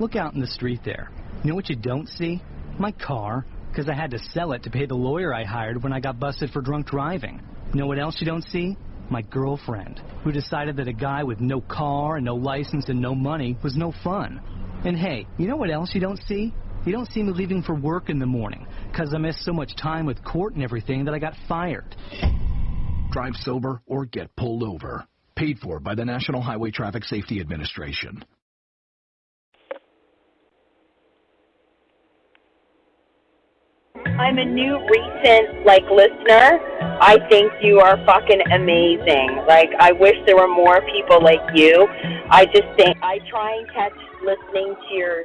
Look out in the street there. You know what you don't see? My car, because I had to sell it to pay the lawyer I hired when I got busted for drunk driving. You know what else you don't see? My girlfriend, who decided that a guy with no car and no license and no money was no fun. And hey, you know what else you don't see? You don't see me leaving for work in the morning, because I missed so much time with court and everything that I got fired. Drive sober or get pulled over. Paid for by the National Highway Traffic Safety Administration. I'm a new recent, listener. I think you are fucking amazing. I wish there were more people like you. I just think I try and catch listening to your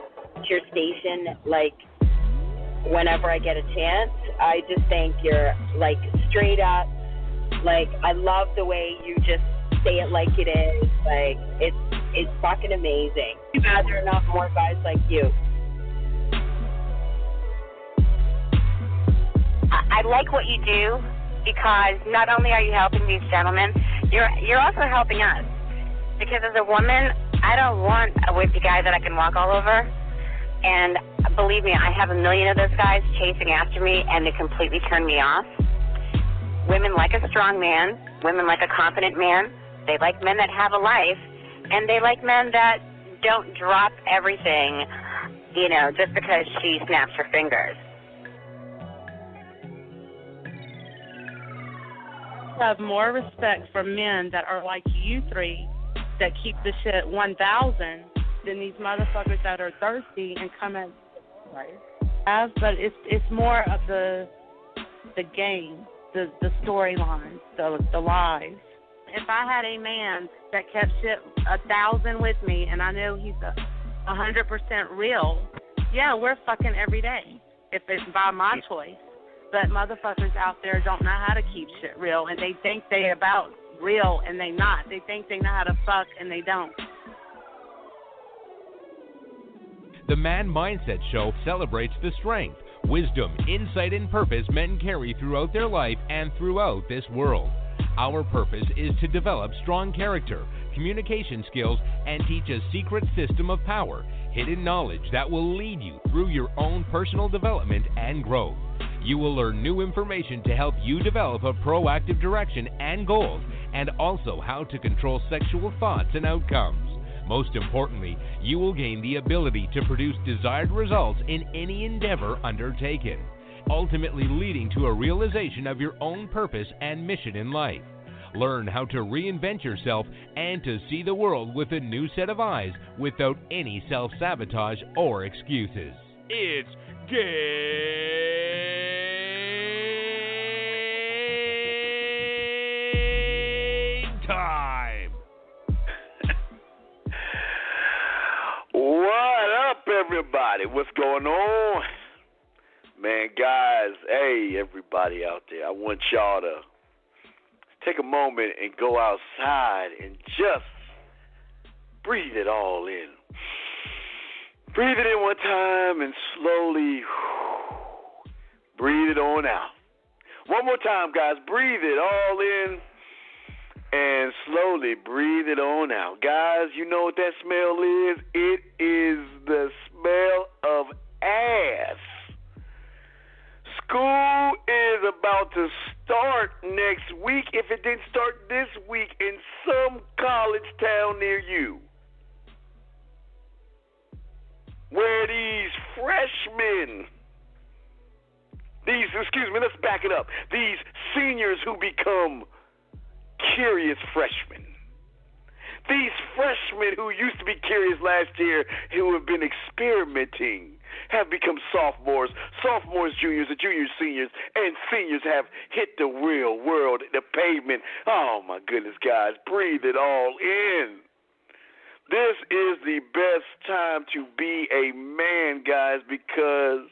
station, whenever I get a chance. I just think you're, straight up. I love the way you just say it like it is. It's fucking amazing. Too bad there are not more guys like you. I like what you do because not only are you helping these gentlemen, you're also helping us. Because as a woman, I don't want a whippy guy that I can walk all over. And believe me, I have a million of those guys chasing after me, and they completely turn me off. Women like a strong man. Women like a confident man. They like men that have a life. And they like men that don't drop everything, just because she snaps her fingers. Have more respect for men that are like you three that keep the shit 1,000 than these motherfuckers that are thirsty and come at but it's more of the game, the storylines, the lies. If I had a man that kept shit 1,000 with me and I know he's 100% real, yeah, we're fucking every day if it's by my choice. But motherfuckers out there don't know how to keep shit real, and they think they about real, and they not. They think they know how to fuck, and they don't. The Man Mindset Show celebrates the strength, wisdom, insight, and purpose men carry throughout their life and throughout this world. Our purpose is to develop strong character, communication skills, and teach a secret system of power, hidden knowledge that will lead you through your own personal development and growth. You will learn new information to help you develop a proactive direction and goals, and also how to control sexual thoughts and outcomes. Most importantly, you will gain the ability to produce desired results in any endeavor undertaken, ultimately leading to a realization of your own purpose and mission in life. Learn how to reinvent yourself and to see the world with a new set of eyes without any self-sabotage or excuses. It's game time! What up, everybody? What's going on? Man, guys, hey, everybody out there, I want y'all to take a moment and go outside and just breathe it all in. Breathe it in one time and slowly breathe it on out. One more time, guys. Breathe it all in and slowly breathe it on out. Guys, you know what that smell is? It is the smell of ass. School is about to start next week, if it didn't start this week, in some college town near you, where these let's back it up, these seniors who become curious freshmen. These freshmen who used to be curious last year, who have been experimenting, have become sophomores, juniors, and juniors, seniors, and seniors have hit the real world, the pavement. Oh, my goodness, guys, breathe it all in. This is the best time to be a man, guys, because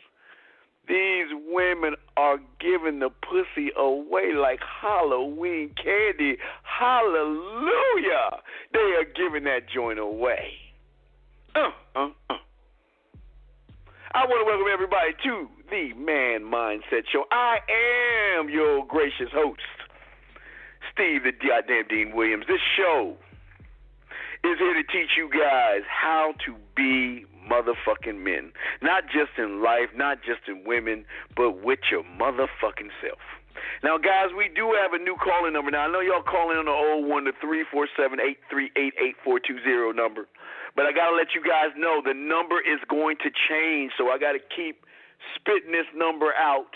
these women are giving the pussy away like Halloween candy. Hallelujah! They are giving that joint away. I want to welcome everybody to the Man Mindset Show. I am your gracious host, Steve the Goddamn Dean Williams. This show is here to teach you guys how to be motherfucking men. Not just in life, not just in women, but with your motherfucking self. Now, guys, we do have a new calling number. Now, I know y'all calling on the old one, the 347-838-8420 number. But I got to let you guys know the number is going to change, so I got to keep spitting this number out.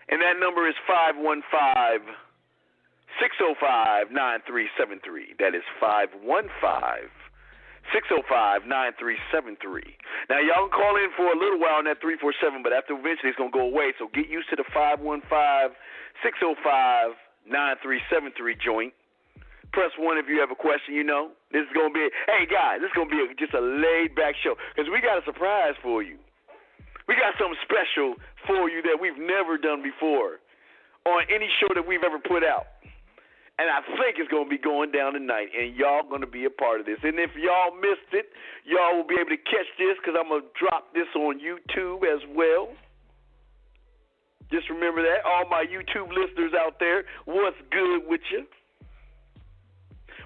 And that number is 515-605-9373. That is 515-605-9373. Now, y'all can call in for a little while on that 347, but after eventually it's going to go away. So get used to the 515-605-9373 joint. Press 1 if you have a question, you know. This is going to be, hey, guys, this is going to be just a laid-back show because we got a surprise for you. We got something special for you that we've never done before on any show that we've ever put out. And I think it's going to be going down tonight, and y'all going to be a part of this. And if y'all missed it, y'all will be able to catch this because I'm going to drop this on YouTube as well. Just remember that. All my YouTube listeners out there, what's good with you?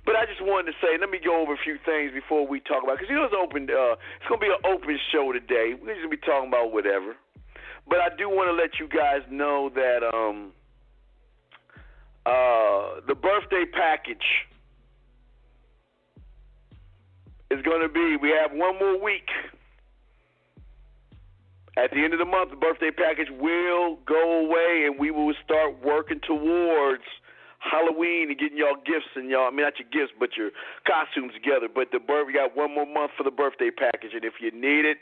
But I just wanted to say, let me go over a few things before we talk about it. Because, you know, it's going to be an open show today. We're just going to be talking about whatever. But I do want to let you guys know that the birthday package is going to be, we have one more week. At the end of the month, the birthday package will go away, and we will start working towards Halloween and getting y'all gifts and y'all, I mean, not your gifts, but your costumes together. But we got one more month for the birthday package, and if you need it,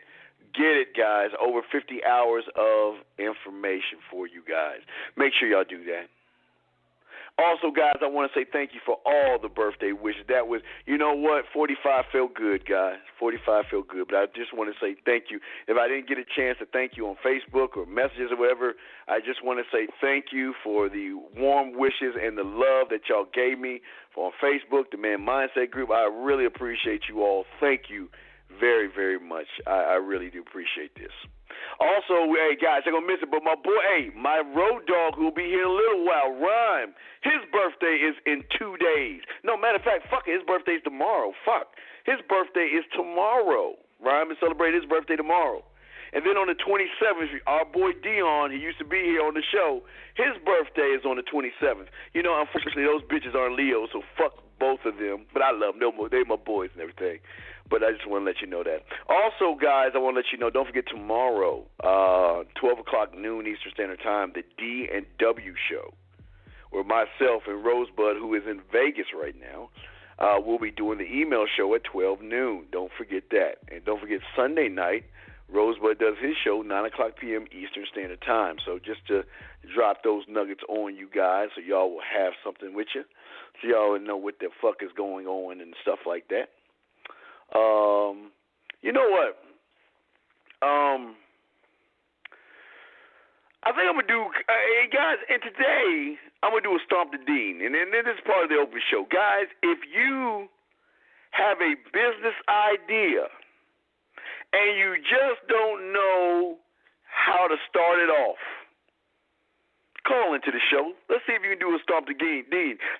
get it, guys. Over 50 hours of information for you guys. Make sure y'all do that. Also, guys, I want to say thank you for all the birthday wishes. That was, you know what, 45 felt good, guys. 45 felt good. But I just want to say thank you. If I didn't get a chance to thank you on Facebook or messages or whatever, I just want to say thank you for the warm wishes and the love that y'all gave me on Facebook, the Man Mindset Group. I really appreciate you all. Thank you very, very much. I really do appreciate this. Also, hey, guys, I'm going to miss it, but my boy, hey, my road dog who will be here in a little while, Rhyme, his birthday is in 2 days. No, matter of fact, fuck it, his birthday is tomorrow. Fuck. His birthday is tomorrow. Rhyme is celebrating his birthday tomorrow. And then on the 27th, our boy Dion, he used to be here on the show, his birthday is on the 27th. You know, unfortunately, those bitches aren't Leo, so fuck both of them. But I love them. They're my boys and everything. But I just want to let you know that. Also, guys, I want to let you know, don't forget tomorrow, 12 o'clock noon Eastern Standard Time, the D&W show, where myself and Rosebud, who is in Vegas right now, will be doing the email show at 12 noon. Don't forget that. And don't forget Sunday night, Rosebud does his show, 9 o'clock p.m. Eastern Standard Time. So just to drop those nuggets on you guys so y'all will have something with you, so y'all will know what the fuck is going on and stuff like that. You know what? I think I'm going to do, hey guys, and today I'm going to do a Stomp the Dean. And then this is part of the open show. Guys, if you have a business idea and you just don't know how to start it off, call into the show. Let's see if you can do a Stomp the Dean.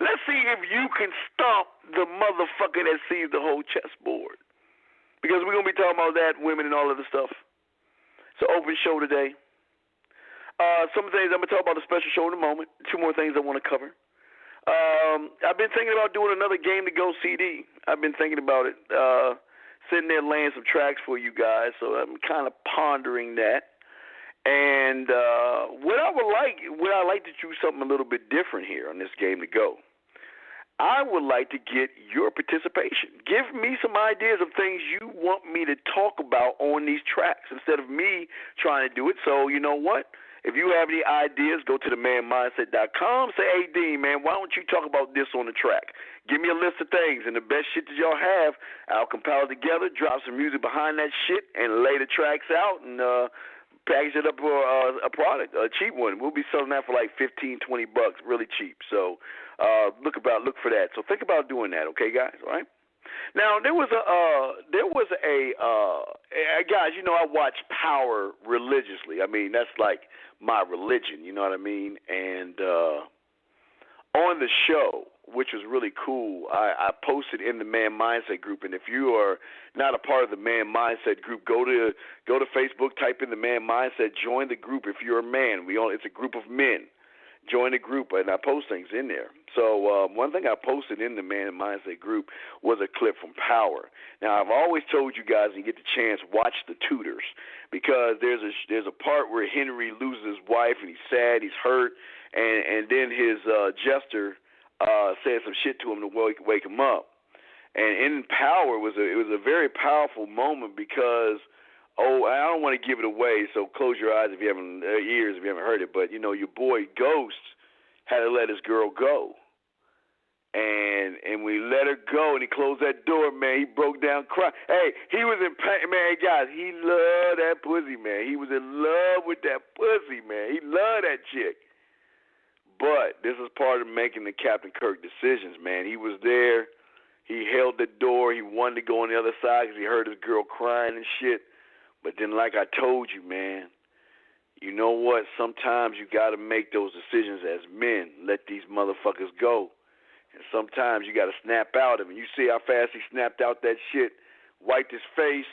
Let's see if you can stomp the motherfucker that sees the whole chessboard. Because we're going to be talking about that, women and all of the stuff. It's an open show today. Some things, I'm going to talk about the special show in a moment. 2 more things I want to cover. I've been thinking about doing another Game to Go CD. I've been thinking about it. Sitting there laying some tracks for you guys. So I'm kind of pondering that. And what I like to do something a little bit different here on this Game to Go. I would like to get your participation. Give me some ideas of things you want me to talk about on these tracks instead of me trying to do it. So you know what? If you have any ideas, go to themanmindset.com. Say, hey, Dean, man, why don't you talk about this on the track? Give me a list of things, and the best shit that y'all have, I'll compile it together, drop some music behind that shit, and lay the tracks out and package it up for a product, a cheap one. We'll be selling that for like $15, $20, really cheap. So look for that. So think about doing that, okay, guys? All right. Now there was a guys. You know, I watch Power religiously. I mean, that's like my religion. You know what I mean? And on the show, which was really cool. I posted in the Man Mindset group, and if you are not a part of the Man Mindset group, go to Facebook, type in the Man Mindset, join the group. If you're a man, it's a group of men. Join the group, and I post things in there. So one thing I posted in the Man Mindset group was a clip from Power. Now, I've always told you guys, when you get the chance, watch The Tudors, because there's a part where Henry loses his wife, and he's sad, he's hurt, and then his jester said some shit to him to wake him up. And in Power, it was a very powerful moment because, I don't want to give it away, so close your eyes if you haven't heard it. But your boy Ghost had to let his girl go, and when he let her go and he closed that door, man, he broke down crying. Hey, he was in pain, man. Guys, he loved that pussy, man. He was in love with that pussy, man. He loved that chick. But this is part of making the Captain Kirk decisions, man. He was there. He held the door. He wanted to go on the other side because he heard his girl crying and shit. But then, like I told you, man, you know what? Sometimes you got to make those decisions as men. Let these motherfuckers go. And sometimes you got to snap out of him. You see how fast he snapped out that shit, wiped his face,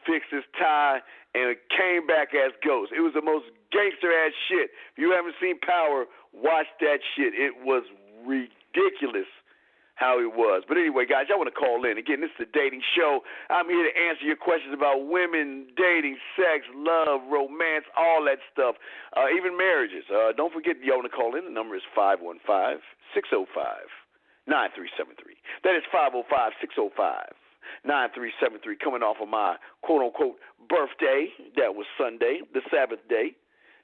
fixed his tie, and came back as Ghost. It was the most gangster-ass shit. If you haven't seen Power, watch that shit. It was ridiculous how it was. But anyway, guys, y'all want to call in. Again, this is a dating show. I'm here to answer your questions about women, dating, sex, love, romance, all that stuff, even marriages. Don't forget, y'all want to call in. The number is 515-605-9373. That is 505-605-9373. Coming off of my quote-unquote birthday. That was Sunday, the Sabbath day.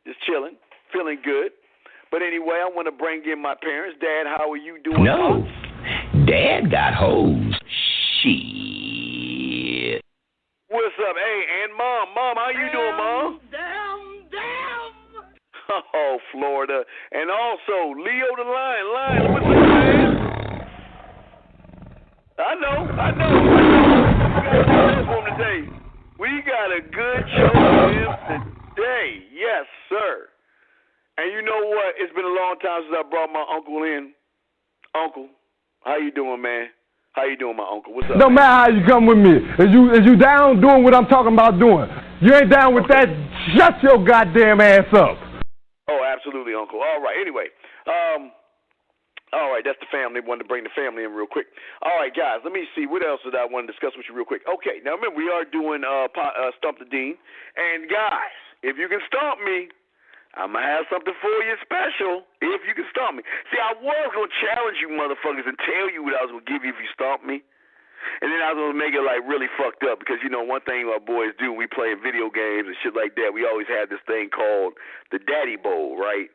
Just chilling, feeling good. But anyway, I want to bring in my parents. Dad, how are you doing? No. Dad got hosed. Shit. What's up? Hey, and Mom, how you doing, Mom? Damn. Oh, Florida. And also, Leo the Lion. What's up, man? I know. We got a good show for him today. Yes, sir. And you know what? It's been a long time since I brought my uncle in. Uncle, how you doing, man? How you doing, my uncle? What's up? No matter how you come with me. Is you down doing what I'm talking about doing? You ain't down with that, shut your goddamn ass up. Oh, absolutely, Uncle. All right, anyway. All right, that's the family. Wanted to bring the family in real quick. All right, guys, let me see. What else did I want to discuss with you real quick? Okay, now remember, we are doing Stump the Dean. And, guys, if you can stump me, I'm going to have something for you special if you can stomp me. See, I was going to challenge you motherfuckers and tell you what I was going to give you if you stomp me. And then I was going to make it, like, really fucked up because, one thing our boys do, we play video games and shit like that, we always have this thing called the Daddy Bowl, right?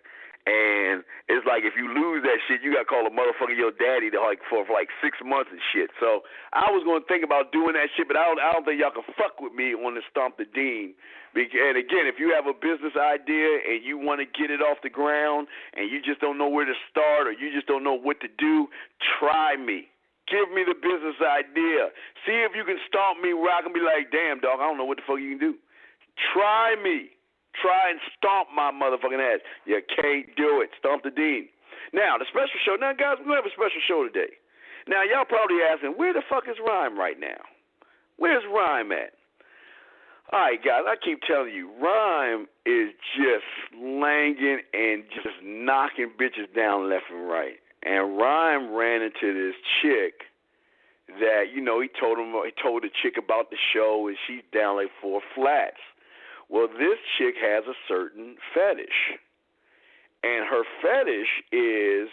And it's like if you lose that shit, you got to call a motherfucker your daddy for 6 months and shit. So I was going to think about doing that shit, but I don't think y'all can fuck with me on the Stomp the Dean. And again, if you have a business idea and you want to get it off the ground and you just don't know where to start or you just don't know what to do, try me. Give me the business idea. See if you can stomp me where I can be like, damn, dog, I don't know what the fuck you can do. Try me. Try and stomp my motherfucking ass. You can't do it. Stomp the Dean. Now, the special show. Now, guys, we're going to have a special show today. Now, y'all probably asking, where the fuck is Rhyme right now? Where's Rhyme at? All right, guys, I keep telling you, Rhyme is just slanging and just knocking bitches down left and right. And Rhyme ran into this chick that, he told the chick about the show, and she's down like 4 flats. Well, this chick has a certain fetish, and her fetish is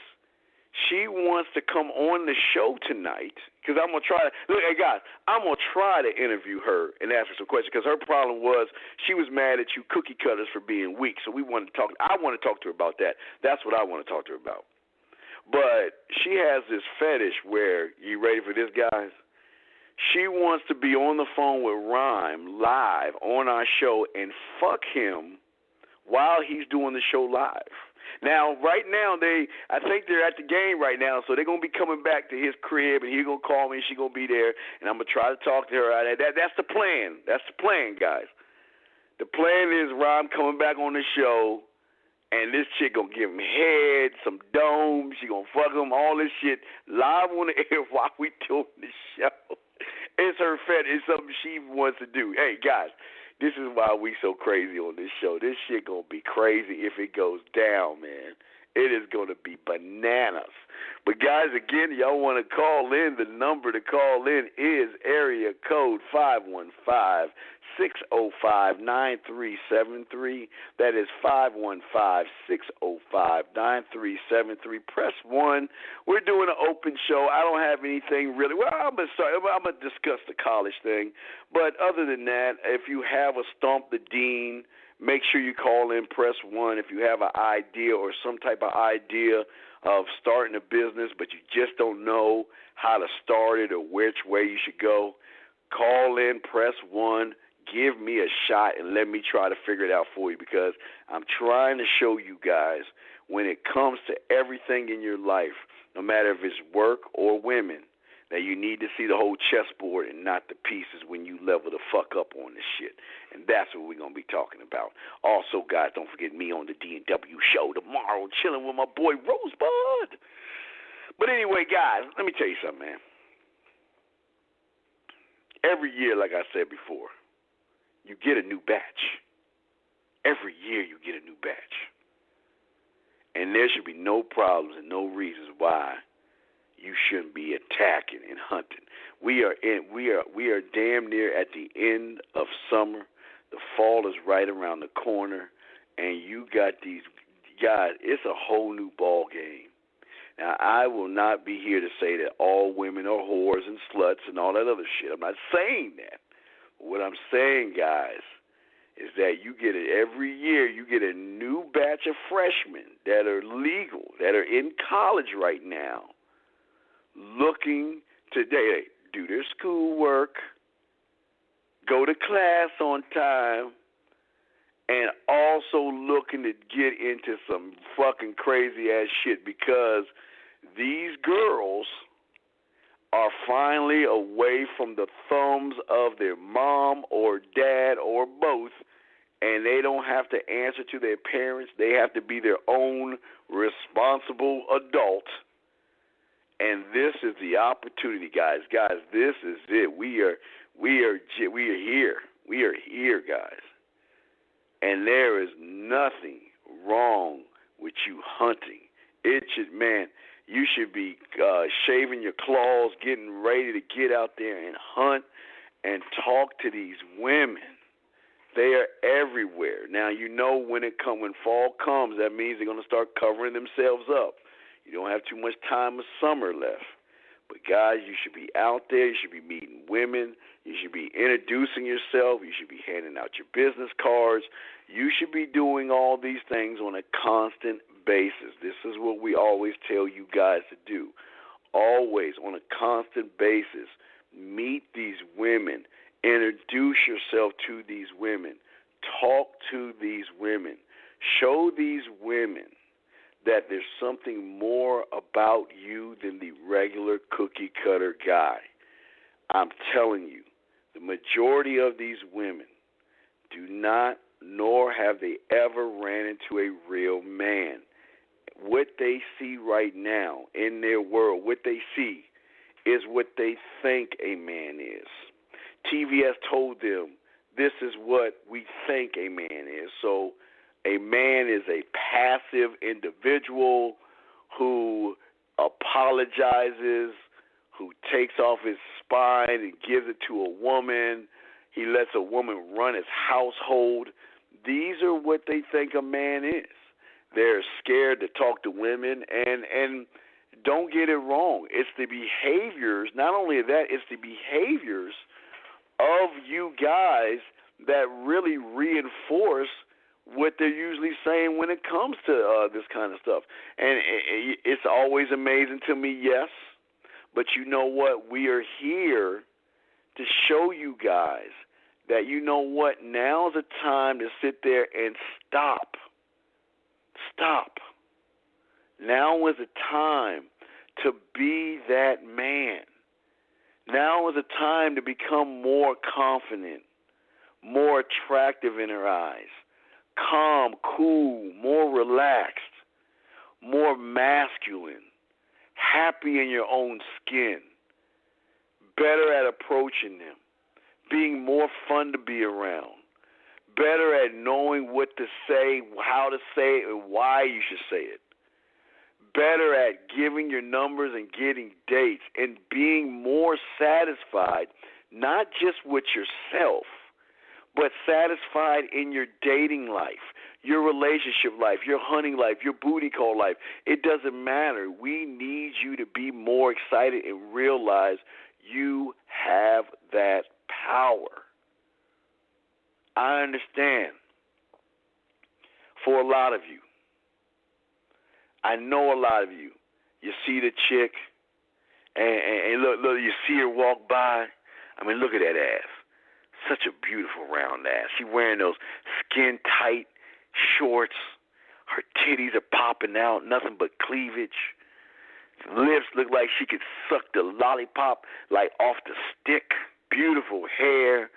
she wants to come on the show tonight because I'm going to try to – look, hey, guys, I'm going to try to interview her and ask her some questions because her problem was she was mad at you cookie cutters for being weak, so I want to talk to her about that. That's what I want to talk to her about. But she has this fetish where – you ready for this, guys? She wants to be on the phone with Rhyme live on our show and fuck him while he's doing the show live. Now, right now, I think they're at the game right now, so they're going to be coming back to his crib, and he's going to call me, and she's going to be there, and I'm going to try to talk to her. That's the plan. That's the plan, guys. The plan is Rhyme coming back on the show, And this chick gonna give him head, some domes. She gonna fuck him, all this shit live on the air while we doing the show. It's her fetish. It's something she wants to do. Hey, guys, this is why we so crazy on this show. This shit gonna be crazy if it goes down, man. It is gonna be bananas. But guys, again, y'all want to call in. The number to call in is area code 515-605-9373. That is 515-605-9373. Press 1. We're doing an open show. I don't have anything really. Well, I'm going to discuss the college thing. But other than that, if you have a Stump the Dean, make sure you call in, press 1. If you have an idea or some type of idea of starting a business, but you just don't know how to start it or which way you should go, call in, press 1, give me a shot, and let me try to figure it out for you, because I'm trying to show you guys when it comes to everything in your life, no matter if it's work or women, that you need to see the whole chessboard and not the pieces when you level the fuck up on this shit. And that's what we're going to be talking about. Also, guys, don't forget me on the D&W show tomorrow, chilling with my boy Rosebud. But anyway, guys, let me tell you something, man. Every year, like I said before, you get a new batch. Every year you get a new batch. And there should be no problems and no reasons why you shouldn't be attacking and hunting. We are damn near at the end of summer. The fall is right around the corner, and you got these guys. It's a whole new ball game. Now, I will not be here to say that all women are whores and sluts and all that other shit. I'm not saying that. What I'm saying, guys, is that you get it every year. You get a new batch of freshmen that are legal, that are in college right now, looking to do their schoolwork, go to class on time, and also looking to get into some fucking crazy-ass shit, because these girls are finally away from the thumbs of their mom or dad or both, and they don't have to answer to their parents. They have to be their own responsible adult. And this is the opportunity, guys. Guys, this is it. We are here. We are here, guys. And there is nothing wrong with you hunting. It should, man, you should be shaving your claws, getting ready to get out there and hunt and talk to these women. They are everywhere. Now, you know when fall comes, that means they're going to start covering themselves up. You don't have too much time of summer left. But, guys, you should be out there. You should be meeting women. You should be introducing yourself. You should be handing out your business cards. You should be doing all these things on a constant basis. This is what we always tell you guys to do. Always, on a constant basis, meet these women. Introduce yourself to these women. Talk to these women. Show these women that there's something more about you than the regular cookie-cutter guy. I'm telling you, the majority of these women do not, nor have they ever ran into a real man. What they see right now in their world, what they see is what they think a man is. TV has told them this is what we think a man is. So a man is a passive individual who apologizes, who takes off his spine and gives it to a woman. He lets a woman run his household. These are what they think a man is. They're scared to talk to women, and don't get it wrong. It's the behaviors, not only that, it's the behaviors of you guys that really reinforce what they're usually saying when it comes to this kind of stuff. And it's always amazing to me, yes, but you know what? We are here to show you guys that, you know what, now's the time to sit there and stop. Stop. Now is the time to be that man. Now is the time to become more confident, more attractive in her eyes, calm, cool, more relaxed, more masculine, happy in your own skin, better at approaching them, being more fun to be around, better at knowing what to say, how to say it, and why you should say it, better at giving your numbers and getting dates, and being more satisfied, not just with yourself, but satisfied in your dating life, your relationship life, your hunting life, your booty call life. It doesn't matter. We need you to be more excited and realize you have that power. I understand for a lot of you. I know a lot of you. You see the chick, and look, you see her walk by. I mean, look at that ass. Such a beautiful round ass. She wearing those skin-tight shorts. Her titties are popping out, nothing but cleavage. Lips look like she could suck the lollipop like off the stick. Beautiful hair,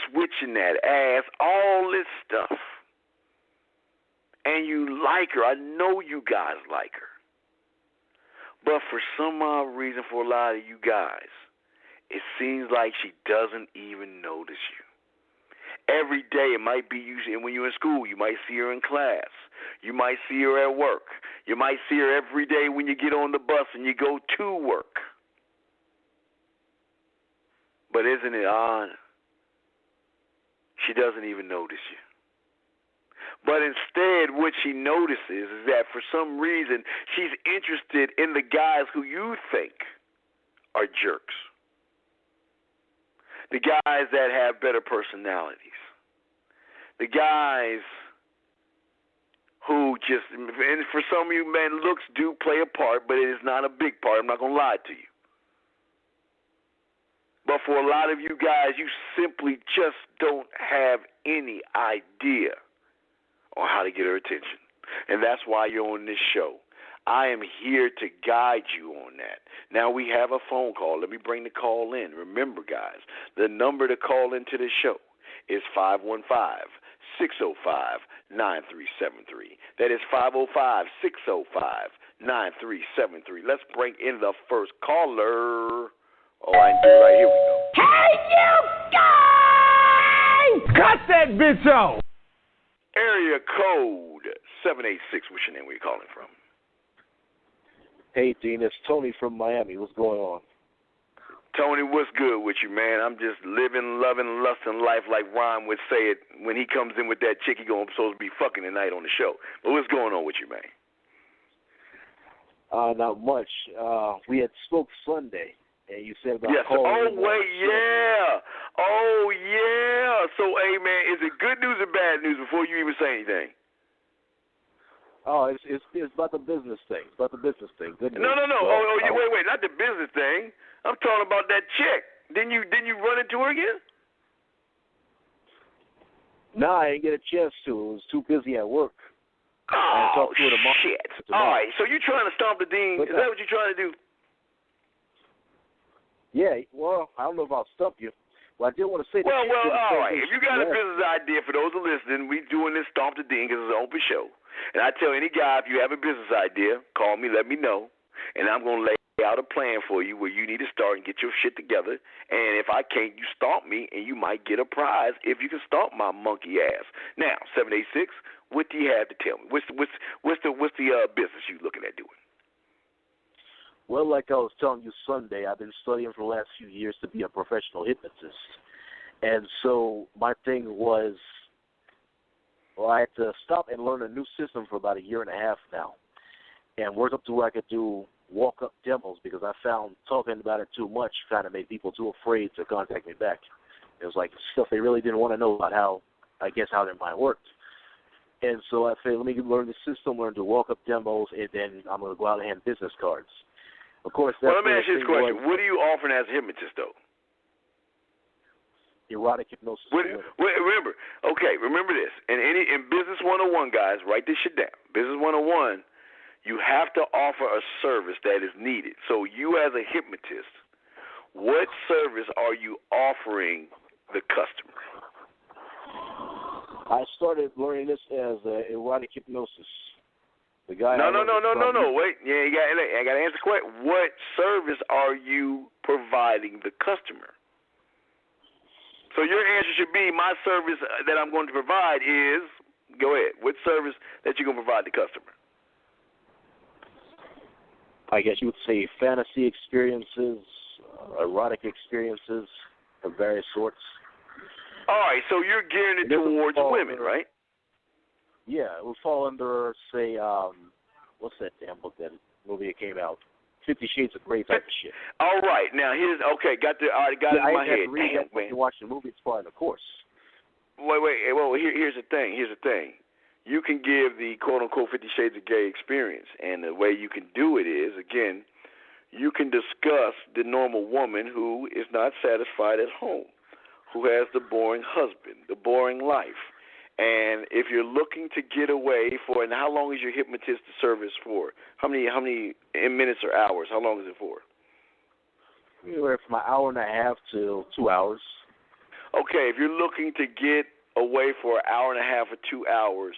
switching that ass, all this stuff. And you like her. I know you guys like her. But for some odd reason, for a lot of you guys, it seems like she doesn't even notice you. Every day, it might be you, and when you're in school, you might see her in class. You might see her at work. You might see her every day when you get on the bus and you go to work. But isn't it odd? She doesn't even notice you. But instead, what she notices is that for some reason, she's interested in the guys who you think are jerks. The guys that have better personalities. The guys who just, and for some of you men, looks do play a part, but it is not a big part. I'm not going to lie to you. But for a lot of you guys, you simply just don't have any idea on how to get her attention. And that's why you're on this show. I am here to guide you on that. Now we have a phone call. Let me bring the call in. Remember, guys, the number to call into the show is 515-605-9373. That is 505-605-9373. Let's bring in the first caller. Oh, I can do it right here. We go. Hey, you guys! Cut that bitch off! Area code 786. What's your name? Where you calling from? Hey, Dean, it's Tony from Miami. What's going on? Tony, what's good with you, man? I'm just living, loving, lusting life like Ron would say it when he comes in with that chick he supposed to be fucking tonight on the show. But what's going on with you, man? Not much. We had spoke Sunday, and you said about calling. Oh, wait, yeah. Oh, yeah. So, hey, man, is it good news or bad news before you even say anything? Oh, it's about the business thing. It's about the business thing. Good news. No. Wait, not the business thing. I'm talking about that chick. Didn't you run into her again? No, I didn't get a chance to. I was too busy at work. Oh, shit. All right, so you're trying to stomp the Dean. Is that what you're trying to do? Yeah, well, I don't know if I'll stump you. Well, I did want to say that. Well, all right. If you got a business idea, for those who are listening, we doing this Stomp the Dean because it's an open show. And I tell any guy, if you have a business idea, call me, let me know, and I'm going to lay out a plan for you where you need to start and get your shit together. And if I can't, you stomp me, and you might get a prize if you can stomp my monkey ass. Now, 786, what do you have to tell me? What's the business you looking at doing? Well, like I was telling you Sunday, I've been studying for the last few years to be a professional hypnotist. And so my thing was, well, I had to stop and learn a new system for about a year and a half now and work up to where I could do walk-up demos because I found talking about it too much kind of made people too afraid to contact me back. It was like stuff they really didn't want to know about how their mind worked. And so I said, let me learn the system, learn to walk-up demos, and then I'm going to go out and hand business cards. Of course, that's let me ask you this question. What are you offering as a hypnotist, though? Erotic hypnosis. Remember this. In Business 101, guys, write this shit down. Business 101, you have to offer a service that is needed. So you as a hypnotist, what service are you offering the customer? I started learning this as erotic hypnosis. The guy. No. Wait. Yeah, I got to answer the question. What service are you providing the customer? So your answer should be, my service that I'm going to provide is, go ahead, what service that you're going to provide the customer? I guess you would say fantasy experiences, erotic experiences of various sorts. All right, so you're gearing it towards women, right? Yeah, it would fall under, say, what's that damn book, that movie that came out? 50 Shades of Grey type of shit. All right, now here's, okay, got it in my head. Damn, when you watch the movie, it's part of the course. Wait, well, here's the thing. You can give the quote-unquote 50 Shades of Grey experience, and the way you can do it is, again, you can discuss the normal woman who is not satisfied at home, who has the boring husband, the boring life. And if you're looking to get away for, and how long is your hypnotist service for? How many in minutes or hours? How long is it for? Anywhere from an hour and a half to 2 hours. Okay, if you're looking to get away for an hour and a half or 2 hours,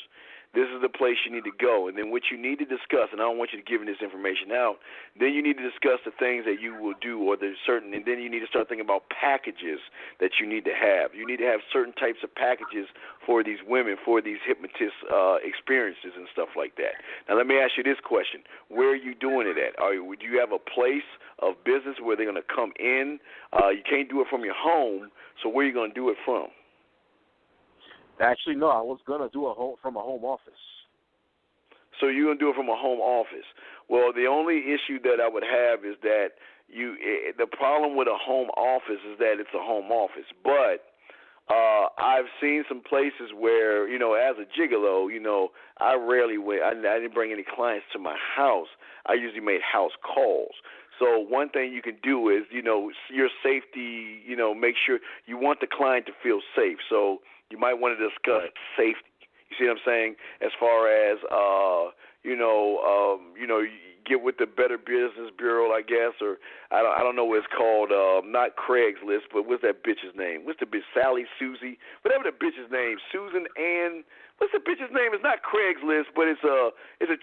this is the place you need to go. And then what you need to discuss, and I don't want you to give this information out, then you need to discuss the things that you will do, or there's certain, and then you need to start thinking about packages that you need to have. You need to have certain types of packages for these women, for these hypnotist experiences and stuff like that. Now let me ask you this question. Where are you doing it at? Do you have a place of business where they're going to come in? You can't do it from your home, so where are you going to do it from? Actually, no, I was going to do from a home office. So you're going to do it from a home office. Well, the only issue that I would have is that the problem with a home office is that it's a home office. But I've seen some places where, as a gigolo, I rarely went. I didn't bring any clients to my house. I usually made house calls. So one thing you can do is, your safety, make sure you want the client to feel safe. So you might want to discuss safety. You see what I'm saying? As far as, get with the Better Business Bureau, I guess, or I don't know what it's called, not Craigslist, but what's that bitch's name? What's the bitch, Sally, Susie, whatever the bitch's name, Susan Ann, what's the bitch's name? It's not Craigslist, but it's a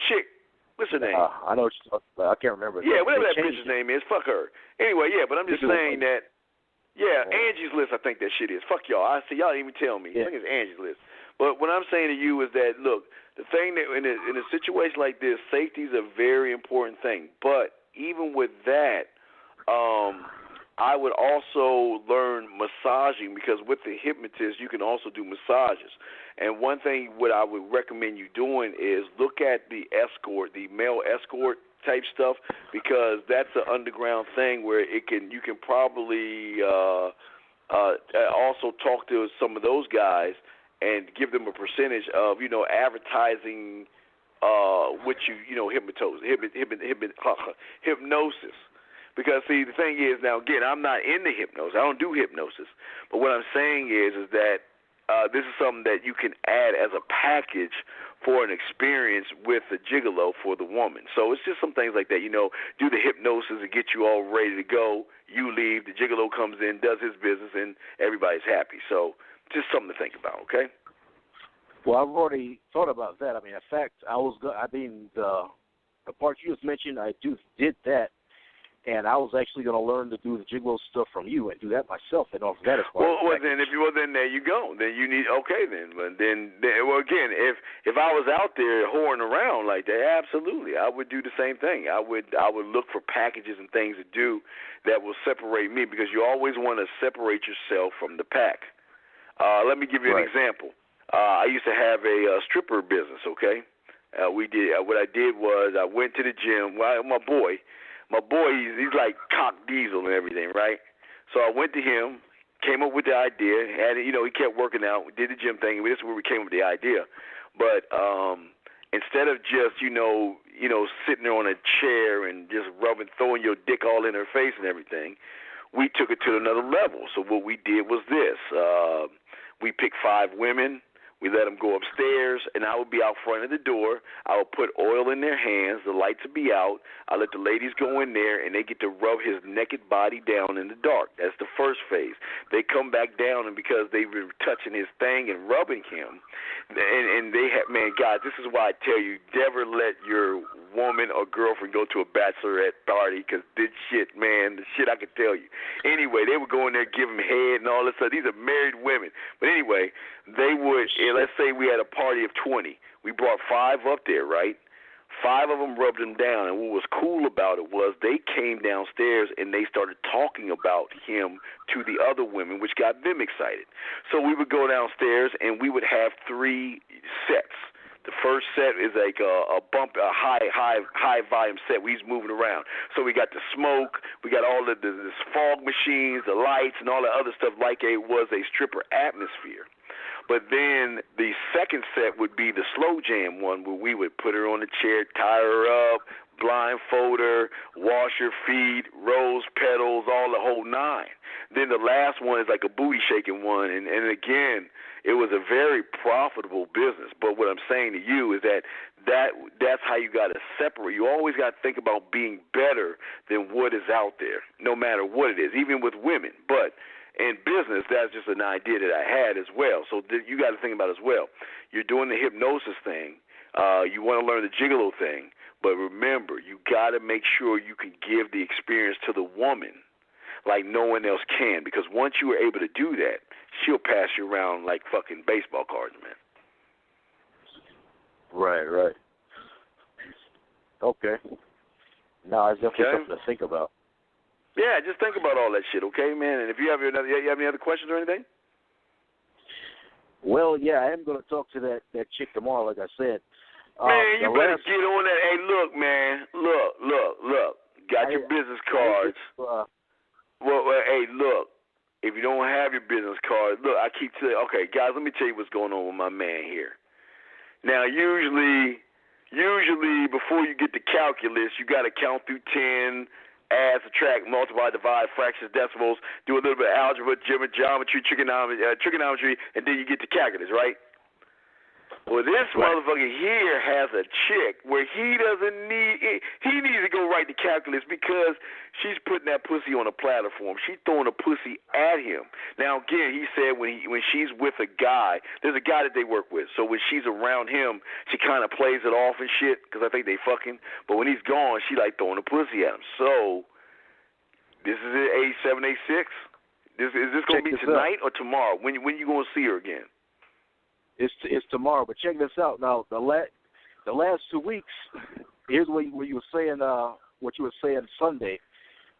chick. What's her name? I know what you're talking about. I can't remember. Yeah, whatever that bitch's name is, fuck her. Anyway, yeah, but I'm just saying that, Angie's List, I think that shit is. Fuck y'all. I see y'all didn't even tell me. I think it's Angie's List. But what I'm saying to you is that, look, the thing that in a situation like this, safety is a very important thing. But even with that, I would also learn massaging, because with the hypnotist, you can also do massages. And one thing what I would recommend you doing is look at the escort, the male escort type stuff, because that's an underground thing where you can probably also talk to some of those guys and give them a percentage of, advertising hypnosis. Because, see, the thing is, now, again, I'm not into hypnosis. I don't do hypnosis. But what I'm saying is that this is something that you can add as a package for an experience with the gigolo for the woman. So it's just some things like that, do the hypnosis and get you all ready to go. You leave, the gigolo comes in, does his business, and everybody's happy. So just something to think about, okay? Well, I've already thought about that. I mean, in fact, the part you just mentioned, I did that. And I was actually going to learn to do the gigolo stuff from you and do that myself and offer that as part of the package. Then there you go. Then you need, okay then. But then again, if I was out there whoring around like that, absolutely, I would do the same thing. I would look for packages and things to do that will separate me, because you always want to separate yourself from the pack. Let me give you an example. I used to have a stripper business, okay? What I did was I went to the gym. My boy, he's like cock diesel and everything, right? So I went to him, came up with the idea, he kept working out, did the gym thing, and this is where we came up with the idea. But instead of just, sitting there on a chair and just throwing your dick all in her face and everything, we took it to another level. So what we did was this. We picked 5 women. We let them go upstairs, and I would be out front of the door. I would put oil in their hands. The lights would be out. I let the ladies go in there, and they get to rub his naked body down in the dark. That's the first phase. They come back down, and because they've been touching his thing and rubbing him, and they have, man, guys, this is why I tell you, never let your woman or girlfriend go to a bachelorette party, because this shit, man, the shit I can tell you. Anyway, they would go in there, give him head and all this stuff. These are married women. But anyway, they would, let's say we had a party of 20. We brought 5 up there, right? 5 of them rubbed him down, and what was cool about it was they came downstairs and they started talking about him to the other women, which got them excited. So we would go downstairs and we would have 3 sets. The first set is like a high volume set. We was moving around. So we got the smoke, we got all the fog machines, the lights, and all the other stuff like it was a stripper atmosphere. But then the second set would be the slow jam one, where we would put her on the chair, tie her up, blindfold her, wash her feet, rose petals, all the whole 9. Then the last one is like a booty shaking one, and again, it was a very profitable business. But what I'm saying to you is that's how you got to separate. You always got to think about being better than what is out there, no matter what it is, even with women. But in business, that's just an idea that I had as well. So you got to think about as well. You're doing the hypnosis thing. You want to learn the gigolo thing. But remember, you got to make sure you can give the experience to the woman like no one else can. Because once you are able to do that, she'll pass you around like fucking baseball cards, man. Right. Okay. Now, it's definitely something to think about. Yeah, just think about all that shit, okay, man? And if you have any other questions or anything? Well, yeah, I am going to talk to that chick tomorrow, like I said. Man, you better get on that. Hey, look, man. Look. Got your business cards. Well, hey, look. If you don't have your business cards, look, I keep telling you, okay, guys, let me tell you what's going on with my man here. Now, usually before you get to calculus, you got to count through 10, add, subtract, multiply, divide, fractions, decimals, do a little bit of algebra, geometry, trigonometry, and then you get to calculus, right? Well, this motherfucker here has a chick where he needs to go right to calculus because she's putting that pussy on a platform. She's throwing a pussy at him. Now, again, he said when she's with a guy, there's a guy that they work with. So when she's around him, she kind of plays it off and shit because I think they fucking. But when he's gone, she like throwing a pussy at him. So this is it, A7, A6. Is this going to be tonight or tomorrow? When you going to see her again? It's tomorrow, but check this out. Now, the last 2 weeks, here's what you were saying. What you were saying Sunday,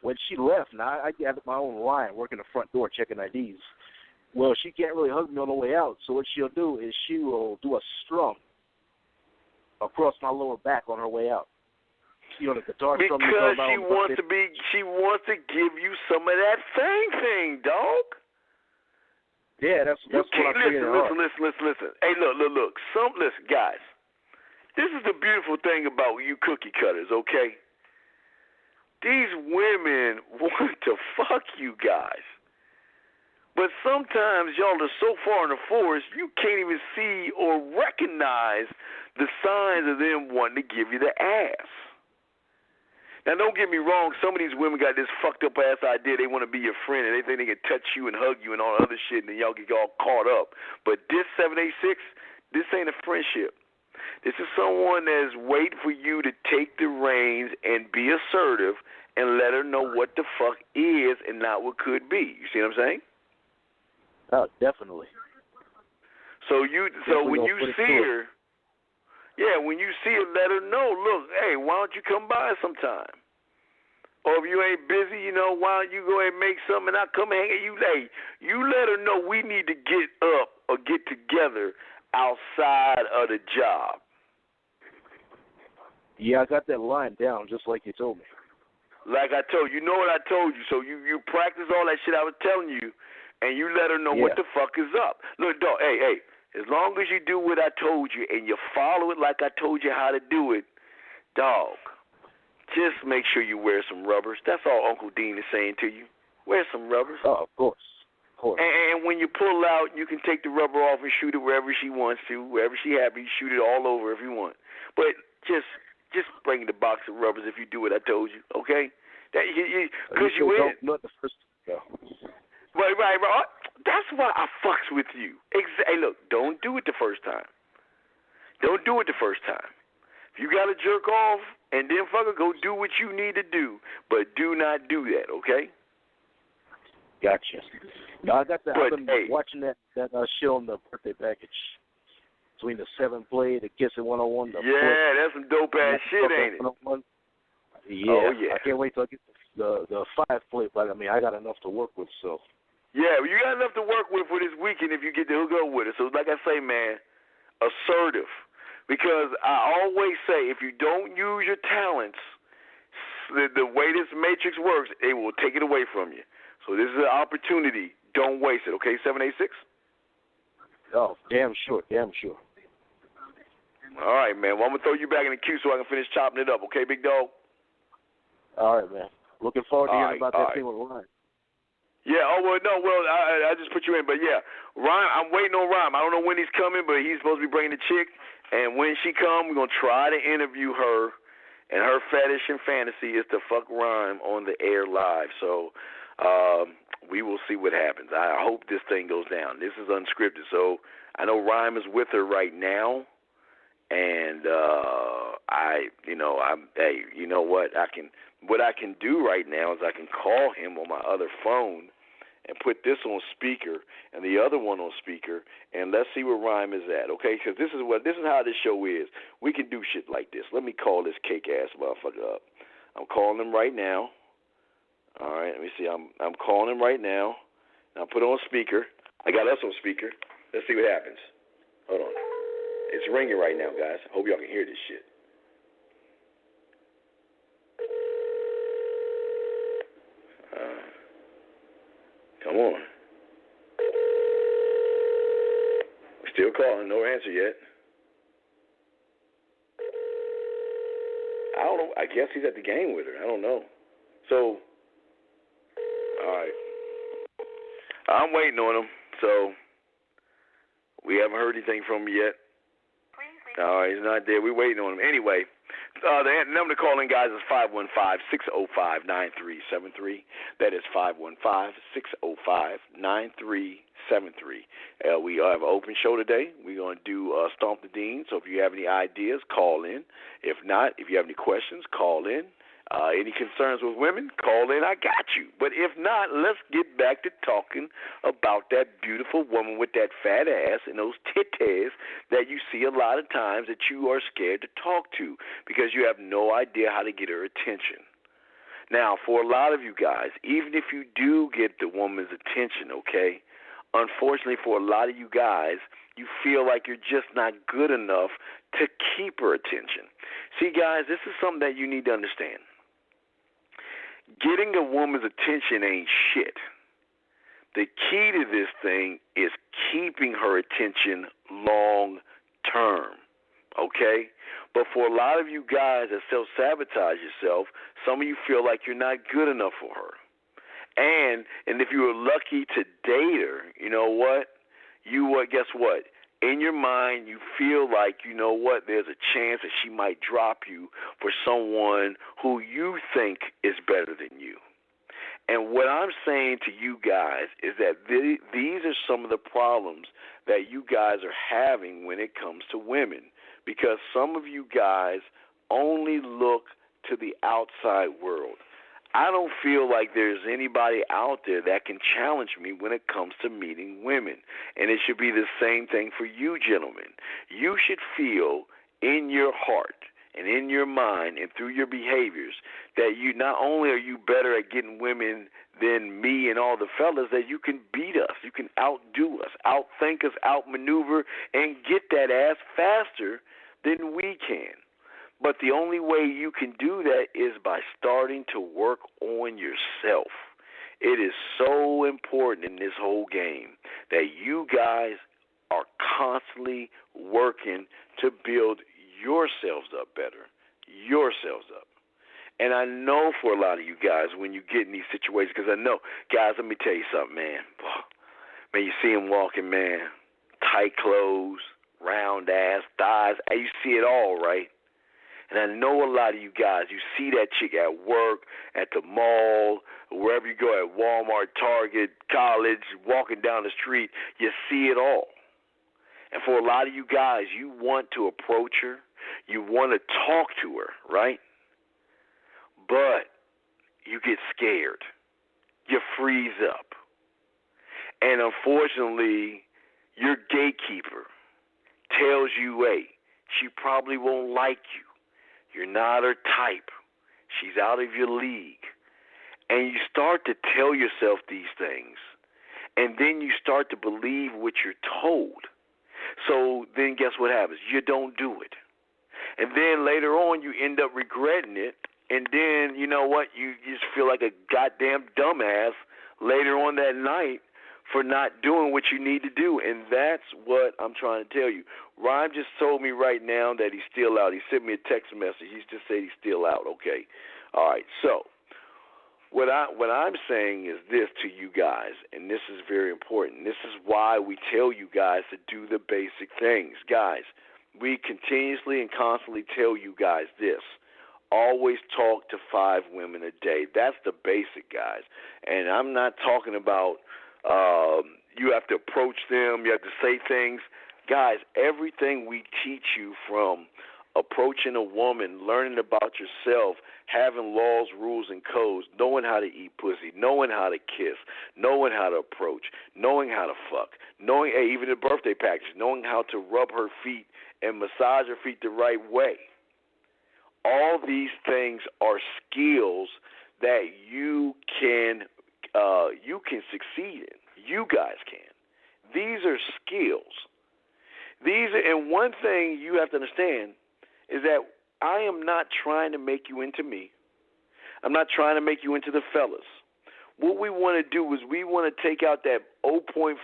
when she left. Now, I got my own line, working the front door, checking IDs. Well, she can't really hug me on the way out. So what she'll do is she will do a strum across my lower back on her way out. You know, the guitar strum. Because she wants to give you some of that thing, dog. Yeah, that's what I figured out. Listen. Hey, look. Listen, guys. This is the beautiful thing about you cookie cutters, okay? These women want to fuck you guys. But sometimes y'all are so far in the forest, you can't even see or recognize the signs of them wanting to give you the ass. Now, don't get me wrong. Some of these women got this fucked up ass idea. They want to be your friend, and they think they can touch you and hug you and all other shit, and then y'all get all caught up. But this 786, this ain't a friendship. This is someone that's waiting for you to take the reins and be assertive and let her know what the fuck is and not what could be. You see what I'm saying? Oh, definitely. So when you see her. Yeah, when you see her, let her know, look, hey, why don't you come by sometime? Or if you ain't busy, why don't you go ahead and make something and I'll come hang at you. Hey, you let her know we need to get up or get together outside of the job. Yeah, I got that line down just like you told me. Like I told you. You know what I told you. So you practice all that shit I was telling you, and you let her know what the fuck is up. Look, dog, hey. As long as you do what I told you and you follow it like I told you how to do it, dog, just make sure you wear some rubbers. That's all Uncle Dean is saying to you. Wear some rubbers. Oh, of course. course. And when you pull out, you can take the rubber off and shoot it wherever she wants to, wherever she happy. Shoot it all over if you want. But just bring the box of rubbers if you do what I told you, okay? Because you win. Not the first time. Right. That's why I fucks with you. Hey, look, don't do it the first time. Don't do it the first time. If you got to jerk off and then fucker, go do what you need to do. But do not do that, okay? Gotcha. No, I've been watching that show on the birthday package. Between the 7-play, the Kissing 101, that's some dope-ass shit, ain't it? Yeah. Oh, yeah. I can't wait till I get the 5-play, but, I got enough to work with, so. Yeah, well, you got enough to work with for this weekend if you get to hook up with it. So, like I say, man, assertive. Because I always say, if you don't use your talents, the way this matrix works, it will take it away from you. So this is an opportunity. Don't waste it, okay, 786? Oh, damn sure. All right, man. Well, I'm going to throw you back in the queue so I can finish chopping it up, okay, big dog? All right, man. Looking forward to hearing about that thing with Ryan. Yeah, I just put you in. But, yeah, Ryan, I'm waiting on Ryan. I don't know when he's coming, but he's supposed to be bringing the chick. And when she comes, we're going to try to interview her. And her fetish and fantasy is to fuck Ryan on the air live. So we will see what happens. I hope this thing goes down. This is unscripted. So I know Ryan is with her right now. And what I can do right now is I can call him on my other phone and put this on speaker and the other one on speaker, and let's see where Rhyme is at, okay? Because this is how this show is. We can do shit like this. Let me call this cake-ass motherfucker up. I'm calling him right now. All right, let me see. I'm calling him right now. Now put it on speaker. I got us on speaker. Let's see what happens. Hold on. It's ringing right now, guys. Hope y'all can hear this shit. Come on. We're still calling. No answer yet. I don't know. I guess he's at the game with her. I don't know. So, all right. I'm waiting on him. So, we haven't heard anything from him yet. All right, he's not there. We're waiting on him. Anyway, the number to call in, guys, is 515-605-9373. That is 515-605-9373. We have an open show today. We're going to do Stomp the Dean. So if you have any ideas, call in. If not, if you have any questions, call in. Any concerns with women, call in. I got you. But if not, let's get back to talking about that beautiful woman with that fat ass and those titties that you see a lot of times that you are scared to talk to because you have no idea how to get her attention. Now, for a lot of you guys, even if you do get the woman's attention, okay, unfortunately for a lot of you guys, you feel like you're just not good enough to keep her attention. See, guys, this is something that you need to understand. Getting a woman's attention ain't shit. The key to this thing is keeping her attention long term, okay? But for a lot of you guys that self-sabotage yourself, some of you feel like you're not good enough for her. And if you were lucky to date her, you know what? Guess what? In your mind, you feel like, you know what, there's a chance that she might drop you for someone who you think is better than you. And what I'm saying to you guys is that these are some of the problems that you guys are having when it comes to women, because some of you guys only look to the outside world. I don't feel like there's anybody out there that can challenge me when it comes to meeting women. And it should be the same thing for you gentlemen. You should feel in your heart and in your mind and through your behaviors that you not only are you better at getting women than me and all the fellas, that you can beat us, you can outdo us, outthink us, outmaneuver, and get that ass faster than we can. But the only way you can do that is by starting to work on yourself. It is so important in this whole game that you guys are constantly working to build yourselves up better, yourselves up. And I know for a lot of you guys when you get in these situations, because I know, guys, let me tell you something, man. Man, you see him walking, man, tight clothes, round ass, thighs. You see it all, right? And I know a lot of you guys, you see that chick at work, at the mall, wherever you go, at Walmart, Target, college, walking down the street. You see it all. And for a lot of you guys, you want to approach her. You want to talk to her, right? But you get scared. You freeze up. And unfortunately, your gatekeeper tells you, hey, she probably won't like you. You're not her type. She's out of your league. And you start to tell yourself these things. And then you start to believe what you're told. So then guess what happens? You don't do it. And then later on you end up regretting it. And then, you know what, you just feel like a goddamn dumbass later on that night for not doing what you need to do. And that's what I'm trying to tell you. Rhyme just told me right now that he's still out. He sent me a text message. He just said he's still out. Okay. All right. So what I'm saying is this to you guys, and this is very important. This is why we tell you guys to do the basic things. Guys, we continuously and constantly tell you guys this. Always talk to 5 women a day. That's the basic, guys. And I'm not talking about you have to approach them, you have to say things. Guys, everything we teach you, from approaching a woman, learning about yourself, having laws, rules, and codes, knowing how to eat pussy, knowing how to kiss, knowing how to approach, knowing how to fuck, knowing, even the birthday package, knowing how to rub her feet and massage her feet the right way. All these things are skills that you can succeed in. You guys can. These are skills. And one thing you have to understand is that I am not trying to make you into me. I'm not trying to make you into the fellas. What we want to do is we want to take out that 0.5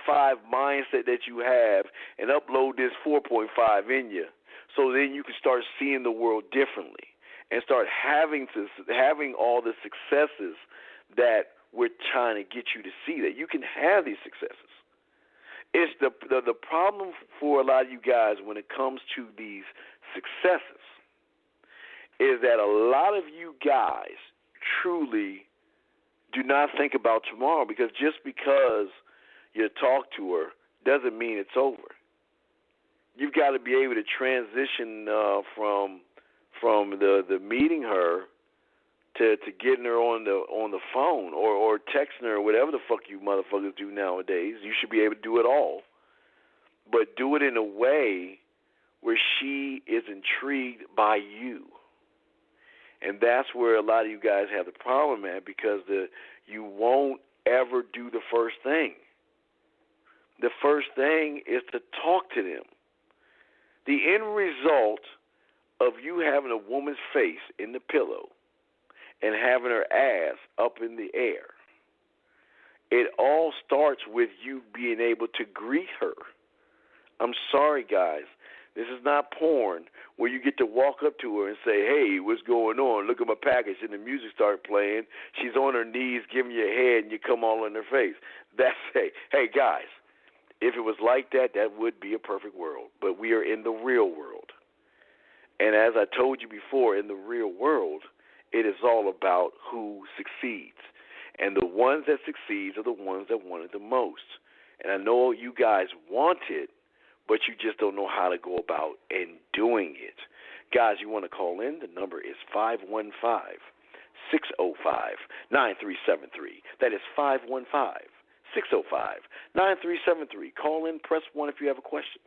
mindset that you have and upload this 4.5 in you, so then you can start seeing the world differently and start having all the successes that we're trying to get you to see, that you can have these successes. It's the problem for a lot of you guys when it comes to these successes is that a lot of you guys truly do not think about tomorrow, because just because you talk to her doesn't mean it's over. You've got to be able to transition from the meeting her to getting her on the phone or texting her, or whatever the fuck you motherfuckers do nowadays. You should be able to do it all, but do it in a way where she is intrigued by you. And that's where a lot of you guys have the problem at, because you won't ever do the first thing. The first thing is to talk to them. The end result of you having a woman's face in the pillow and having her ass up in the air, it all starts with you being able to greet her. I'm sorry, guys. This is not porn where you get to walk up to her and say, hey, what's going on? Look at my package. And the music starts playing. She's on her knees giving you a head, and you come all in her face. That's, hey, guys, if it was like that, that would be a perfect world. But we are in the real world. And as I told you before, in the real world, it is all about who succeeds. And the ones that succeed are the ones that want it the most. And I know you guys want it, but you just don't know how to go about and doing it. Guys, you want to call in? The number is 515-605-9373. That is 515-605-9373. Call in, press 1 if you have a question.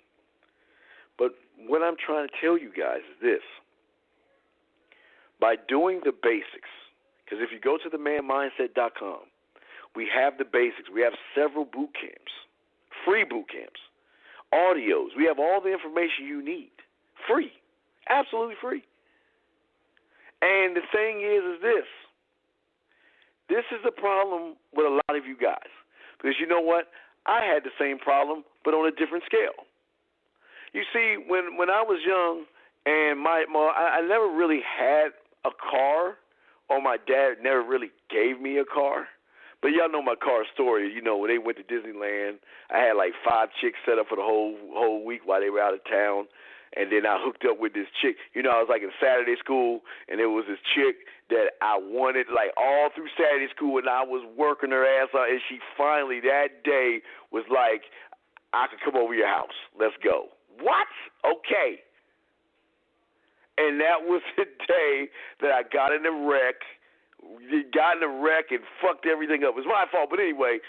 But what I'm trying to tell you guys is this. By doing the basics, because if you go to themanmindset.com, we have the basics. We have several boot camps, free boot camps, audios. We have all the information you need, free, absolutely free. And the thing is this. This is the problem with a lot of you guys. Because you know what? I had the same problem, but on a different scale. You see, when I was young, and I never really had a car, or my dad never really gave me a car. But y'all know my car story. You know, when they went to Disneyland, I had like 5 chicks set up for the whole week while they were out of town. And then I hooked up with this chick. You know, I was like in Saturday school, and there was this chick that I wanted like all through Saturday school, and I was working her ass off. And she finally that day was like, I could come over your house. Let's go. What? Okay. And that was the day that I got in a wreck. And fucked everything up. It was my fault, but anyway,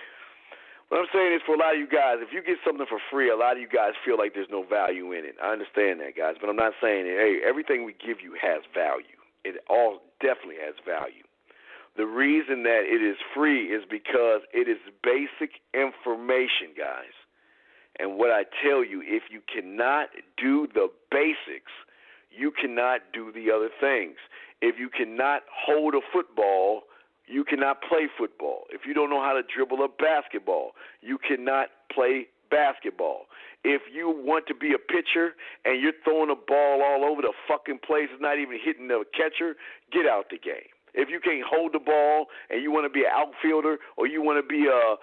what I'm saying is for a lot of you guys, if you get something for free, a lot of you guys feel like there's no value in it. I understand that, guys, but I'm not saying it. Hey, everything we give you has value. It all definitely has value. The reason that it is free is because it is basic information, guys. And what I tell you, if you cannot do the basics, you cannot do the other things. If you cannot hold a football, you cannot play football. If you don't know how to dribble a basketball, you cannot play basketball. If you want to be a pitcher and you're throwing a ball all over the fucking place, it's not even hitting the catcher, get out the game. If you can't hold the ball and you want to be an outfielder or you want to be you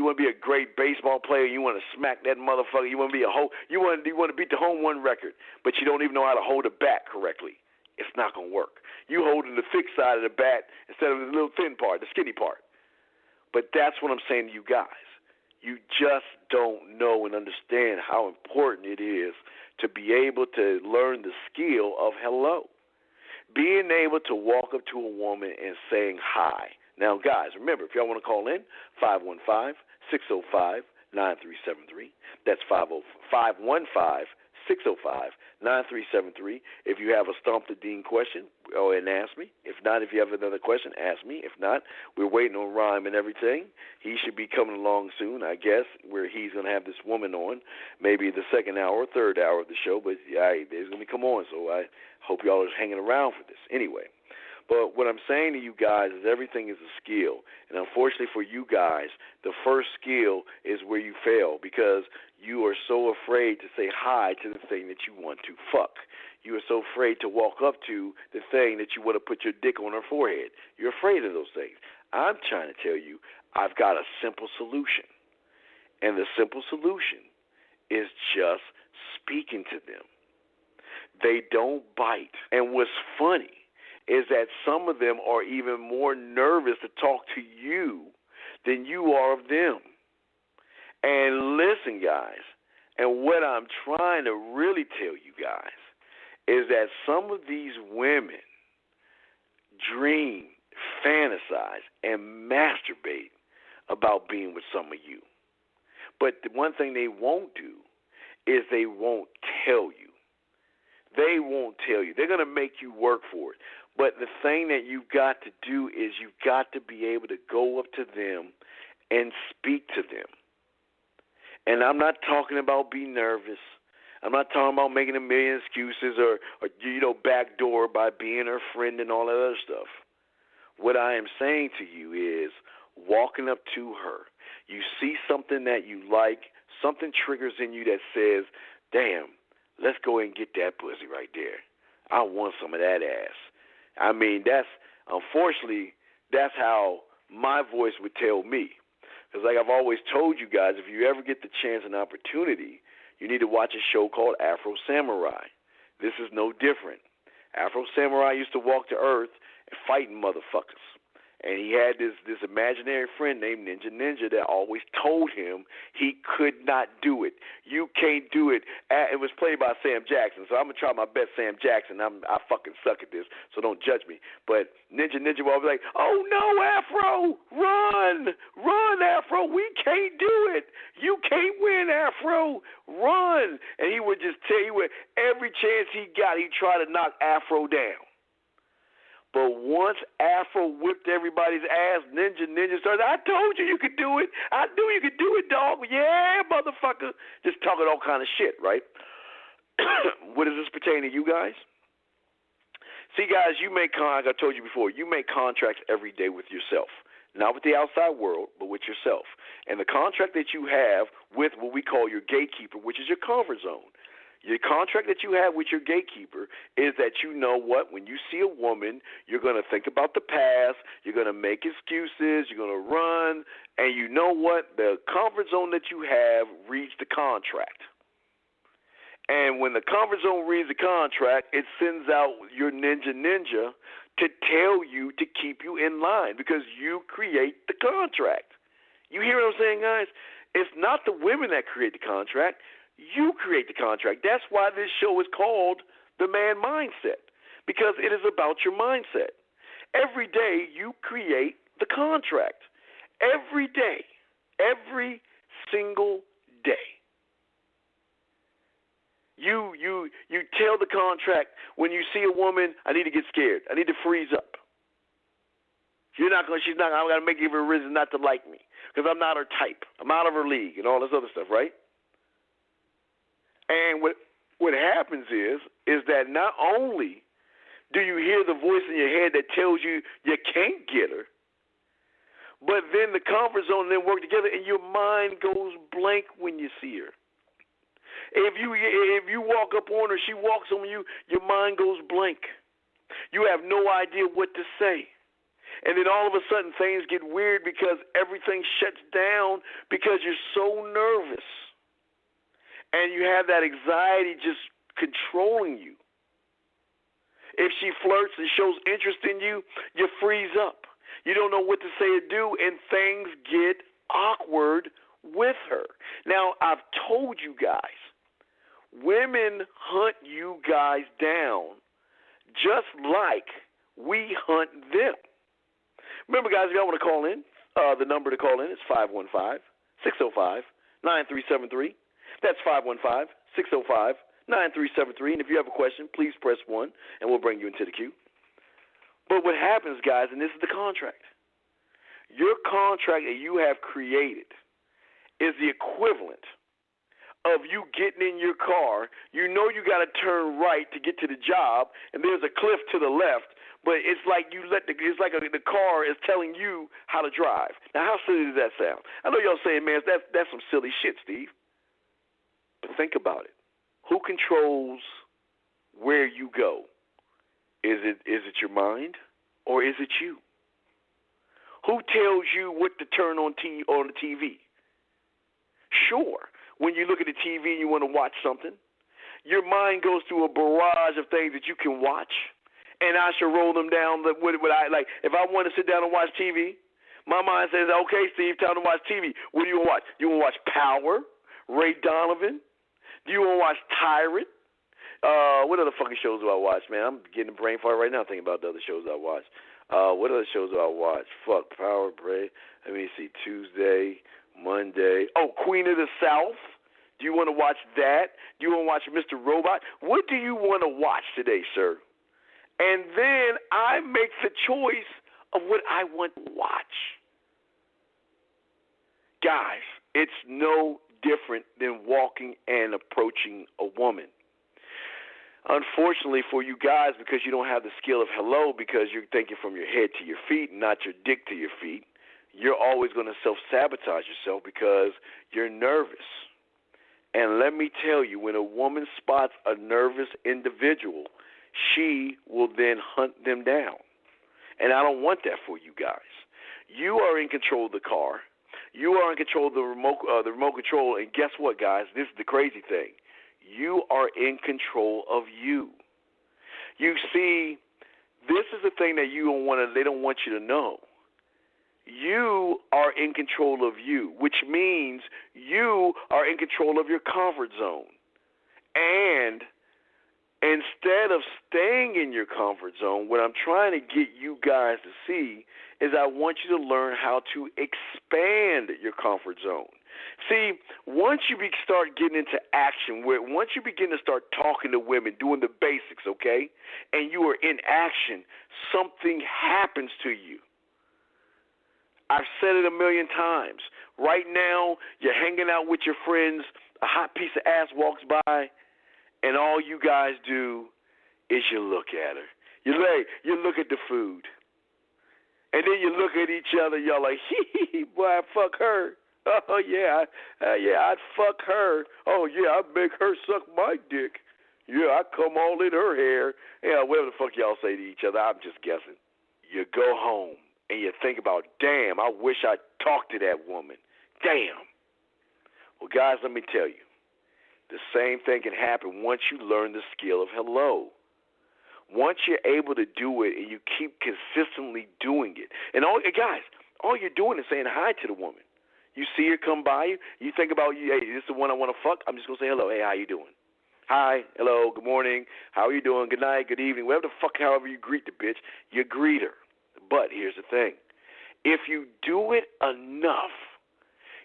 want to be a great baseball player, you want to smack that motherfucker, you want to be you want to beat the home run record, but you don't even know how to hold a bat correctly. It's not going to work. You holding the thick side of the bat instead of the little thin part, the skinny part. But that's what I'm saying to you guys. You just don't know and understand how important it is to be able to learn the skill of hello. Being able to walk up to a woman and saying hi. Now, guys, remember, if y'all want to call in, 515-605-9373. That's 515-605-9373. If you have a Stomp the Dean question, go ahead and ask me. If not, if you have another question, ask me. If not, we're waiting on Rhyme and everything. He should be coming along soon, I guess, where he's going to have this woman on, maybe the second hour or third hour of the show. But yeah, he's going to come on, so I hope y'all are hanging around for this. Anyway, but what I'm saying to you guys is everything is a skill. And unfortunately for you guys, the first skill is where you fail because you are so afraid to say hi to the thing that you want to fuck. You are so afraid to walk up to the thing that you want to put your dick on her forehead. You're afraid of those things. I'm trying to tell you, I've got a simple solution. And the simple solution is just speaking to them. They don't bite. And what's funny is that some of them are even more nervous to talk to you than you are of them. And listen, guys, and what I'm trying to really tell you guys is that some of these women dream, fantasize, and masturbate about being with some of you. But the one thing they won't do is they won't tell you. They won't tell you. They're going to make you work for it. But the thing that you've got to do is you've got to be able to go up to them and speak to them. And I'm not talking about being nervous. I'm not talking about making a million excuses or backdoor by being her friend and all that other stuff. What I am saying to you is walking up to her. You see something that you like, something triggers in you that says, damn, let's go ahead and get that pussy right there. I want some of that ass. I mean, unfortunately, that's how my voice would tell me. Because like I've always told you guys, if you ever get the chance and opportunity, you need to watch a show called Afro Samurai. This is no different. Afro Samurai used to walk the earth and fighting motherfuckers. And he had this imaginary friend named Ninja that always told him he could not do it. You can't do it. It was played by Sam Jackson, so I'm going to try my best Sam Jackson. I fucking suck at this, so don't judge me. But Ninja will always be like, oh, no, Afro, run, Afro, we can't do it. You can't win, Afro, run. And he would just tell you every chance he got, he'd try to knock Afro down. But once Afro whipped everybody's ass, Ninja started, I told you could do it. I knew you could do it, dog. Yeah, motherfucker. Just talking all kind of shit, right? What does this pertain to you guys? See, guys, like I told you before, you make contracts every day with yourself. Not with the outside world, but with yourself. And the contract that you have with what we call your gatekeeper, which is your comfort zone. Your contract that you have with your gatekeeper is that you know what? When you see a woman, you're going to think about the past, you're going to make excuses, you're going to run, and you know what? The comfort zone that you have reads the contract. And when the comfort zone reads the contract, it sends out your ninja to tell you to keep you in line because you create the contract. You hear what I'm saying, guys? It's not the women that create the contract. You create the contract. That's why this show is called The Man Mindset, because it is about your mindset. Every day you create the contract. Every day. Every single day. You tell the contract when you see a woman, I need to get scared. I need to freeze up. She's not going to make give her a reason not to like me because I'm not her type. I'm out of her league and all this other stuff, right? And what happens is that not only do you hear the voice in your head that tells you you can't get her, but then the comfort zone and then work together and your mind goes blank when you see her. If you walk up on her, she walks on you, your mind goes blank. You have no idea what to say. And then all of a sudden things get weird because everything shuts down because you're so nervous. And you have that anxiety just controlling you. If she flirts and shows interest in you, you freeze up. You don't know what to say or do, and things get awkward with her. Now, I've told you guys, women hunt you guys down just like we hunt them. Remember, guys, if y'all want to call in, the number to call in is 515-605-9373. That's 515-605-9373. And if you have a question, please press 1, and we'll bring you into the queue. But what happens, guys, and this is the contract. Your contract that you have created is the equivalent of you getting in your car. You know you got to turn right to get to the job, and there's a cliff to the left, but it's like the car is telling you how to drive. Now, how silly does that sound? I know y'all saying, man, that's some silly shit, Steve. But think about it. Who controls where you go? Is it your mind or is it you? Who tells you what to turn on the TV? Sure, when you look at the TV and you want to watch something, your mind goes through a barrage of things that you can watch, and I should roll them down. What I like, if I want to sit down and watch TV, my mind says, okay, Steve, time to watch TV. What do you want to watch? You want to watch Power, Ray Donovan? Do you want to watch Tyrant? What other fucking shows do I watch, man? I'm getting a brain fart right now thinking about the other shows I watch. What other shows do I watch? Fuck, Power, Bray. Let me see, Tuesday, Monday. Oh, Queen of the South. Do you want to watch that? Do you want to watch Mr. Robot? What do you want to watch today, sir? And then I make the choice of what I want to watch. Guys, it's no different than walking and approaching a woman. Unfortunately for you guys, because you don't have the skill of hello, because you're thinking from your head to your feet, not your dick to your feet, you're always going to self-sabotage yourself because you're nervous. And let me tell you, when a woman spots a nervous individual, she will then hunt them down. And I don't want that for you guys. You are in control of the car. You are in control of the remote control. And guess what, guys? This is the crazy thing. You are in control of you. You see, this is the thing that they don't want you to know. You are in control of you, which means you are in control of your comfort zone. And instead of staying in your comfort zone, what I'm trying to get you guys to see is I want you to learn how to expand your comfort zone. See, once you start getting into action, once you begin to start talking to women, doing the basics, okay, and you are in action, something happens to you. I've said it a million times. Right now, you're hanging out with your friends, a hot piece of ass walks by, and all you guys do is you look at her. You look at the food. And then you look at each other, y'all like, hee, boy, fuck her. Oh, yeah, I'd fuck her. Oh, yeah, I'd make her suck my dick. Yeah, I'd come all in her hair. Yeah, whatever the fuck y'all say to each other, I'm just guessing. You go home and you think about, damn, I wish I'd talked to that woman. Damn. Well, guys, let me tell you, the same thing can happen once you learn the skill of hello. Once you're able to do it and you keep consistently doing it, and guys, all you're doing is saying hi to the woman. You see her come by you, you think about, hey, this is the one I want to fuck, I'm just going to say hello. Hey, how you doing? Hi, hello, good morning, how are you doing? Good night, good evening, whatever the fuck, however you greet the bitch, you greet her. But here's the thing. If you do it enough,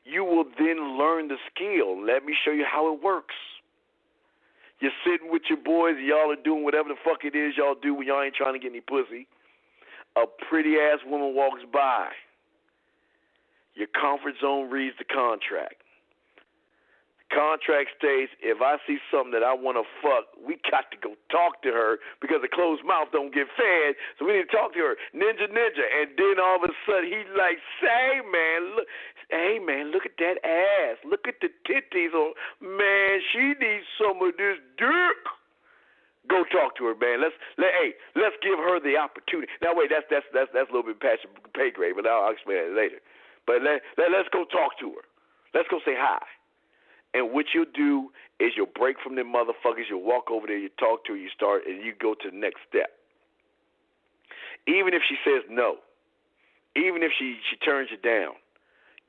you will then learn the skill. Let me show you how it works. You're sitting with your boys, y'all are doing whatever the fuck it is y'all do when y'all ain't trying to get any pussy. A pretty-ass woman walks by. Your comfort zone reads the contract. The contract states, if I see something that I want to fuck, we got to go talk to her because a closed mouth don't get fed, so we need to talk to her. Ninja. And then all of a sudden, he's like, hey, man, look at that ass. Look at the titties. Oh, man, she needs some of this dick. Go talk to her, man. Let's give her the opportunity. Now, wait, that's a little bit past your pay grade, but I'll explain that later. But let's go talk to her. Let's go say hi. And what you'll do is you'll break from them motherfuckers. You'll walk over there, you talk to her, you start, and you go to the next step. Even if she says no, even if she turns you down,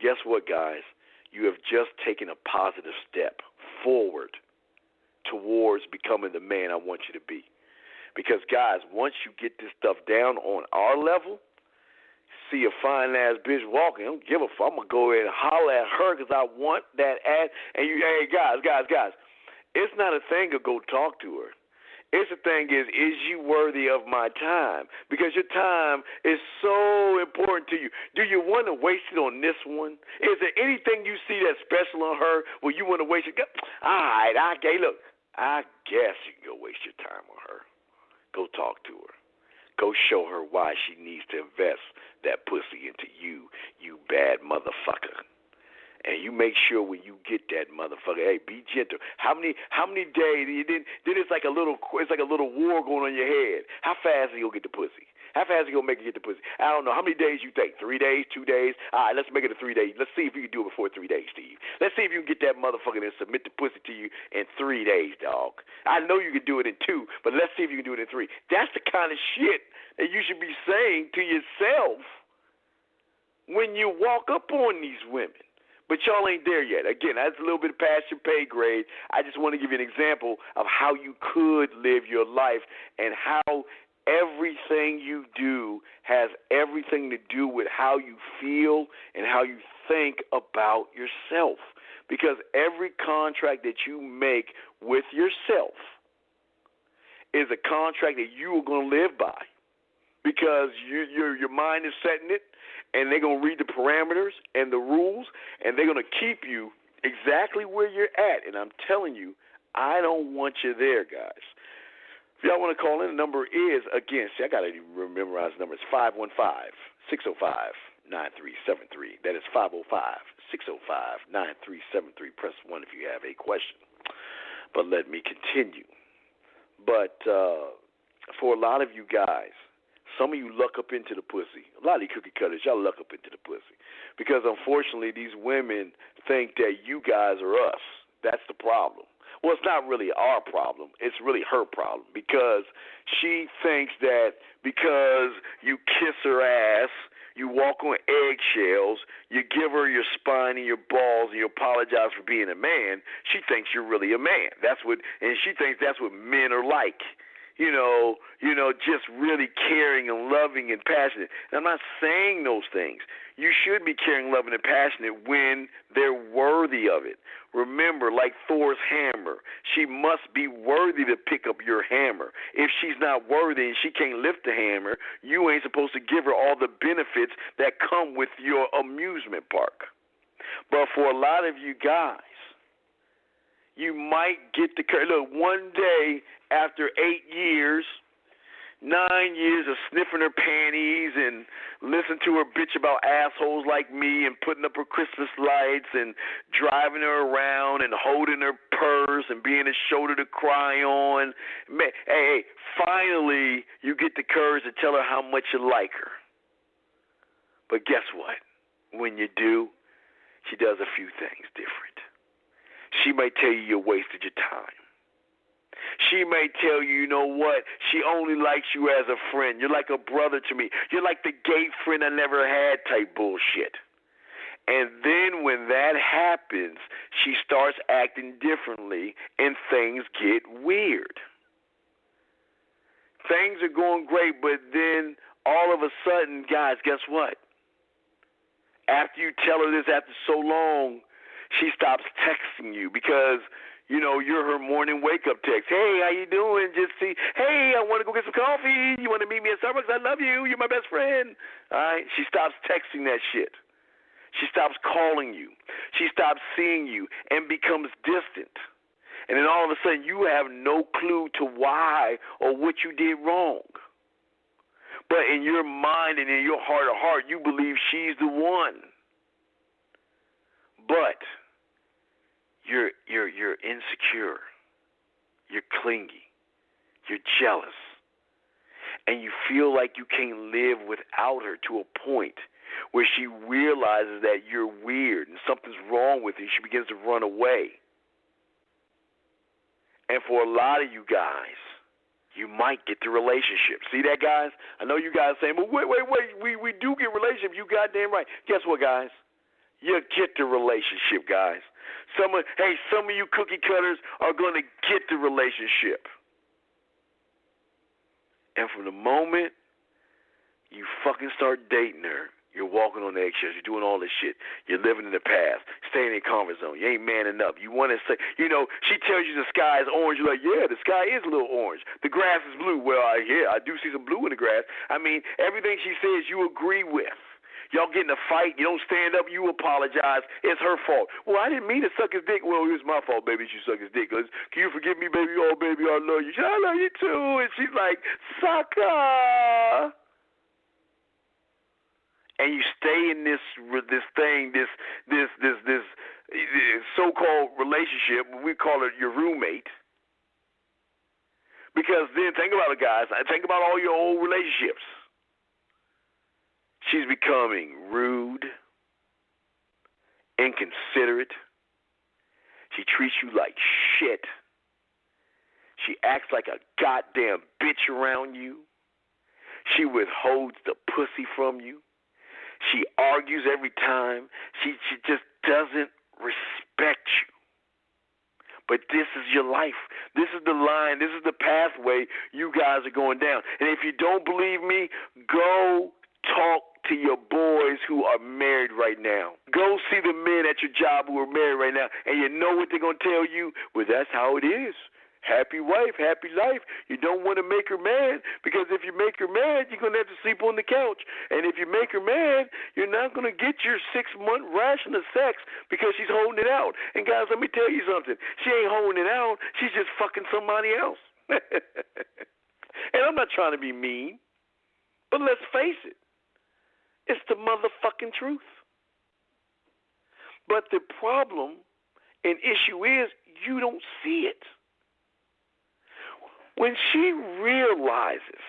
guess what, guys? You have just taken a positive step forward towards becoming the man I want you to be. Because, guys, once you get this stuff down on our level, see a fine-ass bitch walking, I don't give a fuck. I'm going to go ahead and holler at her because I want that ass. And you, hey, guys, it's not a thing to go talk to her. It's the thing is you worthy of my time? Because your time is so important to you. Do you want to waste it on this one? Is there anything you see that's special on her where you want to waste it? All right, look, I guess you can go waste your time on her. Go talk to her. Go show her why she needs to invest that pussy into you, you bad motherfucker. And you make sure when you get that motherfucker, hey, be gentle. How many days? Then it's like a little war going on in your head. How fast are you gonna get the pussy? How fast are you gonna make it get the pussy? I don't know. How many days you take? 3 days, 2 days? All right, let's make it a 3 days. Let's see if you can do it before 3 days, Steve. Let's see if you can get that motherfucker and submit the pussy to you in 3 days, dog. I know you can do it in 2, but let's see if you can do it in 3. That's the kind of shit that you should be saying to yourself when you walk up on these women. But y'all ain't there yet. Again, that's a little bit past your pay grade. I just want to give you an example of how you could live your life and how everything you do has everything to do with how you feel and how you think about yourself. Because every contract that you make with yourself is a contract that you are going to live by. Because your mind is setting it, and they're going to read the parameters and the rules, and they're going to keep you exactly where you're at. And I'm telling you, I don't want you there, guys. If y'all want to call in, the number is, again, see, I got to memorize the number. It's 515-605-9373. That is 505-605-9373. Press 1 if you have a question. But let me continue. But for a lot of you guys, some of you luck up into the pussy. A lot of you cookie cutters, y'all luck up into the pussy. Because, unfortunately, these women think that you guys are us. That's the problem. Well, it's not really our problem. It's really her problem because she thinks that because you kiss her ass, you walk on eggshells, you give her your spine and your balls, and you apologize for being a man, she thinks you're really a man. And she thinks that's what men are like. You know, just really caring and loving and passionate. And I'm not saying those things. You should be caring, loving, and passionate when they're worthy of it. Remember, like Thor's hammer, she must be worthy to pick up your hammer. If she's not worthy and she can't lift the hammer, you ain't supposed to give her all the benefits that come with your amusement park. But for a lot of you guys, you might get the courage. Look, one day after 8 years, 9 years of sniffing her panties and listening to her bitch about assholes like me and putting up her Christmas lights and driving her around and holding her purse and being a shoulder to cry on. Man, hey, finally you get the courage to tell her how much you like her. But guess what? When you do, she does a few things different. She may tell you you wasted your time. She may tell you, you know what, she only likes you as a friend. You're like a brother to me. You're like the gay friend I never had type bullshit. And then when that happens, she starts acting differently and things get weird. Things are going great, but then all of a sudden, guys, guess what? After you tell her this after so long, she stops texting you because, you know, you're her morning wake-up text. Hey, how you doing? Just see, hey, I want to go get some coffee. You want to meet me at Starbucks? I love you. You're my best friend. All right? She stops texting that shit. She stops calling you. She stops seeing you and becomes distant. And then all of a sudden you have no clue to why or what you did wrong. But in your mind and in your heart of heart, you believe she's the one. But you're insecure. You're clingy. You're jealous. And you feel like you can't live without her to a point where she realizes that you're weird and something's wrong with you. She begins to run away. And for a lot of you guys, you might get the relationship. See that, guys? I know you guys saying, but wait, we do get relationship. You goddamn right. Guess what, guys? You get the relationship, guys. Some of you cookie cutters are going to get the relationship. And from the moment you fucking start dating her, you're walking on eggshells. You're doing all this shit. You're living in the past, staying in your comfort zone. You ain't manning up. You want to say, you know, she tells you the sky is orange. You're like, yeah, the sky is a little orange. The grass is blue. Well, yeah, I do see some blue in the grass. I mean, everything she says you agree with. Y'all get in a fight, you don't stand up, you apologize. It's her fault. Well, I didn't mean to suck his dick. Well, it was my fault, baby, she sucked his dick. Can you forgive me, baby? Oh, baby, I love you. I love you too. And she's like, sucker. And you stay in this so-called relationship. We call it your roommate. Because then, think about it, guys. Think about all your old relationships. She's becoming rude, inconsiderate. She treats you like shit. She acts like a goddamn bitch around you. She withholds the pussy from you. She argues every time. She just doesn't respect you. But this is your life. This is the line. This is the pathway you guys are going down. And if you don't believe me, go talk to your boys who are married right now. Go see the men at your job who are married right now, and you know what they're going to tell you? Well, that's how it is. Happy wife, happy life. You don't want to make her mad, because if you make her mad, you're going to have to sleep on the couch. And if you make her mad, you're not going to get your 6-month ration of sex because she's holding it out. And guys, let me tell you something. She ain't holding it out. She's just fucking somebody else. And I'm not trying to be mean, but let's face it. It's the motherfucking truth. But the problem and issue is you don't see it. When she realizes,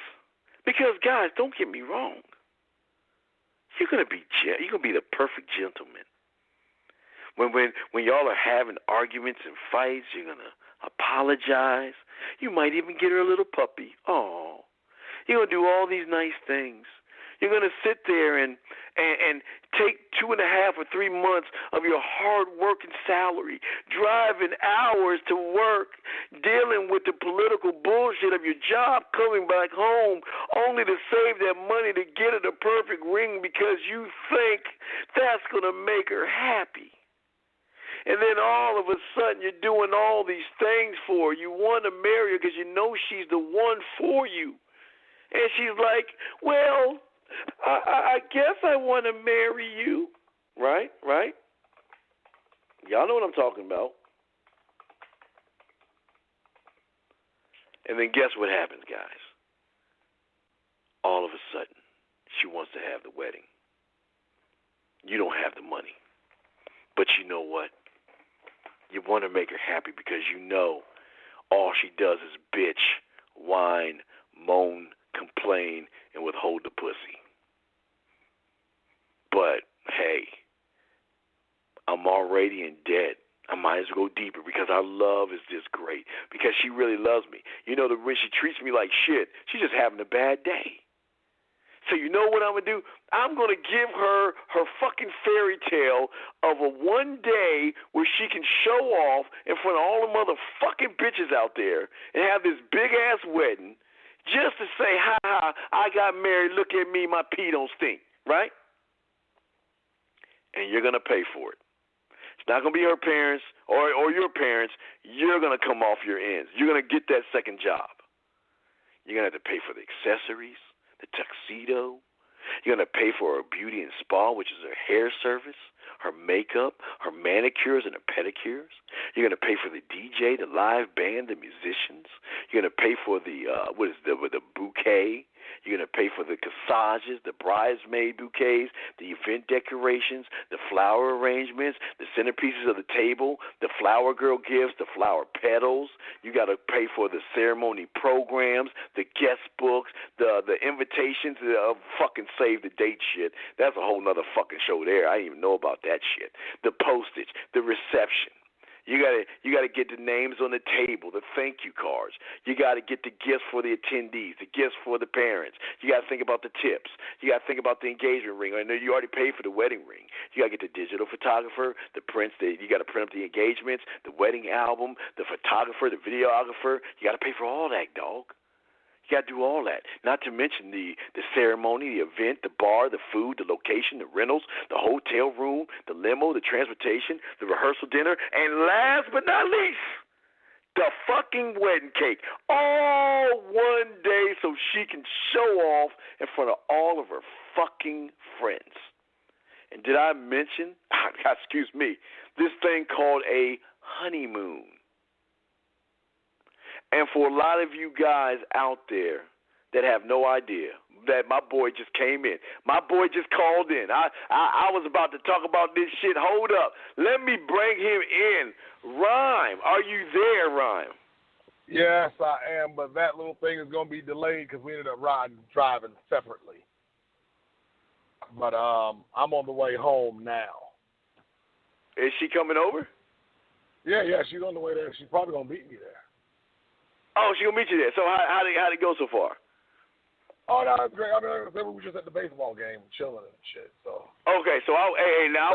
because guys, don't get me wrong, you're gonna be the perfect gentleman. When y'all are having arguments and fights, you're gonna apologize. You might even get her a little puppy. Oh, you're gonna do all these nice things. You're going to sit there and take 2.5 or 3 months of your hard-working salary, driving hours to work, dealing with the political bullshit of your job, coming back home, only to save that money to get her the perfect ring because you think that's going to make her happy. And then all of a sudden you're doing all these things for her. You want to marry her because you know she's the one for you. And she's like, well, I guess I want to marry you. Right? Y'all know what I'm talking about. And then guess what happens, guys? wants to have the wedding. You don't have the money. But you know what? You want to make her happy because you know all she does is bitch, whine, moan, complain, and withhold the pussy. But, hey, I'm already in debt. I might as well go deeper because our love is just great. Because she really loves me. You know, when she treats me like shit, she's just having a bad day. So you know what I'm going to do? I'm going to give her fucking fairy tale of a one day where she can show off in front of all the motherfucking bitches out there and have this big-ass wedding just to say, ha ha, I got married, look at me, my pee don't stink, right? And you're going to pay for it. It's not going to be her parents or your parents. You're going to come off your ends. You're going to get that second job. You're going to have to pay for the accessories, the tuxedo. You're going to pay for her beauty and spa, which is her hair service, her makeup, her manicures and her pedicures. You're going to pay for the DJ, the live band, the musicians. You're going to pay for the bouquet. You're going to pay for the corsages, the bridesmaid bouquets, the event decorations, the flower arrangements, the centerpieces of the table, the flower girl gifts, the flower petals. You got to pay for the ceremony programs, the guest books, the invitations, fucking save the date shit. That's a whole nother fucking show there. I didn't even know about that shit. The postage, the reception. You gotta get the names on the table, the thank you cards. You gotta get the gifts for the attendees, the gifts for the parents. You gotta think about the tips. You gotta think about the engagement ring. I know you already paid for the wedding ring. You gotta get the digital photographer, the prints. You gotta print up the engagements, the wedding album, the photographer, the videographer. You gotta pay for all that, dog. You got to do all that, not to mention the ceremony, the event, the bar, the food, the location, the rentals, the hotel room, the limo, the transportation, the rehearsal dinner, and last but not least, the fucking wedding cake. All one day so she can show off in front of all of her fucking friends. And did I mention, excuse me, this thing called a honeymoon? And for a lot of you guys out there that have no idea that my boy just came in. My boy just called in. I was about to talk about this shit. Hold up. Let me bring him in. Rhyme, are you there, Rhyme? Yes, I am, but that little thing is going to be delayed because we ended up driving separately. But I'm on the way home now. Is she coming over? Yeah, she's on the way there. She's probably going to meet me there. Oh, she's going to meet you there. So how'd it go so far? Oh, no, it's great. I mean, we were just at the baseball game chilling and shit. So. Okay, so I'll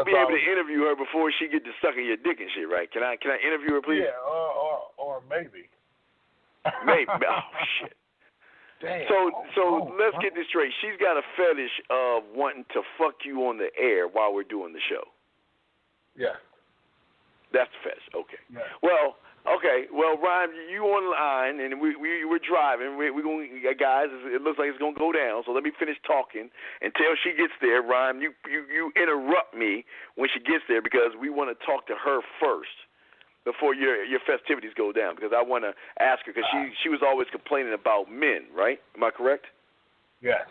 be able to interview her before she get to sucking your dick and shit, right? Can I interview her, please? Yeah, or maybe. Maybe. Oh, shit. Damn. So let's get this straight. She's got a fetish of wanting to fuck you on the air while we're doing the show. Yeah. That's the fetish. Okay. Yeah. Well, Ryan, you on the line, and we're driving. We're going, guys. It looks like it's going to go down. So let me finish talking until she gets there. Ryan, you interrupt me when she gets there because we want to talk to her first before your festivities go down. Because I want to ask her because she was always complaining about men, right? Am I correct? Yeah.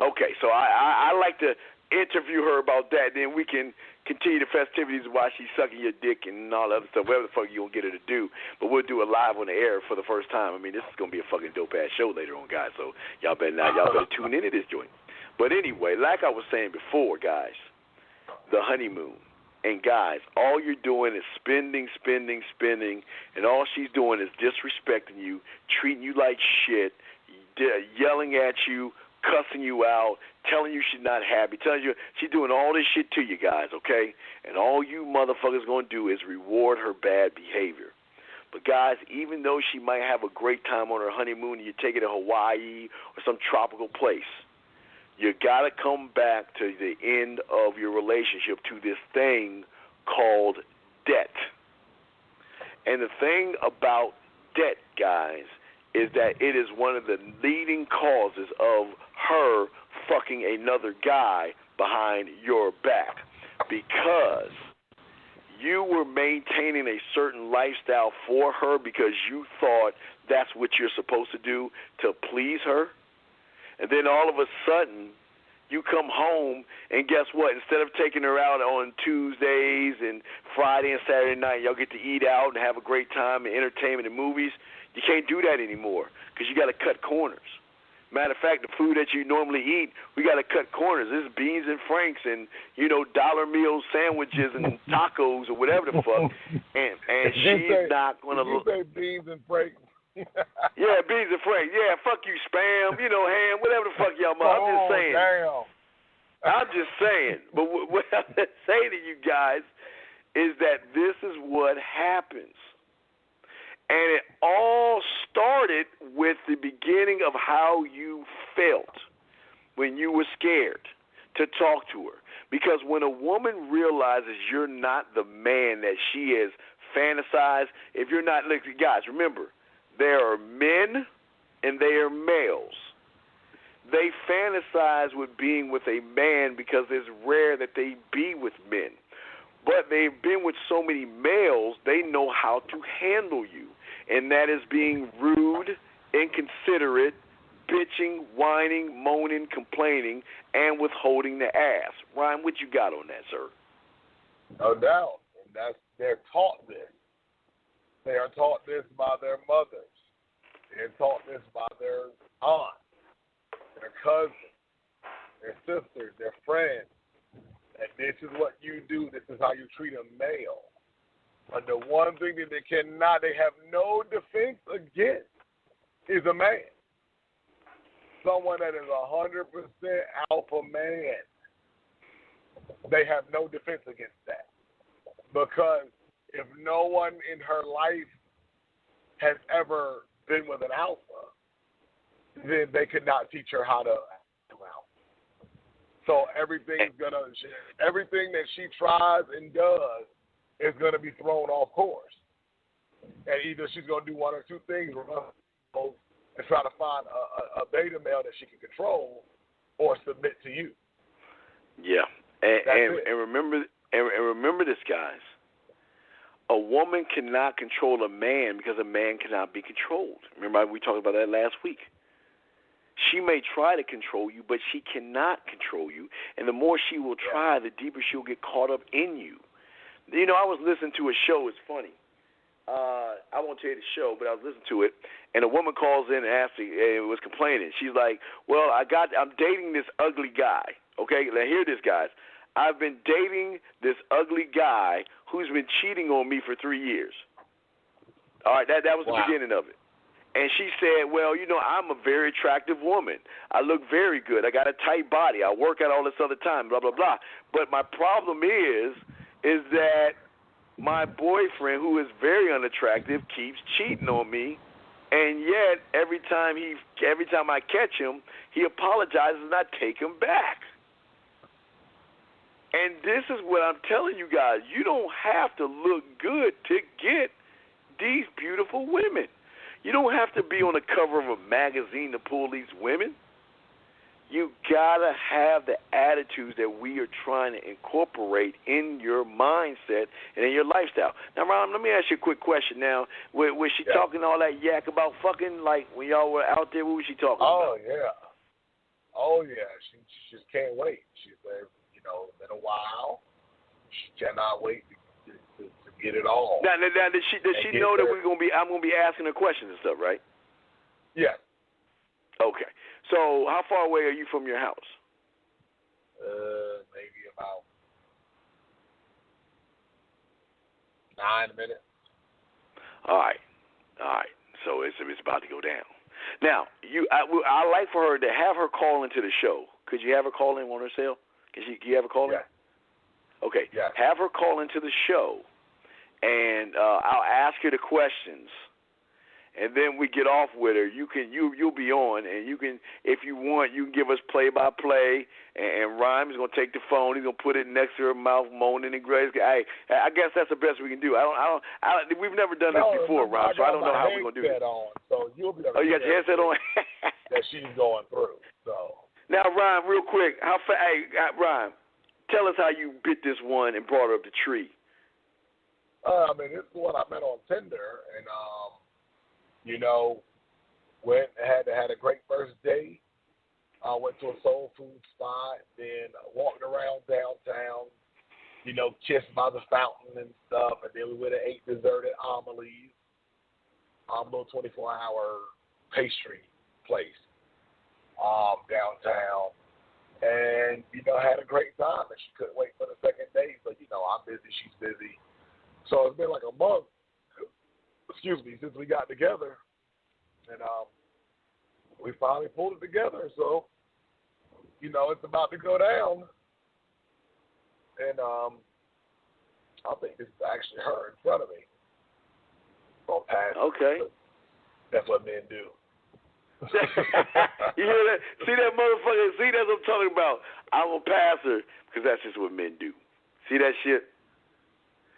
Okay, so I like to interview her about that. Then we can continue the festivities while she's sucking your dick and all that other stuff, whatever the fuck you gonna get her to do. But we'll do it live on the air for the first time. I mean, this is gonna be a fucking dope ass show later on, guys. So y'all better tune into this joint. But anyway, like I was saying before, guys, the honeymoon. And guys, all you're doing is spending, and all she's doing is disrespecting you, treating you like shit, yelling at you, cussing you out, telling you she's not happy, telling you she's doing all this shit to you guys, okay? And all you motherfuckers going to do is reward her bad behavior. But guys, even though she might have a great time on her honeymoon and you take her to Hawaii or some tropical place, you got to come back to the end of your relationship to this thing called debt. And the thing about debt, guys, is that it is one of the leading causes of her fucking another guy behind your back because you were maintaining a certain lifestyle for her because you thought that's what you're supposed to do to please her. And then all of a sudden, you come home, and guess what? Instead of taking her out on Tuesdays and Friday and Saturday night, y'all get to eat out and have a great time and entertainment and movies. You can't do that anymore because you got to cut corners. Matter of fact, the food that you normally eat, we got to cut corners. This is beans and franks and, dollar meal sandwiches and tacos or whatever the fuck. And she's not going to look. You say beans and franks. Yeah, beans and franks. Yeah, fuck you, Spam, ham, whatever the fuck y'all want. I'm just saying. Damn. I'm just saying. But what I'm saying to you guys is that this is what happens. And it all started with the beginning of how you felt when you were scared to talk to her. Because when a woman realizes you're not the man that she has fantasized, if you're not, look, guys, remember, there are men and they are males. They fantasize with being with a man because it's rare that they be with men. But they've been with so many males, they know how to handle you. And that is being rude, inconsiderate, bitching, whining, moaning, complaining, and withholding the ass. Ryan, what you got on that, sir? No doubt. And they're taught this. They are taught this by their mothers. They're taught this by their aunts, their cousins, their sisters, their friends. And this is what you do. This is how you treat a male. But the one thing that they have no defense against is a man. Someone that is 100% alpha man. They have no defense against that. Because if no one in her life has ever been with an alpha, then they could not teach her how to act out. So everything that she tries and does is going to be thrown off course. And either she's going to do one or two things, and try to find a beta male that she can control or submit to you. Yeah. And remember this, guys. A woman cannot control a man because a man cannot be controlled. Remember, we talked about that last week. She may try to control you, but she cannot control you. And the more she will try, the deeper she'll get caught up in you. I was listening to a show. It's funny. I won't tell you the show, but I was listening to it, and a woman calls in and was complaining. She's like, "Well, I'm dating this ugly guy." Okay, now hear this, guys. I've been dating this ugly guy who's been cheating on me for 3 years. All right, that was the beginning of it. And she said, "Well, I'm a very attractive woman. I look very good. I got a tight body. I work out all this other time, blah, blah, blah. But my problem is that my boyfriend, who is very unattractive, keeps cheating on me, and yet every time I catch him, he apologizes and I take him back." And this is what I'm telling you guys. You don't have to look good to get these beautiful women. You don't have to be on the cover of a magazine to pull these women. You gotta have the attitudes that we are trying to incorporate in your mindset and in your lifestyle. Now, Ron, let me ask you a quick question. Now, was she talking all that yak about fucking, like when y'all were out there? What was she talking about? Oh yeah. She just can't wait. She said, it's been a while. She cannot wait to get it all. Now does she know that I'm gonna be asking her questions and stuff, right? Yeah. Okay. So, how far away are you from your house? Maybe about 9 minutes. All right. So it's about to go down. Now, I like for her to have her call into the show. Could you have her call in on her cell? Can you have her call in? Yeah. Okay. Yeah. Have her call into the show, and I'll ask her the questions. And then we get off with her. You'll be on, and you can, if you want, you can give us play-by-play. And Rhyme is gonna take the phone. He's gonna put it next to her mouth, moaning and grace. Hey, I guess that's the best we can do. We've never done this before, Rhyme, so I don't know how we're gonna do it. So you'll be. Oh, you got your headset on. That she's going through. So now, Rhyme, real quick, Rhyme, tell us how you bit this one and brought her up the tree. This is the one I met on Tinder, and went and had a great first date, Went to a soul food spot, then walked around downtown, kissed by the fountain and stuff, and then we went and ate dessert at Amelie's, little 24-hour pastry place downtown, and, had a great time, and she couldn't wait for the second day, but, I'm busy, she's busy. So it's been like a month, since we got together, and we finally pulled it together, so, it's about to go down, and I think this is actually her in front of me. Okay. That's what men do. You hear that? See that motherfucker? See, that's what I'm talking about. I'm going to pass her because that's just what men do. See that shit?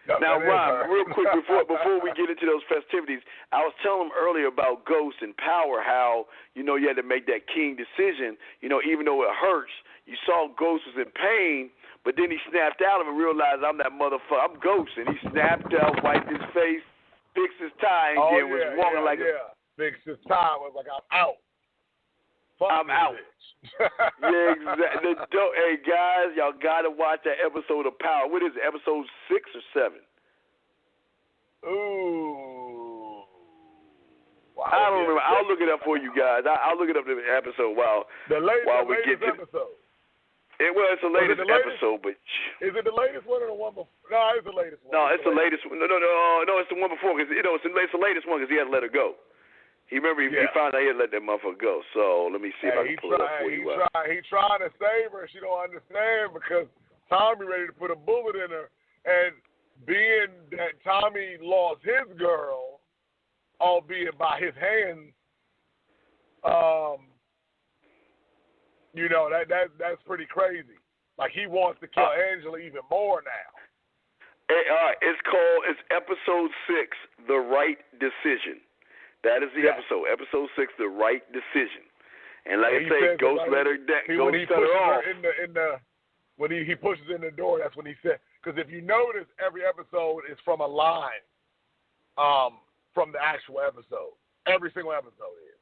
No, now, Ron, real quick before we get into those festivities, I was telling him earlier about Ghost and Power, how, you had to make that king decision, even though it hurts. You saw Ghost was in pain, but then he snapped out of it and realized I'm that motherfucker. I'm Ghost. And he snapped out, wiped his face, fixed his tie, and then was walking like a... Fixed his tie, was like, I'm out. I'm out. Yeah, exactly. Hey, guys, y'all got to watch that episode of Power. What is it, episode 6 or 7? Ooh. Wow, I don't remember. I'll look it up for you guys. I'll look it up the episode while we get to episode. It's the latest episode, but... Is it the latest one or the one before? No, it's the latest one. No, it's the latest one. No, it's the one before, because, it's the latest one because he had to let her go. He found out he had to let that motherfucker go. So let me see if I can pull it up for you. He's trying to save her. She don't understand because Tommy ready to put a bullet in her. And being that Tommy lost his girl, albeit by his hands, that's pretty crazy. Like, he wants to kill Angela even more now. It's episode 6, The Right Decision. That is the episode. Episode 6, The Right Decision. And like I say, Ghost let her off. When he pushes in the door, that's when he said, because if you notice, every episode is from a line from the actual episode. Every single episode is.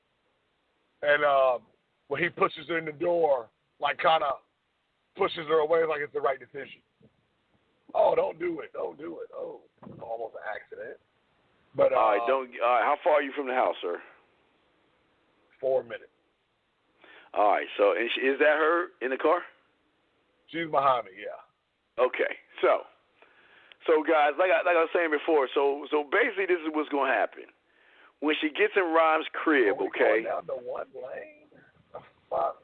And when he pushes her in the door, like kind of pushes her away like it's the right decision. Oh, don't do it. Don't do it. Oh, almost an accident. But all right, how far are you from the house, sir? 4 minutes. All right, so is that her in the car? She's behind me, yeah. Okay, so guys, like I was saying before, so basically this is what's going to happen. When she gets in Rhyme's crib, okay? Going down the one lane? Fuck.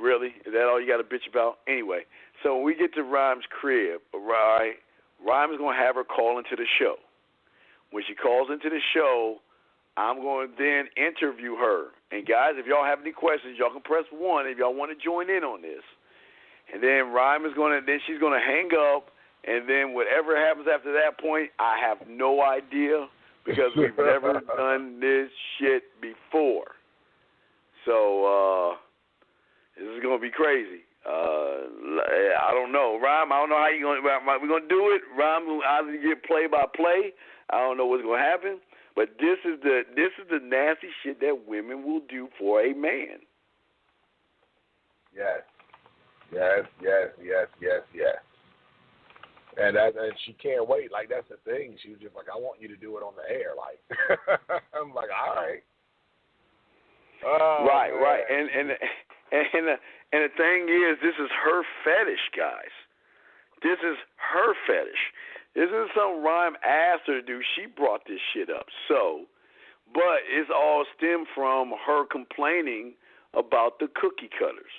Really? Is that all you got to bitch about? Anyway, so when we get to Rhyme's crib, right, Rhyme's going to have her call into the show. When she calls into the show, I'm going to then interview her. And, guys, if y'all have any questions, y'all can press 1 if y'all want to join in on this. And then she's going to hang up, and then whatever happens after that point, I have no idea because we've never done this shit before. So, this is going to be crazy. I don't know. Rhyme, I don't know how you're going to... We're going to do it. Rhyme will either get play-by-play. I don't know what's going to happen. But this is the nasty shit that women will do for a man. Yes. And she can't wait. Like, that's the thing. She was just like, I want you to do it on the air. Like, I'm like, all right. Oh, right. And the thing is, this is her fetish, guys. This is her fetish. This isn't something Rhyme asked her to do. She brought this shit up. But it's all stemmed from her complaining about the cookie cutters.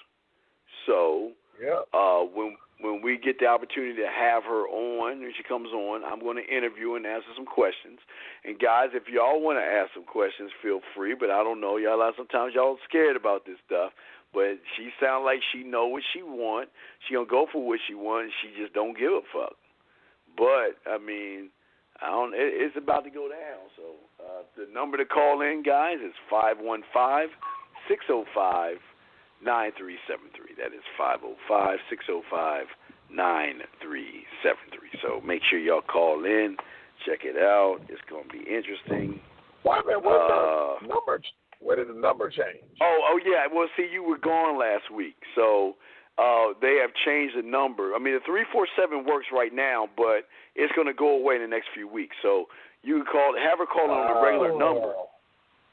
So, when we get the opportunity to have her on, when she comes on, I'm going to interview her and answer some questions. And, guys, if y'all want to ask some questions, feel free. But I don't know. Sometimes y'all scared about this stuff. But she sounds like she know what she want. She going to go for what she wants. She just don't give a fuck. But, I mean, it's about to go down. So the number to call in, guys, is 515-605-9373. That is 505-605-9373. So make sure y'all call in. Check it out. It's going to be interesting. Wait a minute, what's Where did the number change? Oh, yeah. Well, see, you were gone last week, so they have changed the number. I mean, the 347 works right now, but it's going to go away in the next few weeks. So you can have her call on the regular number.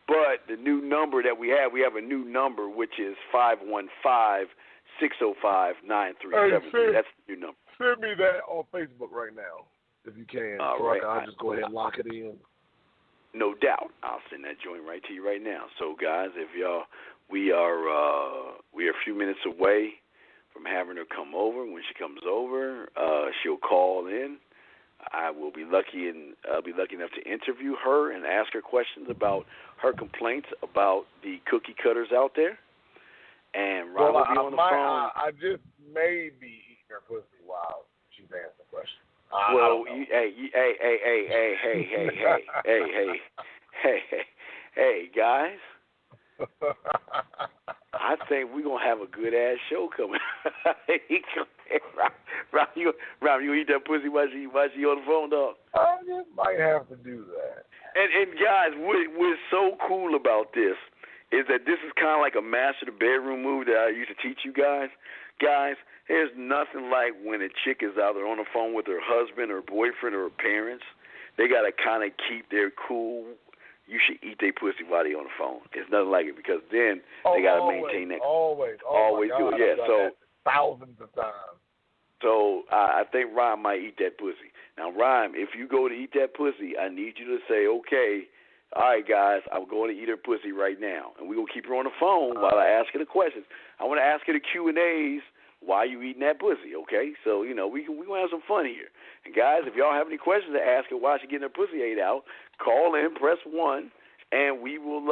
But the new number that we have a new number, which is 515-605-9373. That's the new number. Send me that on Facebook right now, if you can. All so right. I'll just go ahead and lock it in. No doubt. I'll send that joint right to you right now. So, guys, if y'all, we are a few minutes away from having her come over. When she comes over, she'll call in. I'll be lucky enough to interview her and ask her questions about her complaints about the cookie cutters out there. And Ron will be on the phone. I just may be eating her pussy while she's answering questions. Hey, guys. I think we're gonna have a good ass show coming. Rob, you eat that pussy while she on the phone, dog? I just might have to do that. And guys, what's so cool about this is that this is kind of like a master the bedroom move that I used to teach you guys. Guys, there's nothing like when a chick is out there on the phone with her husband or boyfriend or her parents. They got to kind of keep their cool. You should eat their pussy while they're on the phone. It's nothing like it because then they got to maintain that. Always do it. Yeah, so thousands of times. So I think Rhyme might eat that pussy. Now, Rhyme, if you go to eat that pussy, I need you to say, okay, all right, guys, I'm going to eat her pussy right now. And we're going to keep her on the phone while I ask her the questions. I want to ask her the Q&As while you eating that pussy, okay? So, we going to have some fun here. And, guys, if y'all have any questions to ask her while she's getting her pussy ate out, call in, press 1, and we will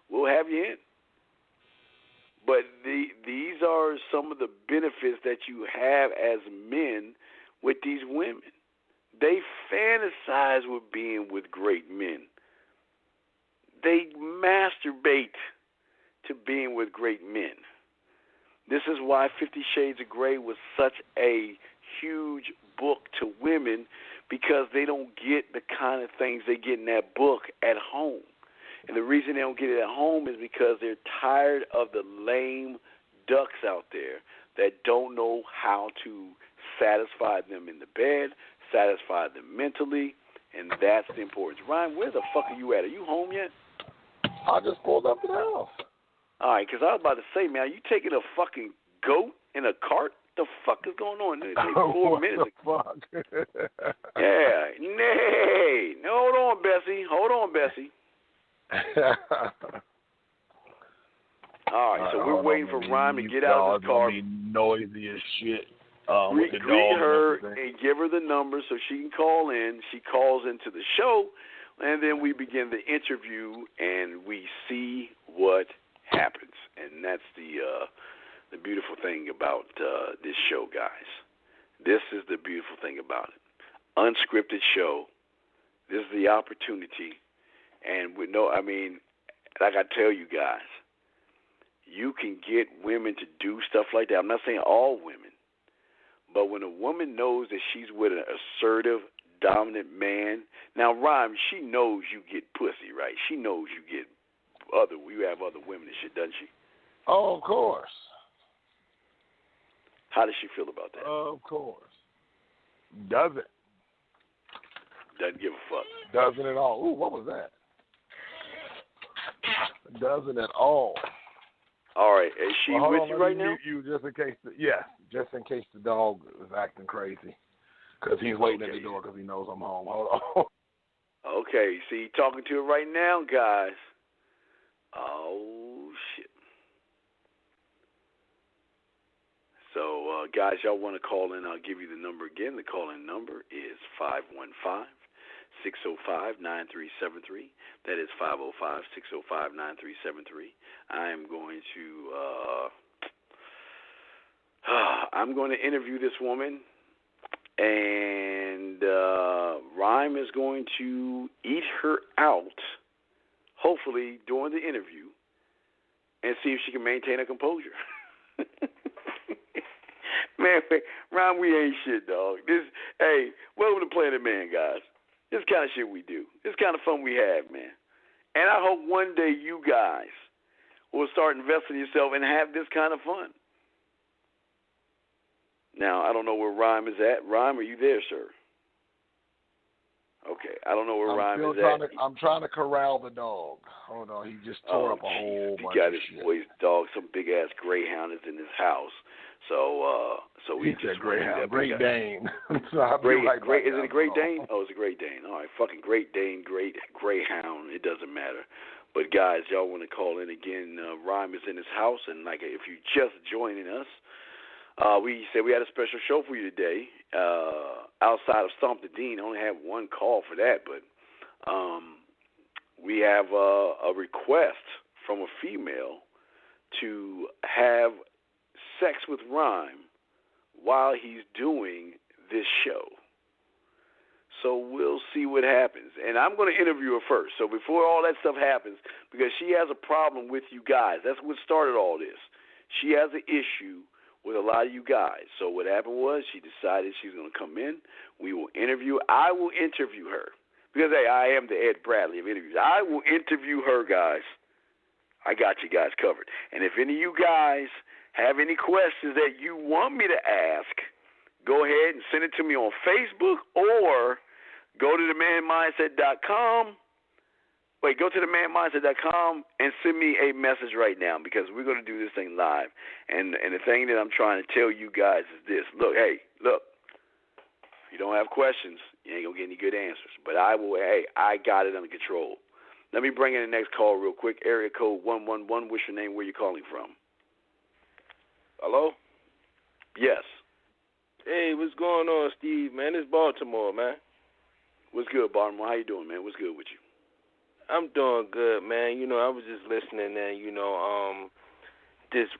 we'll have you in. But these are some of the benefits that you have as men with these women. They fantasize with being with great men. They masturbate to being with great men. This is why 50 Shades of Grey was such a huge book to women, because they don't get the kind of things they get in that book at home. And the reason they don't get it at home is because they're tired of the lame ducks out there that don't know how to satisfy them in the bed, satisfy them mentally, and that's the importance. Ryan, where the fuck are you at? Are you home yet? I just pulled up to the house. All right, because I was about to say, man, are you taking a fucking goat in a cart? The fuck is going on? It's like 4 minutes. What the fuck? Yeah. Nay. Hold on, Bessie. All right, so we're waiting for Rhyme to get out of his car. Noisy as shit. Greet her and give her the number so she can call in. She calls into the show, and then we begin the interview, and we see what happens. And that's the beautiful thing about this show, guys. This is the beautiful thing about it. Unscripted show. This is the opportunity. And like I tell you guys, you can get women to do stuff like that. I'm not saying all women, but when a woman knows that she's with an assertive, dominant man. Now, Rhyme, she knows you get pussy, right? She knows you have other women and shit, doesn't she? Oh, of course. How does she feel about that? Of course. Doesn't give a fuck. Doesn't at all. Ooh, what was that? Doesn't at all. All right. Is she with you right now? You just in case the dog is acting crazy, because he's waiting at the door because he knows I'm home. Hold on. Okay. See, talking to her right now, guys. Oh shit. So, guys, y'all want to call in? I'll give you the number again. The call-in number is 515-605-9373. That is 505-605-9373. I am going to interview this woman, and Rhyme is going to eat her out, hopefully during the interview, and see if she can maintain her composure. Man, Rhyme, we ain't shit, dog. Welcome to Planet Man, guys. This kind of shit we do. This kind of fun we have, man. And I hope one day you guys will start investing in yourself and have this kind of fun. Now, I don't know where Rhyme is at. Rhyme, are you there, sir? Okay, I don't know where Rhyme is at. I'm trying to corral the dog. Hold on, he just tore up a whole bunch of shit. He got his boy's dog, some big-ass greyhound is in his house. So we just greyhound, Great Dane. So is it a Great Dane? Oh, it's a Great Dane. All right, fucking Great Dane, great greyhound. It doesn't matter. But guys, y'all want to call in again? Rhyme is in his house, and like if you just joining us, we said we had a special show for you today. Outside of Stomp the Dean, I only had one call for that, but we have a request from a female to have sex with Rhyme while he's doing this show. So we'll see what happens. And I'm going to interview her first. So before all that stuff happens, because she has a problem with you guys. That's what started all this. She has an issue with a lot of you guys. So what happened was she decided she's going to come in. We will interview. I will interview her. Because, hey, I am the Ed Bradley of interviews. I will interview her, guys. I got you guys covered. And if any of you guys have any questions that you want me to ask, go ahead and send it to me on Facebook or go to themanmindset.com. Wait, go to themanmindset.com and send me a message right now because we're going to do this thing live. And the thing that I'm trying to tell you guys is this. Look, if you don't have questions, you ain't going to get any good answers. But I got it under control. Let me bring in the next call real quick. Area code 111. What's your name? Where you calling from? Hello? Yes. Hey, what's going on, Steve? Man, it's Baltimore, man. What's good, Baltimore? How you doing, man? What's good with you? I'm doing good, man. You know, I was just listening and, just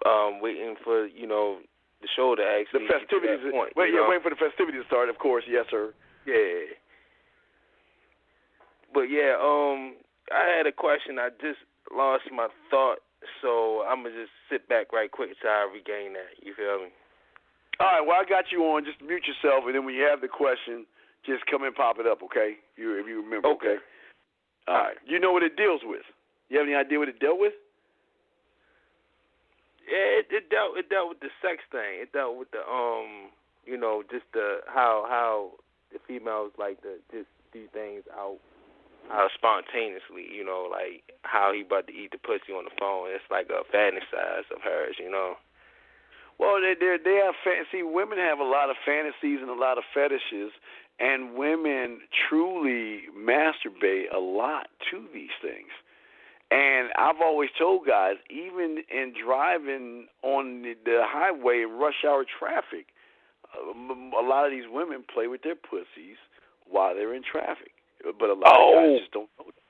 waiting for, the show to actually the festivities. Get to that point, waiting for the festivities to start, of course. Yes, sir. Yeah. But, yeah, I had a question. I just lost my thought, so I'm going to just sit back right quick until I regain that. You feel me? All right, well, I got you on. Just mute yourself, and then when you have the question, just come and pop it up, okay? If you remember, okay? All right. You know what it deals with? You have any idea what it dealt with? Yeah, it dealt with the sex thing. It dealt with the just the how the females like to just do things out spontaneously, like how he about to eat the pussy on the phone. It's like a fantasize of hers, Well, they have fantasy. Women have a lot of fantasies and a lot of fetishes, and women truly masturbate a lot to these things. And I've always told guys, even in driving on the highway in rush hour traffic, a lot of these women play with their pussies while they're in traffic. But a lot of guys just don't know that.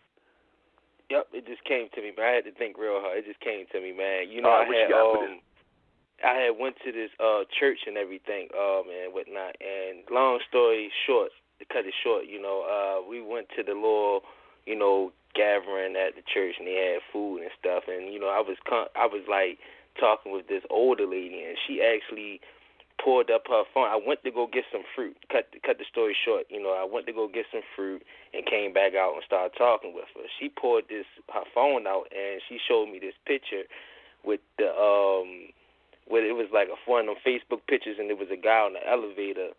Yep, it just came to me, man. I had to think real hard. It just came to me, man. I had went to this church and everything, and whatnot. And long story short, to cut it short, we went to the little, gathering at the church, and they had food and stuff. And I was like talking with this older lady, and she actually pulled up her phone. I went to go get some fruit. Cut the story short, I went to go get some fruit and came back out and started talking with her. She pulled her phone out, and she showed me this picture with the where it was like one of them Facebook pictures, and there was a guy on the elevator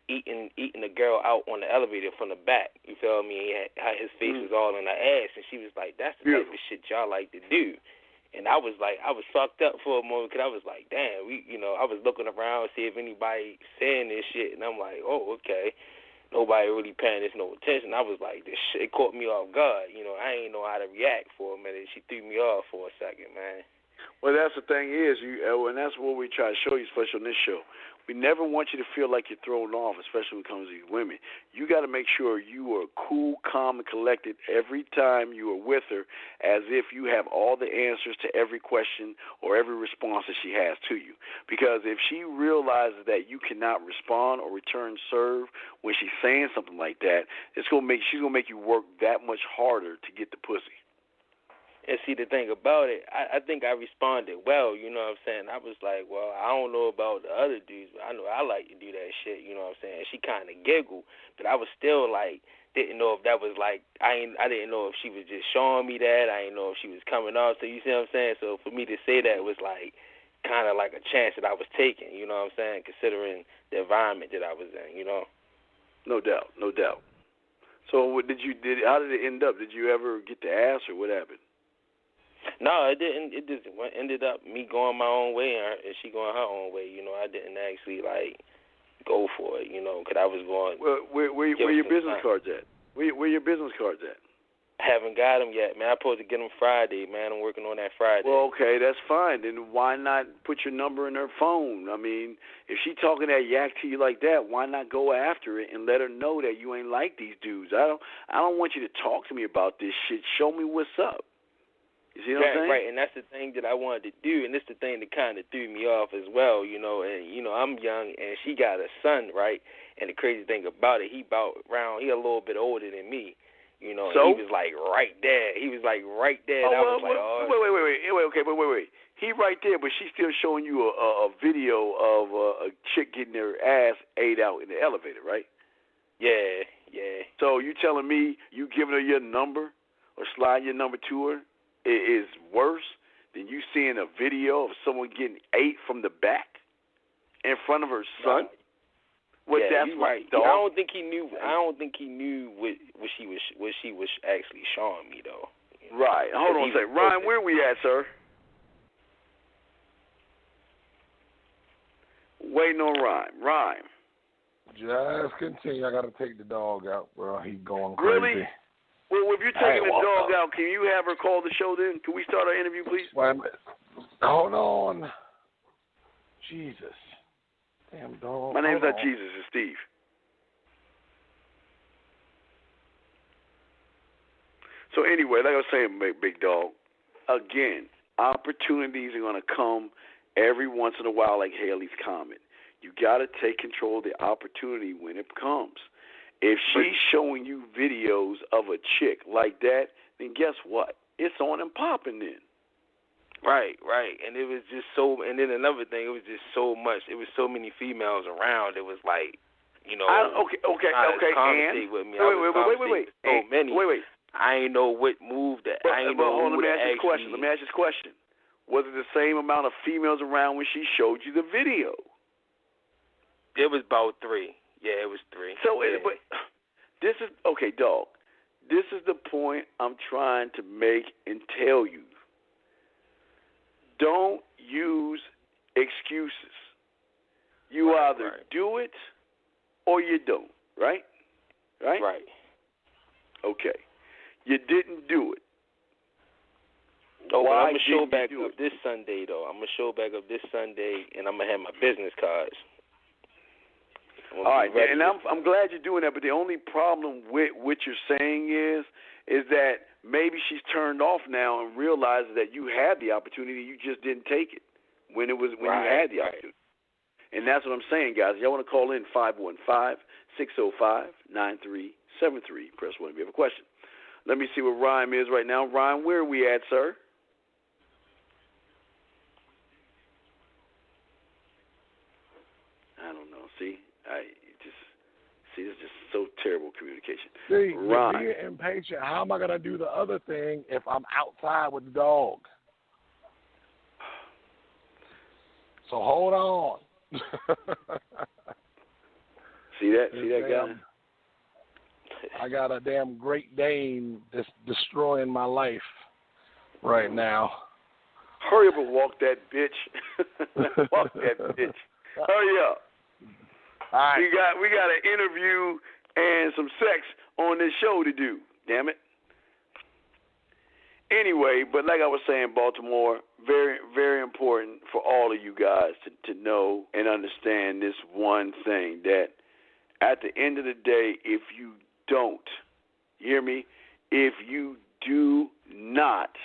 eating a girl out on the elevator from the back. You feel me? His face was all in her ass, and she was like, "That's the type of shit y'all like to do." And I was fucked up for a moment because I was like, "Damn, I was looking around to see if anybody saying this shit, and I'm like, oh, okay." Nobody really paying this no attention. I was like, this shit caught me off guard. I ain't know how to react for a minute. She threw me off for a second, man. Well, that's the thing is, and that's what we try to show you, especially on this show. We never want you to feel like you're thrown off, especially when it comes to these women. You got to make sure you are cool, calm, and collected every time you are with her, as if you have all the answers to every question or every response that she has to you. Because if she realizes that you cannot respond or return serve when she's saying something like that, she's gonna make you work that much harder to get the pussy. And see, the thing about it, I think I responded well, you know what I'm saying? I was like, well, I don't know about the other dudes, but I know I like to do that shit, you know what I'm saying? She kind of giggled, but I was still like didn't know if that was like I didn't know if she was just showing me that. I didn't know if she was coming off. So you see what I'm saying? So for me to say that was like kind of like a chance that I was taking. You know what I'm saying? Considering the environment that I was in. You know. No doubt. No doubt. So what how did it end up? Did you ever get to ask her what happened? No, it didn't. It just ended up me going my own way and she going her own way. You know, I didn't actually like go for it. You know, because I was going. Well, where your business cards at? Where your business cards at? Haven't got them yet, man. I'm supposed to get them Friday, man. I'm working on that Friday. Well, okay, that's fine. Then why not put your number in her phone? I mean, if she talking that yak to you like that, why not go after it and let her know that you ain't like these dudes? I don't want you to talk to me about this shit. Show me what's up. You see what I'm saying? Right, and that's the thing that I wanted to do, and it's the thing that kind of threw me off as well, you know. And, you know, I'm young, and she got a son, right? And the crazy thing about it, he a little bit older than me, you know. So? And he was, like, right there. He was, like, right there. Oh, and I was like, wait. He right there, but she's still showing you a video of a chick getting her ass ate out in the elevator, right? Yeah. So you telling me you giving her your number or sliding your number to her is worse than you seeing a video of someone getting ate from the back in front of her son? Well, yeah, that's right. Dog. I don't think he knew what she was actually showing me though. Right. Hold on a second. Ryan, where we at, sir? Waiting on Ryan. Just continue. I got to take the dog out, bro. He's going crazy. Really? Well, if you're taking the dog out, can you have her call the show then? Can we start our interview, please? Wait a minute. Hold on. Jesus. Damn dog. My name's not Jesus, it's Steve. So anyway, like I was saying, big dog, again, opportunities are going to come every once in a while like Haley's Comet. You got to take control of the opportunity when it comes. If she's showing you videos of a chick like that, then guess what? It's on and popping then. Right. And it was just so, and then another thing, it was just so much, it was so many females around, it was like, you know, okay, conversate with me. Wait. So many. Wait. I ain't know what move that, I ain't know who to actually. Let me ask you this question. Was it the same amount of females around when she showed you the video? It was about 3. Yeah, it was 3. So, yeah. But this is, okay, dog, this is the point I'm trying to make and tell you. Don't use excuses. You either do it or you don't, right? Right. Okay. You didn't do it. Oh, well, I'm going to show back up this Sunday, though. I'm going to show back up this Sunday, and I'm going to have my business cards. All right, and I'm glad you're doing that, but the only problem with what you're saying is that maybe she's turned off now and realizes that you had the opportunity, you just didn't take it when you had the opportunity. And that's what I'm saying, guys. Y'all want to call in 515-605-9373. Press 1 if you have a question. Let me see where Ryan is right now. Ryan, where are we at, sir? I don't know. See? It's just so terrible communication. See, Ryan. you're being impatient. How am I going to do the other thing if I'm outside with the dog? So hold on. See that guy? I got a damn Great Dane that's destroying my life right now. Hurry up and walk that bitch. Walk that bitch. Hurry up. All right. We got an interview and some sex on this show to do. Damn it. Anyway, but like I was saying, Baltimore, very, very important for all of you guys to know and understand this one thing, that at the end of the day, if you don't, you hear me? If you do not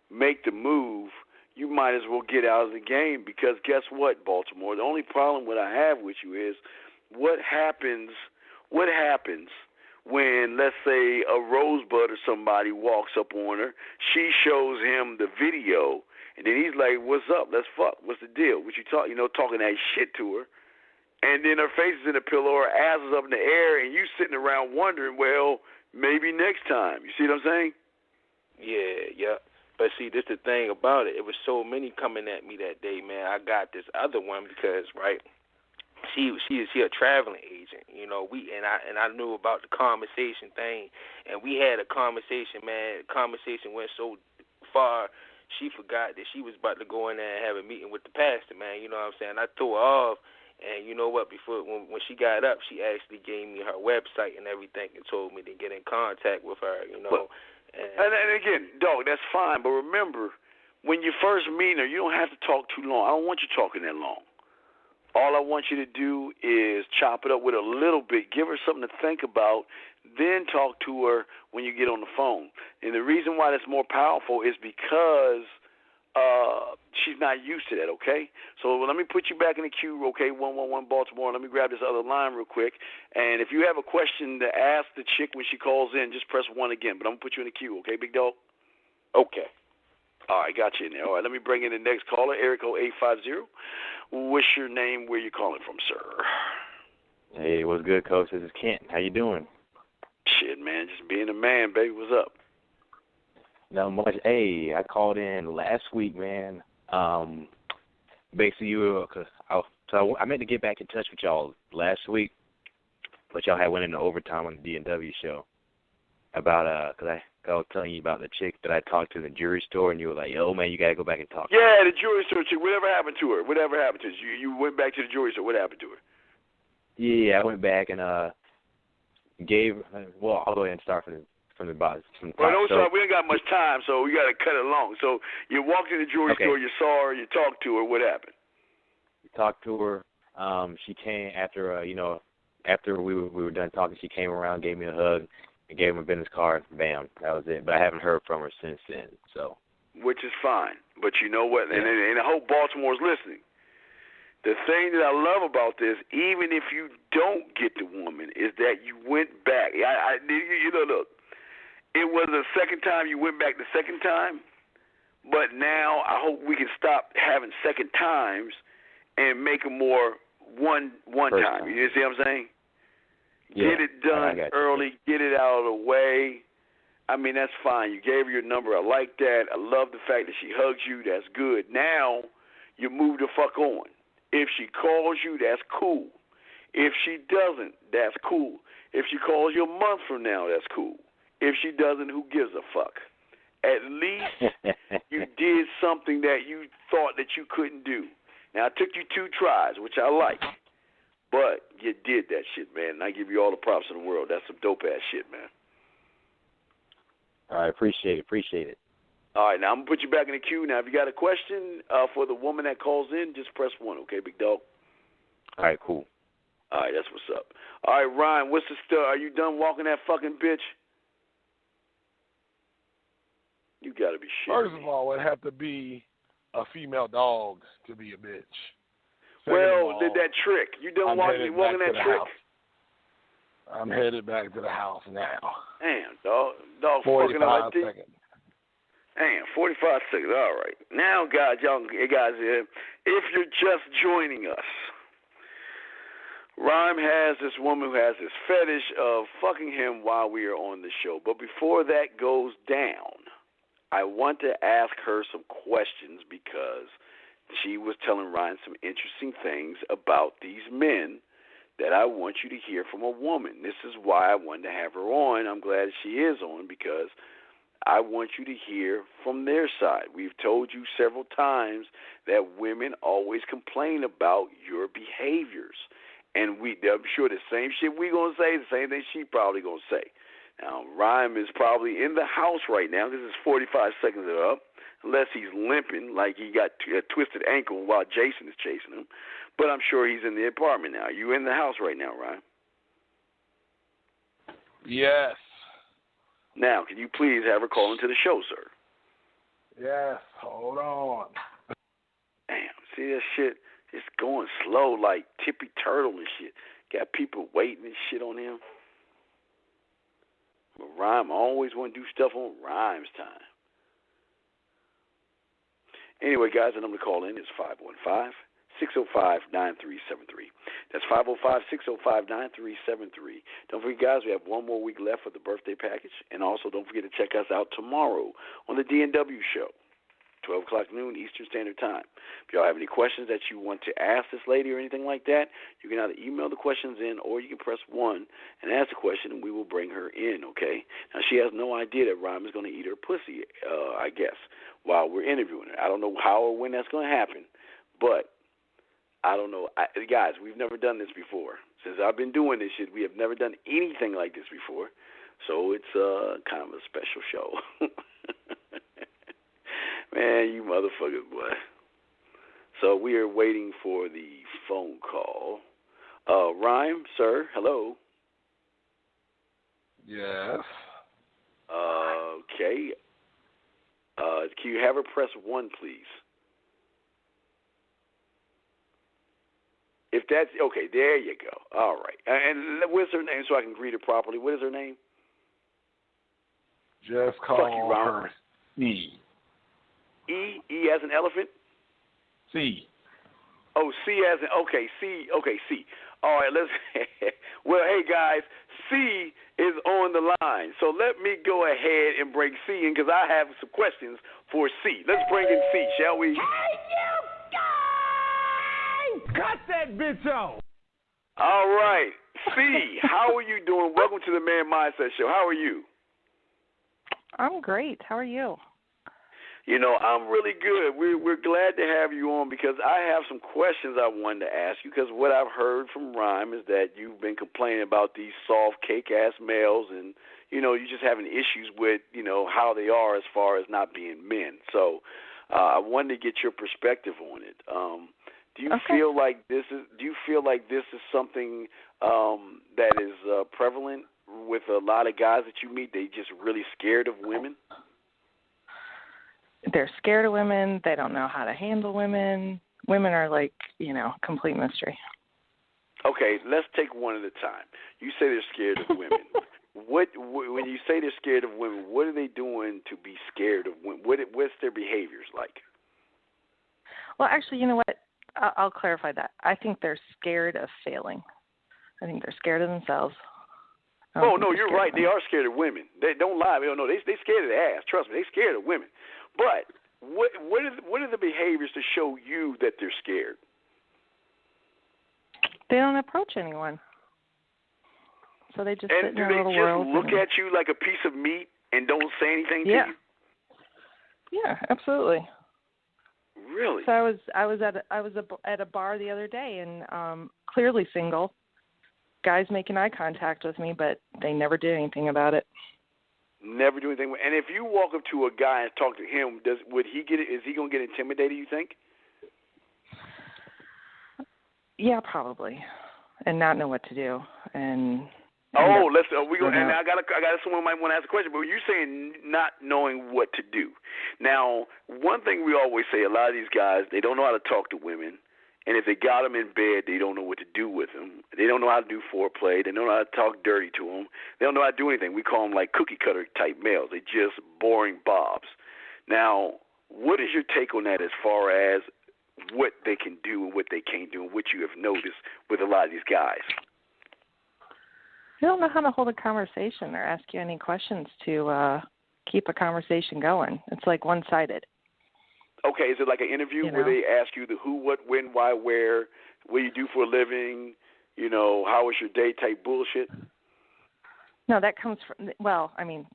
make the move, you might as well get out of the game, because guess what, Baltimore? The only problem what I have with you is what happens when, let's say, a Rosebud or somebody walks up on her, she shows him the video, and then he's like, what's up? Let's fuck. What's the deal? What you talking that shit to her, and then her face is in the pillow, her ass is up in the air, and you sitting around wondering, well, maybe next time. You see what I'm saying? Yeah. But see, this is the thing about it. It was so many coming at me that day, man. I got this other one because, right, she a traveling agent, you know. I knew about the conversation thing, and we had a conversation, man. The conversation went so far, she forgot that she was about to go in there and have a meeting with the pastor, man. You know what I'm saying? I threw her off, and you know what? Before when she got up, she actually gave me her website and everything and told me to get in contact with her, you know. And again, dog, that's fine. But remember, when you first meet her, you don't have to talk too long. I don't want you talking that long. All I want you to do is chop it up with a little bit, give her something to think about, then talk to her when you get on the phone. And the reason why that's more powerful is because she's not used to that, okay? So let me put you back in the queue, okay, 111 Baltimore. Let me grab this other line real quick. And if you have a question to ask the chick when she calls in, just press 1 again. But I'm going to put you in the queue, okay, big dog? Okay. All right, got you in there. All right, let me bring in the next caller, area code 850. What's your name? Where you calling from, sir? Hey, what's good, Coach? This is Kent. How you doing? Shit, man, just being a man, baby. What's up? Not much. Hey, I called in last week, man. Basically, I meant to get back in touch with y'all last week, but y'all had went into overtime on the D&W show about because I was telling you about the chick that I talked to in the jewelry store, and you were like, "Yo, man, you gotta go back and talk." Yeah, the jewelry store chick. Whatever happened to her? Whatever happened to her? You went back to the jewelry store. What happened to her? Yeah, I went back and gave. Well, I'll go ahead and start from the bottom. Well, no, sorry, we ain't got much time, so we got to cut it long. So you walked in the jewelry store, you saw her, you talked to her. What happened? Talked to her. She came after, after we were done talking. She came around, gave me a hug, and gave me a business card. Bam, that was it. But I haven't heard from her since then. So. Which is fine, but you know what? And I hope Baltimore's listening. The thing that I love about this, even if you don't get the woman, is that you went back. Look. It was the second time you went back the second time, but now I hope we can stop having second times and make them more one time. You see what I'm saying? Yeah, get it done early, get it out of the way. I mean, that's fine. You gave her your number. I like that. I love the fact that she hugs you. That's good. Now you move the fuck on. If she calls you, that's cool. If she doesn't, that's cool. If she calls you a month from now, that's cool. If she doesn't, who gives a fuck? At least you did something that you thought that you couldn't do. Now, it took you 2 tries, which I like, but you did that shit, man, and I give you all the props in the world. That's some dope-ass shit, man. All right, appreciate it. All right, now I'm going to put you back in the queue. Now, if you got a question for the woman that calls in, just press 1, okay, big dog? All right, cool. All right, that's what's up. All right, Ryan, what's the stuff? Are you done walking that fucking bitch? You got to be shit. First of all, it have to be a female dog to be a bitch. Well, did that trick. You done walking that trick? House. I'm headed back to the house now. Damn, dog 45 fucking up like seconds. Damn, 45 seconds. All right. Now, guys, if you're just joining us, Rhyme has this woman who has this fetish of fucking him while we are on the show. But before that goes down, I want to ask her some questions because she was telling Ryan some interesting things about these men that I want you to hear from a woman. This is why I wanted to have her on. I'm glad she is on because I want you to hear from their side. We've told you several times that women always complain about your behaviors. And I'm sure the same shit we going to say, the same thing she probably going to say. Now, Rhyme is probably in the house right now because it's 45 seconds up, unless he's limping like he got a twisted ankle while Jason is chasing him. But I'm sure he's in the apartment now. You in the house right now, Rhyme? Yes. Now, can you please have her call into the show, sir? Yes. Hold on. Damn, see that shit? It's going slow like Tippy Turtle and shit. Got people waiting and shit on him. But Rhyme always want to do stuff on Rhyme's time. Anyway, guys, the number to call in is That's 505-605-9373. Don't forget, guys, we have one more week left for the birthday package. And also don't forget to check us out tomorrow on the D&W show, 12 o'clock noon Eastern Standard Time. If y'all have any questions that you want to ask this lady or anything like that, you can either email the questions in or you can press 1 and ask the question, and we will bring her in, okay? Now, she has no idea that Rhyme is going to eat her pussy, I guess, while we're interviewing her. I don't know how or when that's going to happen, but I don't know. Guys, we've never done this before. Since I've been doing this shit, we have never done anything like this before. So it's kind of a special show. Man, you motherfuckers, boy. So we are waiting for the phone call. Rhyme, sir, hello. Yes. Okay. Can you have her press 1, please? If that's okay, there you go. All right. And what's her name so I can greet her properly? What is her name? Just call her C. E as an elephant? C. Oh, C as in, okay, C. All right, let's, well, hey, guys, C is on the line. So let me go ahead and bring C in because I have some questions for C. Let's bring in C, shall we? Hey, you guys! Cut that bitch off. All right. C, how are you doing? Welcome to the Man Mindset Show. How are you? I'm great. How are you? You know, I'm really good. We're glad to have you on because I have some questions I wanted to ask you because what I've heard from Rhyme is that you've been complaining about these soft cake-ass males and, you know, you're just having issues with, you know, how they are as far as not being men. So I wanted to get your perspective on it. Do you feel like this is something that is prevalent with a lot of guys that you meet? They just really scared of women? They're scared of women. They don't know how to handle women. Women are like, you know, complete mystery. Okay, let's take one at a time. You say they're scared of women. When you say they're scared of women, what are they doing to be scared of women? What's their behaviors like? Well, actually, you know what? I'll clarify that. I think they're scared of failing. I think they're scared of themselves. Oh, no, you're right. They are scared of women. They don't lie. They don't know. They scared of their ass. Trust me, they're scared of women. But what are the behaviors to show you that they're scared? They don't approach anyone. So they just sit in their little world. And do they just look at you like a piece of meat and don't say anything to you? Yeah, absolutely. Really? So I was at a bar the other day and clearly single. Guys making eye contact with me, but they never did anything about it. Never do anything. And if you walk up to a guy and talk to him, is he going to get intimidated, you think? Yeah, probably. And not know what to do. And and I got someone might want to ask a question, but you're saying not knowing what to do. Now, one thing we always say, a lot of these guys, they don't know how to talk to women. And if they got them in bed, they don't know what to do with them. They don't know how to do foreplay. They don't know how to talk dirty to them. They don't know how to do anything. We call them like cookie cutter type males. They're just boring bobs. Now, what is your take on that as far as what they can do and what they can't do and what you have noticed with a lot of these guys? They don't know how to hold a conversation or ask you any questions to keep a conversation going. It's like one-sided. Okay, is it like an interview where they ask you the who, what, when, why, where, what you do for a living, how was your day type bullshit? No, that comes from,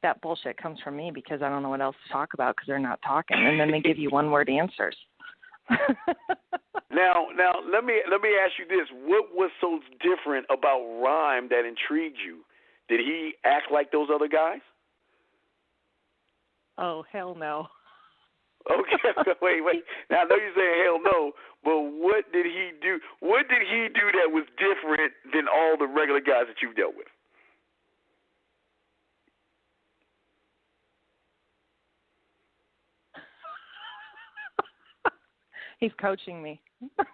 that bullshit comes from me because I don't know what else to talk about because they're not talking, and then they give you one-word answers. Now, let me ask you this. What was so different about Rhyme that intrigued you? Did he act like those other guys? Oh, hell no. Okay, wait. Now, I know you're saying hell no, but what did he do? What did he do that was different than all the regular guys that you've dealt with? He's coaching me. So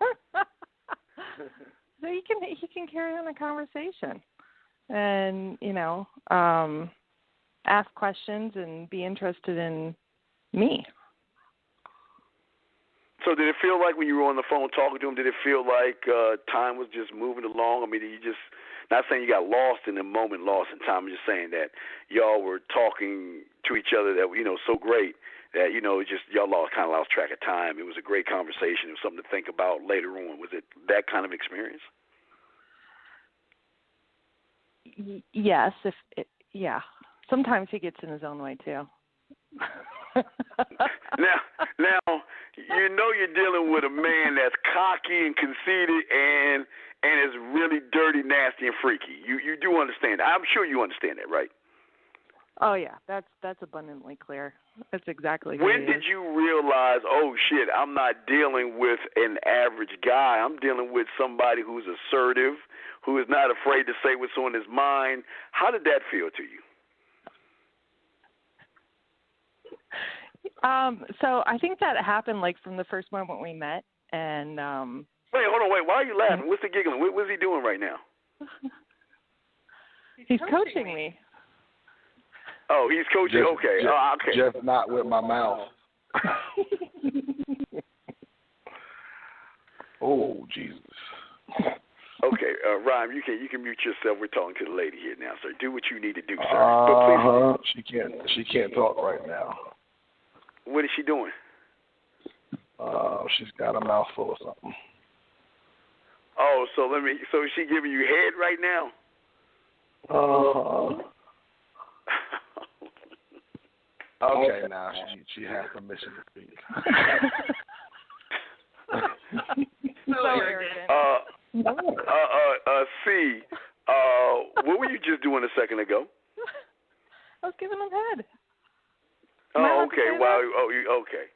he can carry on a conversation and, ask questions and be interested in me. So did it feel like when you were on the phone talking to him, did it feel like time was just moving along? I mean, did you just, not saying you got lost in the moment, lost in time, I'm just saying that y'all were talking to each other that, so great that, just y'all kind of lost track of time. It was a great conversation. It was something to think about later on. Was it that kind of experience? Yes. Yeah. Sometimes he gets in his own way, too. Now, you're dealing with a man that's cocky and conceited and is really dirty, nasty, and freaky. You do understand that. I'm sure you understand that, right? Oh yeah, that's abundantly clear. That's exactly. When did you realize, oh shit, I'm not dealing with an average guy. I'm dealing with somebody who's assertive, who is not afraid to say what's on his mind. How did that feel to you? So I think that happened like from the first moment we met, and Wait, hold on, why are you laughing? What's the giggling? What's he doing right now? He's coaching me. Oh, he's coaching. Okay. Okay. Just not with my mouth. Oh, Jesus. Okay, Rhyme, you can mute yourself. We're talking to the lady here now, sir. Do what you need to do, sir. But please, she can't talk right now. What is she doing? She's got a mouthful of something. Oh, so is she giving you head right now? Okay, now she has permission to speak. So arrogant. C, what were you just doing a second ago? I was giving him head. Oh, okay. Okay.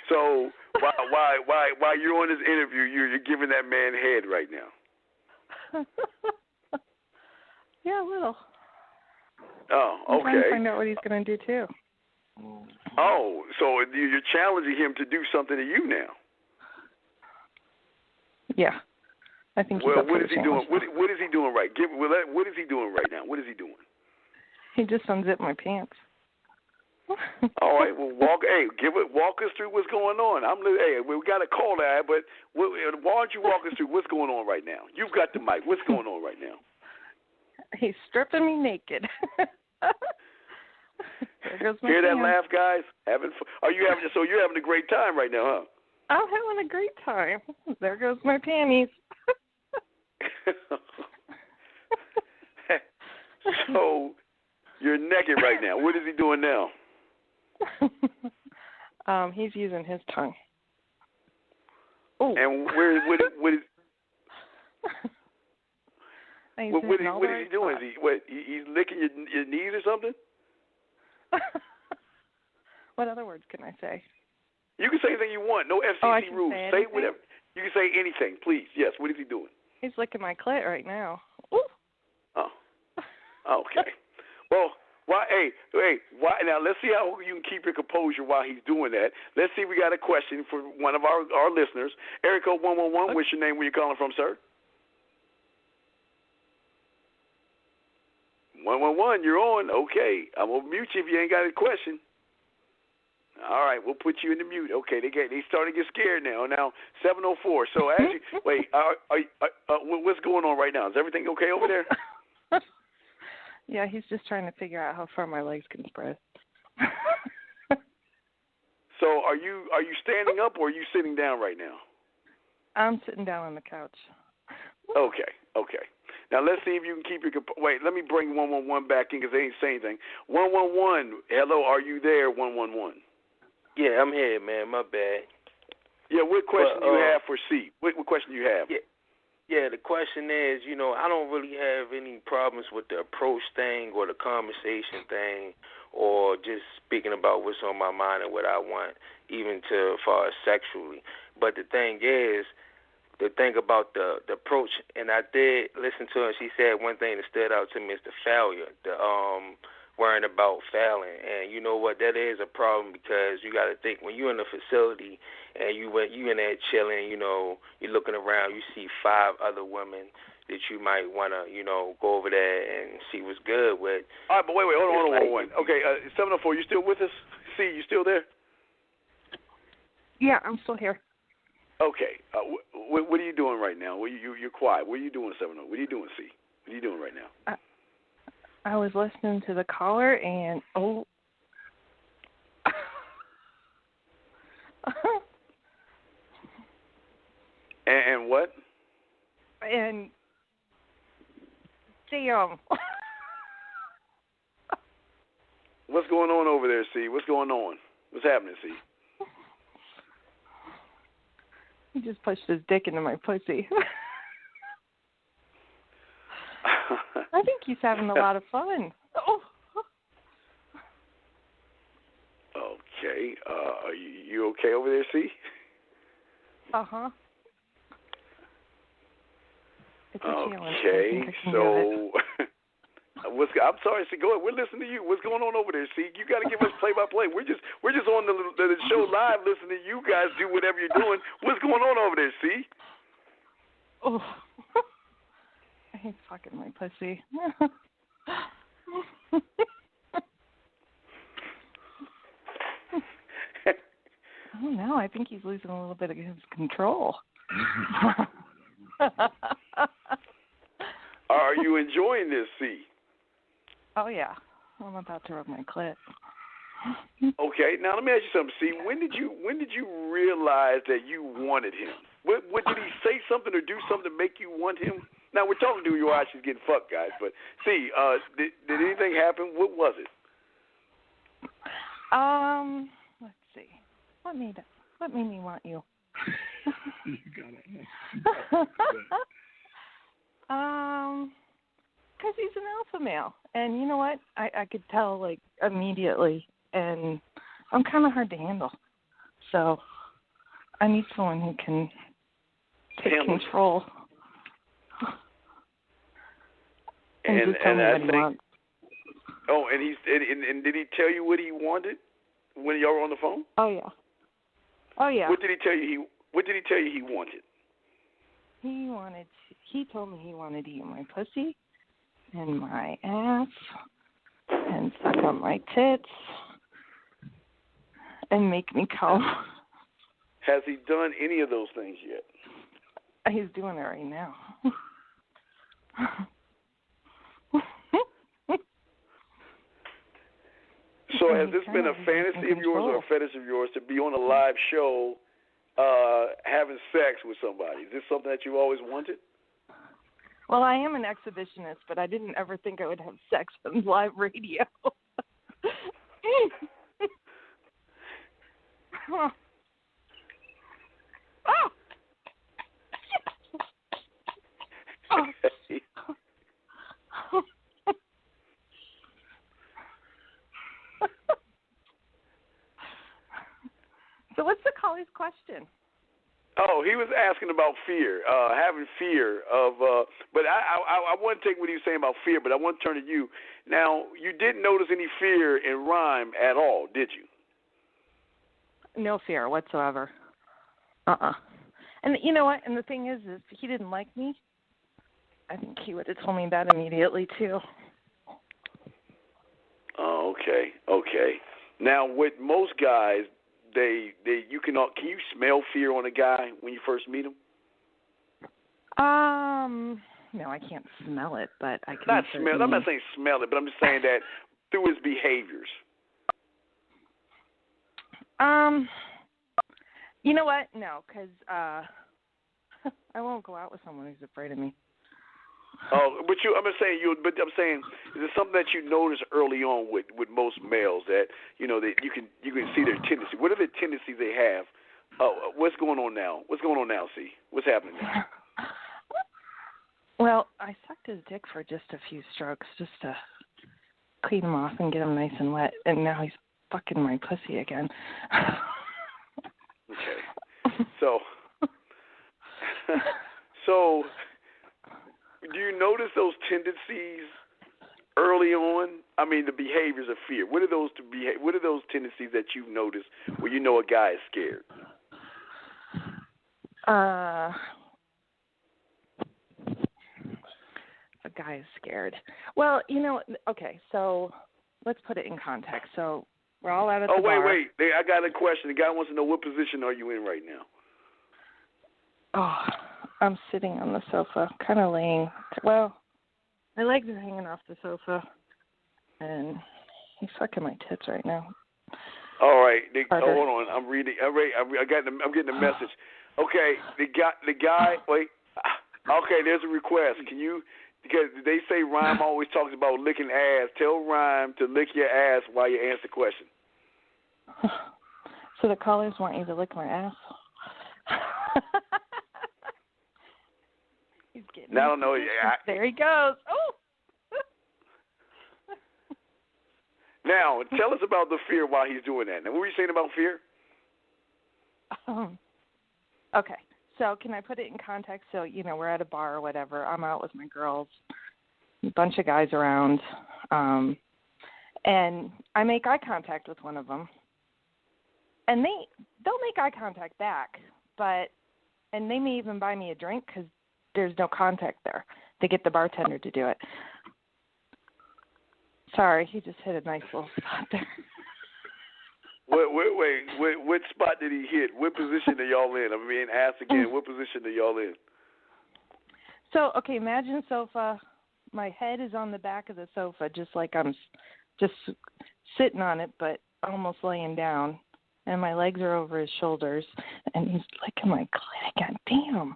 So while you're on this interview, you're giving that man head right now. Yeah, a little. Oh, okay. I'm trying to find out what he's going to do too. Oh, so you're challenging him to do something to you now? Yeah, I think. Well, what is he doing? What is he doing right? What is he doing right now? What is he doing? He just unzipped my pants. All right. Well, walk us through what's going on. We got a call that, but why don't you walk us through what's going on right now? You've got the mic. What's going on right now? He's stripping me naked. Hear that laugh, guys? You're having a great time right now, huh? I'm having a great time. There goes my panties. So you're naked right now. What is he doing now? He's using his tongue. Ooh. And what is he doing? He's licking your knees or something? What other words can I say? You can say anything you want. No FCC rules. Say whatever. You can say anything, please. Yes. What is he doing? He's licking my clit right now. Ooh. Oh. Okay. Well, why? Why? Now let's see how you can keep your composure while he's doing that. Let's see. We got a question for one of our listeners. Area code 111. What's your name? Where you calling from, sir? 111. You're on. Okay. I'm gonna mute you if you ain't got a question. All right, we'll put you in the mute. Okay, they starting to get scared now. Now 704. So as you wait, what's going on right now? Is everything okay over there? Yeah, he's just trying to figure out how far my legs can spread. So are you standing up or are you sitting down right now? I'm sitting down on the couch. Okay. Now let's see if you can keep your wait. Let me bring 111 back in because they ain't saying anything. 111. Hello, are you there? 111. Yeah, I'm here, man. My bad. Yeah, what question do you have for C? What question do you have? Yeah, the question is, I don't really have any problems with the approach thing or the conversation thing or just speaking about what's on my mind and what I want, even as far as sexually. But the thing is, the thing about the approach, and I did listen to her, she said one thing that stood out to me is the failure, worrying about failing. And you know what, that is a problem because you got to think when you're in a facility and you in there chilling, you're looking around, you see 5 other women that you might want to, go over there and see what's good with. All right, but wait, hold on. Okay, 704, you still with us? C, you still there? Yeah, I'm still here. Okay. What are you doing right now? You're quiet. What are you doing, 7-0? What are you doing, C? What are you doing right now? I was listening to the caller, and and what? And damn. What's going on over there, C? What's going on? What's happening, C? He just pushed his dick into my pussy. I think he's having a lot of fun. Okay. Are you okay over there, C? Uh-huh. Okay, so I'm sorry, C. Go ahead. We're listening to you. What's going on over there, C? You got to give us play-by-play. We're just on the show live, listening to you guys do whatever you're doing. What's going on over there, C? Oh, I hate fucking my pussy. I don't know. I think he's losing a little bit of his control. Are you enjoying this, C? Oh, yeah. I'm about to rub my clit. Okay. Now, let me ask you something, C. When did you realize that you wanted him? What did he say something or do something to make you want him? Now, we're talking to you while she's getting fucked, guys. But, C, did anything happen? What was it? Let's see. What made me want you? You got it. Because he's an alpha male, and you know what? I could tell like immediately, and I'm kind of hard to handle. So I need someone who can take control. And I think. Oh, and did he tell you what he wanted when y'all were on the phone? Oh yeah. What did he tell you? What did he tell you he wanted? He told me he wanted to eat my pussy and my ass and suck on my tits and make me come. Has he done any of those things yet? He's doing it right now. So has this been a fantasy of yours or a fetish of yours to be on a live show having sex with somebody? Is this something that you always wanted? Well, I am an exhibitionist, but I didn't ever think I would have sex on live radio. So what's the caller's question? Oh, he was asking about fear, having fear of. But I want to take what he was saying about fear, but I want to turn to you. Now, you didn't notice any fear in Rhyme at all, did you? No fear whatsoever. And you know what? And the thing is if he didn't like me, I think he would have told me that immediately too. Oh, okay. Now, with most guys, can you smell fear on a guy when you first meet him? No, I can't smell it, but I can. Not smell. I'm not saying smell it, but I'm just saying that through his behaviors. You know what? No, because I won't go out with someone who's afraid of me. Oh, I'm saying, is it something that you notice early on with most males that that you can see their tendency? What are the tendencies they have? What's going on now? C? What's happening now? Well, I sucked his dick for just a few strokes, just to clean him off and get him nice and wet, and now he's fucking my pussy again. Okay. So. Do you notice those tendencies early on? I mean, the behaviors of fear. What are those tendencies that you've noticed where you know a guy is scared? A guy is scared. Well, okay, so let's put it in context. So we're all out at the bar. Wait. I got a question. The guy wants to know what position are you in right now? Oh, I'm sitting on the sofa, kind of laying. Well, my legs are hanging off the sofa, and he's sucking my tits right now. All right, hold on. I'm reading. I'm getting a message. Okay, the guy. Wait. Okay, there's a request. Can you? Because they say Rhyme always talks about licking ass. Tell Rhyme to lick your ass while you answer the question. So the callers want you to lick my ass. He's getting. Now, I don't know. There he goes. Oh. Now, tell us about the fear while he's doing that. Now, what were you saying about fear? Okay. So can I put it in context? So, we're at a bar or whatever. I'm out with my girls, a bunch of guys around, and I make eye contact with one of them. And they'll make eye contact back, and they may even buy me a drink because there's no contact there. They get the bartender to do it. Sorry, he just hit a nice little spot there. Wait. What spot did he hit? What position are y'all in? I'm being asked again. What position are y'all in? So, okay, imagine a sofa. My head is on the back of the sofa, just like I'm just sitting on it, but almost laying down. And my legs are over his shoulders, and he's licking my clit. God damn.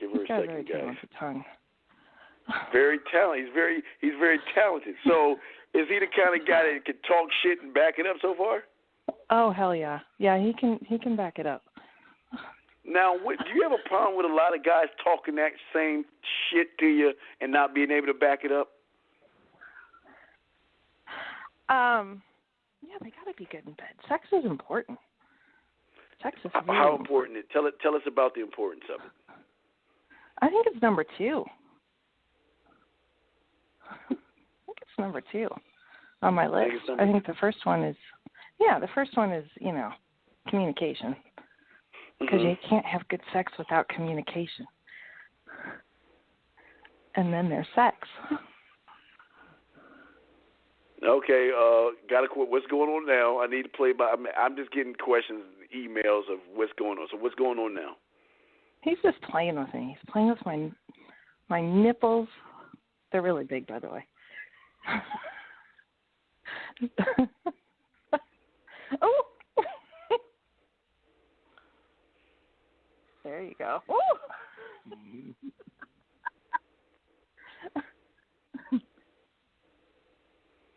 Give her a second, very talented tongue. Very talented. He's very talented. So, is he the kind of guy that can talk shit and back it up so far? Oh, hell yeah. Yeah, he can back it up. Now, do you have a problem with a lot of guys talking that same shit to you and not being able to back it up? Yeah, they got to be good in bed. Sex is important. Sex is really How important is it? Tell us about the importance of it. I think it's number 2. I think it's number 2 on my list. I think the first one is, communication. Because you can't have good sex without communication. And then there's sex. Okay, what's going on now? I need to play by. I'm just getting questions, emails of what's going on. So what's going on now? He's just playing with me. He's playing with my nipples. They're really big, by the way. Oh. There you go.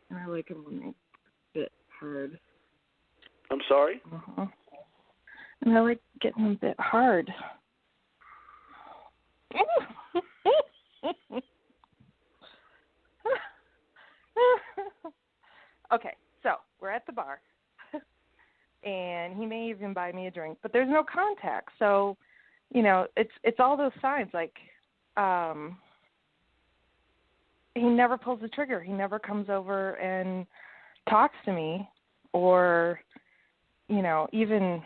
And I like them when they bit hard. I'm sorry? Uh-huh. And I like getting them a bit hard. Okay, so we're at the bar. And he may even buy me a drink, but there's no contact. So, it's all those signs. Like, he never pulls the trigger. He never comes over and talks to me, or, even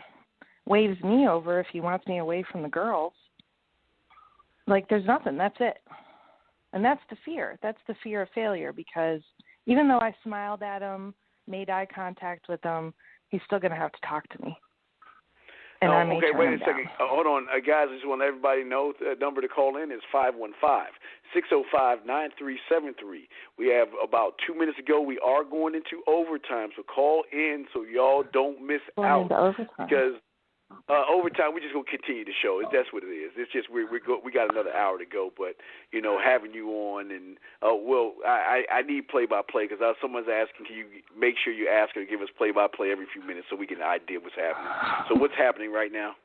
waves me over if he wants me away from the girls. Like, there's nothing. That's it. And that's the fear. That's the fear of failure, because even though I smiled at him, made eye contact with him, he's still going to have to talk to me. And I may turn wait a him second. down. Hold on. Guys, I just want everybody to know the number to call in is 515-605-9373. We have about 2 minutes to go. We are going into overtime, so call in so y'all don't miss out. Because overtime, we're just going to continue the show. That's what it is. It's just we got another hour to go, but, having you on, and, I need play-by-play because someone's asking, can you make sure you ask her to give us play-by-play every few minutes so we get an idea what's happening. So what's happening right now?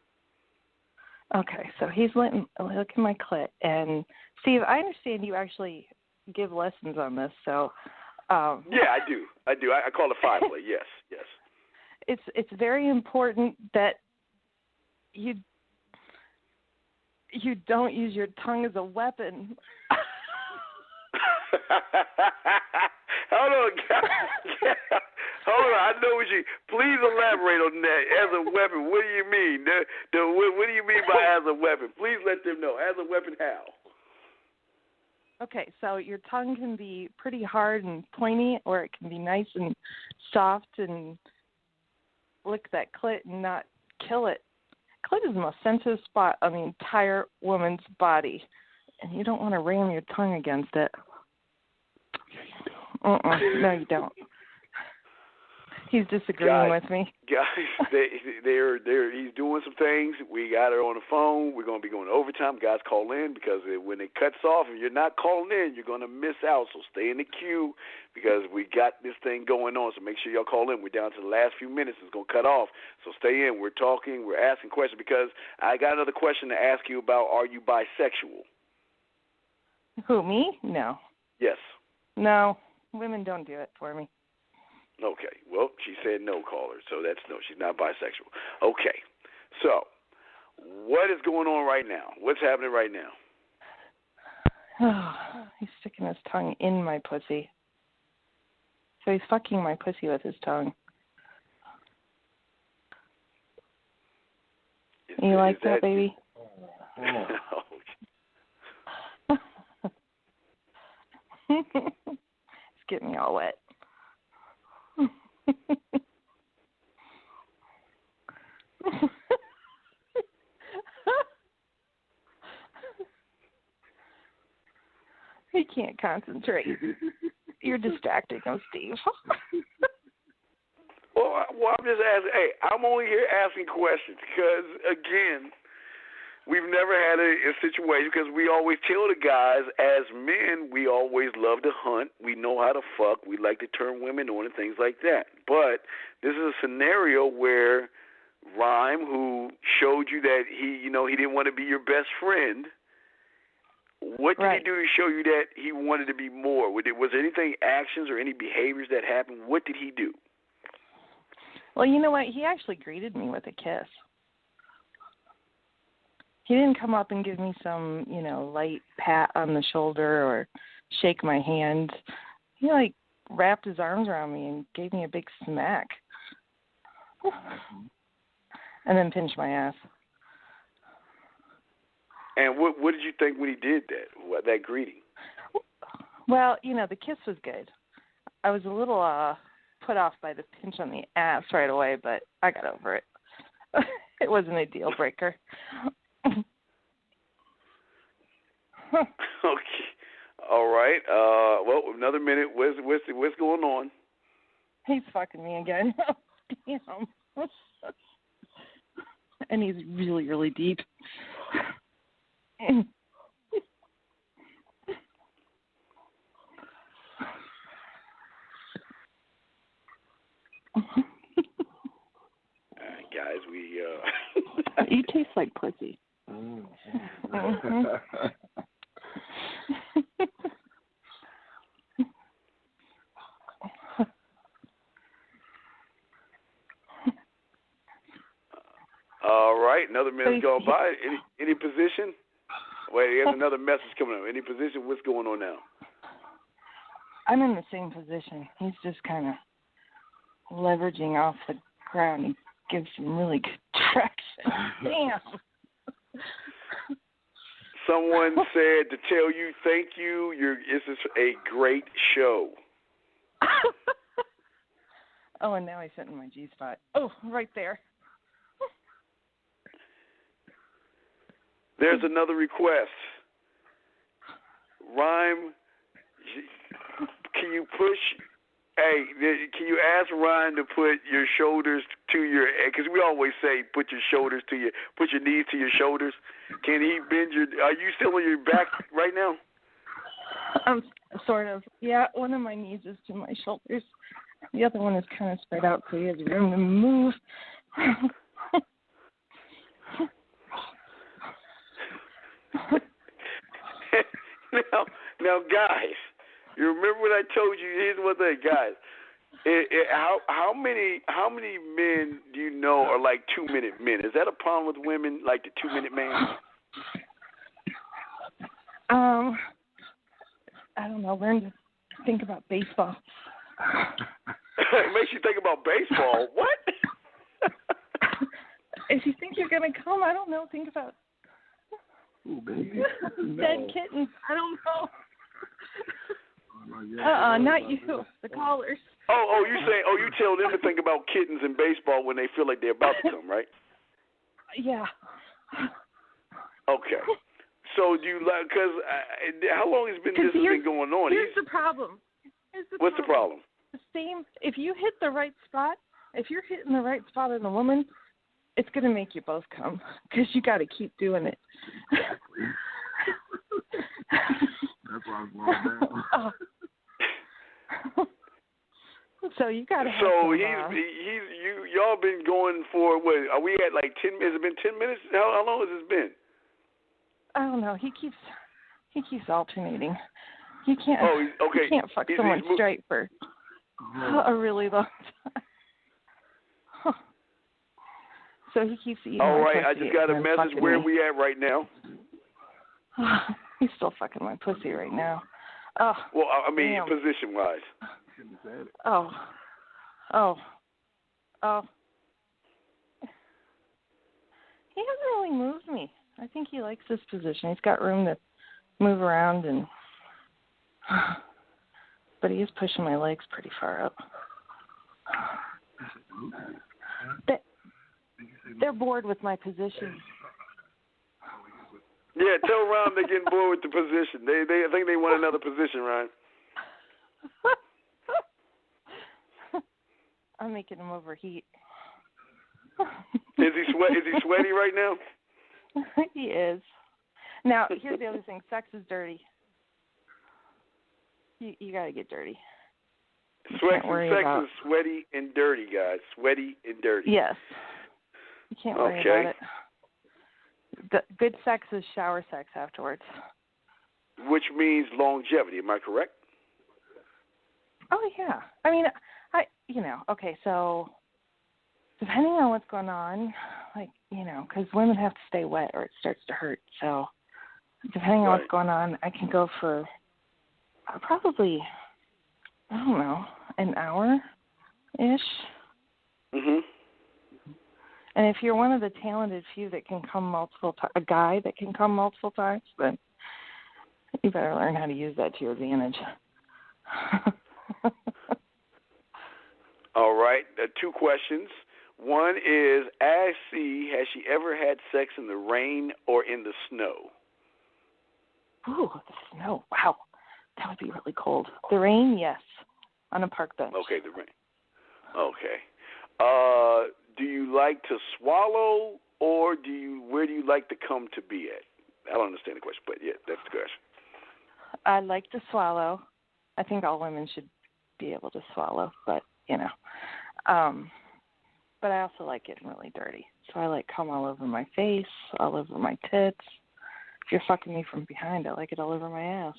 Okay, so he's looking at my clit. And, Steve, I understand you actually give lessons on this, so. Yeah, I do. I call it five play, yes. It's very important that you don't use your tongue as a weapon. Hold on, hold on. I know what you. Please elaborate on that. As a weapon, what do you mean? What do you mean by as a weapon? Please let them know. As a weapon, how? Okay, so your tongue can be pretty hard and pointy, or it can be nice and soft and lick that clit and not kill it. Clit is the most sensitive spot on the entire woman's body, and you don't want to ram your tongue against it. No, you don't. He's disagreeing with me. Guys, he's doing some things. We got her on the phone. We're going to be going overtime. Guys, call in because when it cuts off, if you're not calling in, you're going to miss out. So stay in the queue because we got this thing going on. So make sure y'all call in. We're down to the last few minutes. It's going to cut off. So stay in. We're talking. We're asking questions because I got another question to ask you about. Are you bisexual? Who, me? No. Yes. No. Women don't do it for me. Okay. Well, she said no, caller. So that's no. She's not bisexual. Okay. So what is going on right now? What's happening right now? Oh, he's sticking his tongue in my pussy. So he's fucking my pussy with his tongue. You like that, baby? It's getting me all wet. He can't concentrate. You're distracting him, Steve. Well, I'm just asking. Hey, I'm only here asking questions because, again, we've never had a situation because we always tell the guys, as men, we always love to hunt. We know how to fuck. We like to turn women on and things like that. But this is a scenario where Rhyme, who showed you that he didn't want to be your best friend, what did he do to show you that he wanted to be more? Was there anything, actions or any behaviors that happened? What did he do? Well, you know what? He actually greeted me with a kiss. He didn't come up and give me some, light pat on the shoulder or shake my hand. He, wrapped his arms around me and gave me a big smack. And then pinched my ass. And what did you think when he did that greeting? Well, the kiss was good. I was a little put off by the pinch on the ass right away, but I got over it. It wasn't a deal breaker. Okay. All right. Well, another minute. What's going on? He's fucking me again. Damn. And he's really, really deep. Guys, we You taste like pussy. All right, another minute's gone by. Any position? Wait, there's another message coming up. Any position? What's going on now? I'm in the same position. He's just kind of leveraging off the ground. He gives some really good traction. Damn. Someone said to tell you thank you. This is a great show. Oh, and now he's hitting my G-spot. Oh, right there. There's another request. Rhyme, can you push? Hey, can you ask Ryan to put your shoulders to your? Because we always say put your knees to your shoulders. Can he bend your? Are you still on your back right now? Sort of. Yeah, one of my knees is to my shoulders. The other one is kind of spread out, so he has room to move. Now, guys, you remember what I told you? Here's one thing, guys. How many men do you know are like 2-minute men? Is that a problem with women, like the 2-minute man? I don't know. Learn to think about baseball. It makes you think about baseball. What? If you think you're gonna come, I don't know. Think about Ooh, baby. dead kittens. I don't know. Not you. The callers. You tell them to think about kittens in baseball when they feel like they're about to come, right? Yeah. Okay. So do you like? Because how long has this been going on? Here's the problem. What's the problem? The same. If you hit the right spot, if you're hitting the right spot in a woman, it's going to make you both come because you got to keep doing it. That's why I was going down. So you got to. So y'all been going for what? Are we at like 10? Has it been 10 minutes? How long has this been? I don't know. He keeps alternating. You can't. Okay. You can't fuck someone straight for a really long time. So he keeps eating. All right. my I pussy just got a and message. Where me. we at right now? He's still fucking my pussy right now. Well, I mean, damn. position-wise. Oh. He hasn't really moved me. I think he likes this position. He's got room to move around, but he is pushing my legs pretty far up. They're bored with my position. Yeah, tell Ron they're getting bored with the position. I think they want another position, Ron. I'm making him overheat. Is he sweaty right now? He is. Now, here's the other thing. Sex is dirty. You got to get dirty. Sex is sweaty and dirty, guys. Sweaty and dirty. Yes. You can't worry about it. Good sex is shower sex afterwards. Which means longevity. Am I correct? Oh, yeah. I mean, okay, so depending on what's going on, because women have to stay wet or it starts to hurt. So depending on what's going on, I can go for probably, I don't know, an hour-ish. Mm-hmm. And if you're one of the talented few that can come multiple times, a guy that can come multiple times, then you better learn how to use that to your advantage. All right. 2 questions. One is, ask C, has she ever had sex in the rain or in the snow? Ooh, the snow. Wow. That would be really cold. The rain, yes. On a park bench. Okay, the rain. Okay. Do you like to swallow or where do you like the cum to be at? I don't understand the question, but yeah, that's the question. I like to swallow. I think all women should be able to swallow, but, but I also like getting really dirty. So I like cum all over my face, all over my tits. If you're fucking me from behind, I like it all over my ass.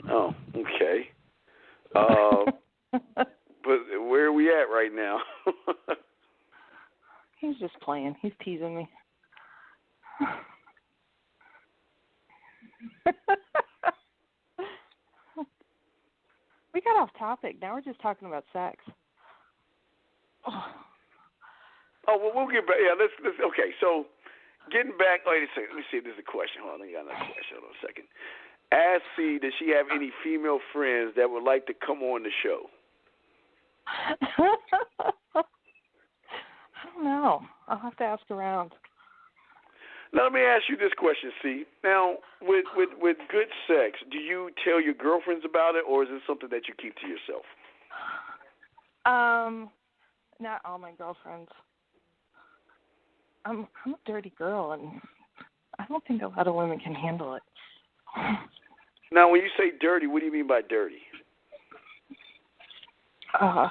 Oh, okay. But where are we at right now? He's just playing. He's teasing me. We got off topic. Now we're just talking about sex. Oh, well, we'll get back. Yeah, let's. Okay, so getting back. Wait a second. Let me see if there's a question. Hold on, I got another question. Hold on a second. Ask C, does she have any female friends that would like to come on the show? I don't know. I'll have to ask around. Now, let me ask you this question, C. Now, with good sex, do you tell your girlfriends about it, or is it something that you keep to yourself? Not all my girlfriends. I'm a dirty girl, and I don't think a lot of women can handle it. Now, when you say dirty, what do you mean by dirty? I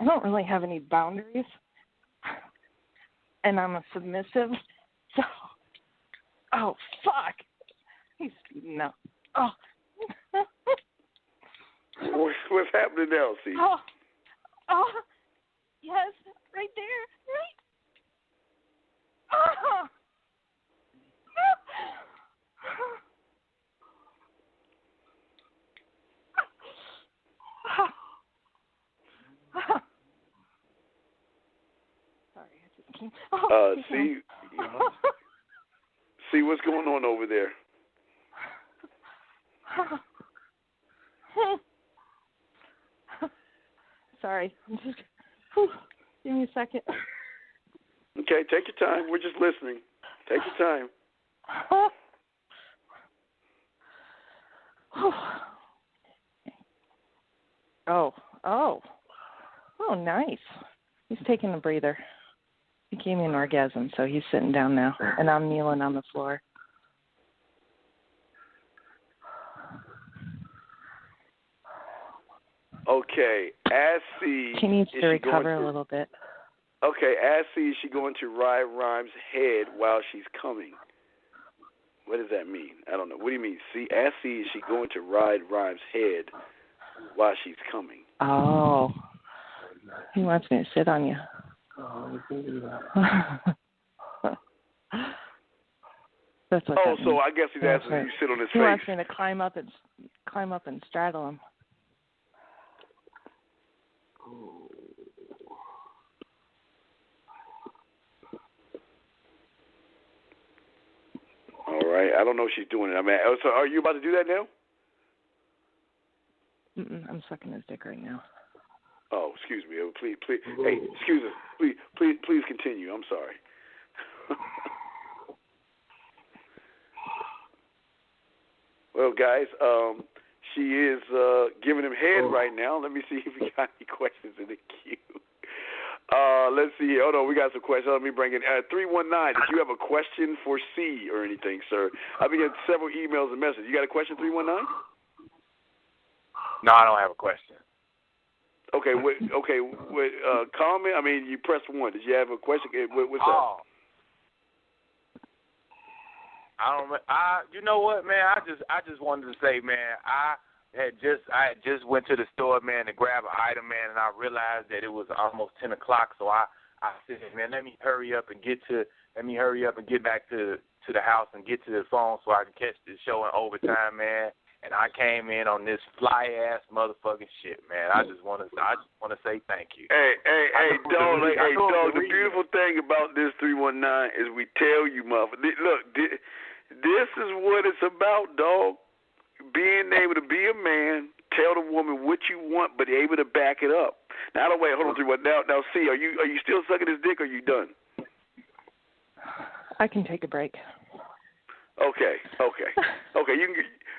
don't really have any boundaries, and I'm a submissive, so... Oh, fuck! He's speeding up. Oh. What's happening now, C? Oh, yes, right there, right. Oh. Sorry, I just came. See what's going on over there. Sorry. Give me a second. Okay, take your time. We're just listening. Take your time. Oh, nice. He's taking a breather. He gave me an orgasm, so he's sitting down now, and I'm kneeling on the floor. Okay, ask C. She needs to recover a little bit. Okay, ask C, is she going to ride Rhyme's head while she's coming? What does that mean? I don't know. What do you mean? See, ask C, is she going to ride Rhyme's head while she's coming? Oh. He wants me to sit on you. Oh, we can do that. That's what that so means. I guess he's asking if you sit on his he face. He wants me to climb up and straddle him. All right. I don't know if she's doing it. I mean, so are you about to do that now? I'm sucking his dick right now. Oh, excuse me. Please. Hey, excuse us. Please continue. I'm sorry. Well, guys, she is giving him head right now. Let me see if we got any questions in the queue. Let's see here. Hold on, we got some questions. Let me bring in 319. Did you have a question for C or anything, sir? I've been getting several emails and messages. You got a question, 319? No, I don't have a question. Okay, comment. I mean, you pressed 1. Did you have a question? What's up? You know what, man? I just wanted to say, man, I just went to the store, man, to grab an item, man, and I realized that it was almost 10 o'clock. So I said, man, let me hurry up and get back to the house and get to the phone so I can catch this show in overtime, man. And I came in on this fly ass motherfucking shit, man. I just want to say thank you. Hey, dog. The beautiful thing about this 319 is we tell you, motherfucker. Look, this is what it's about, dog. Being able to be a man, tell the woman what you want, but able to back it up. Now, wait, hold on, 319. Now, C, are you still sucking his dick? Or are you done? I can take a break. Okay.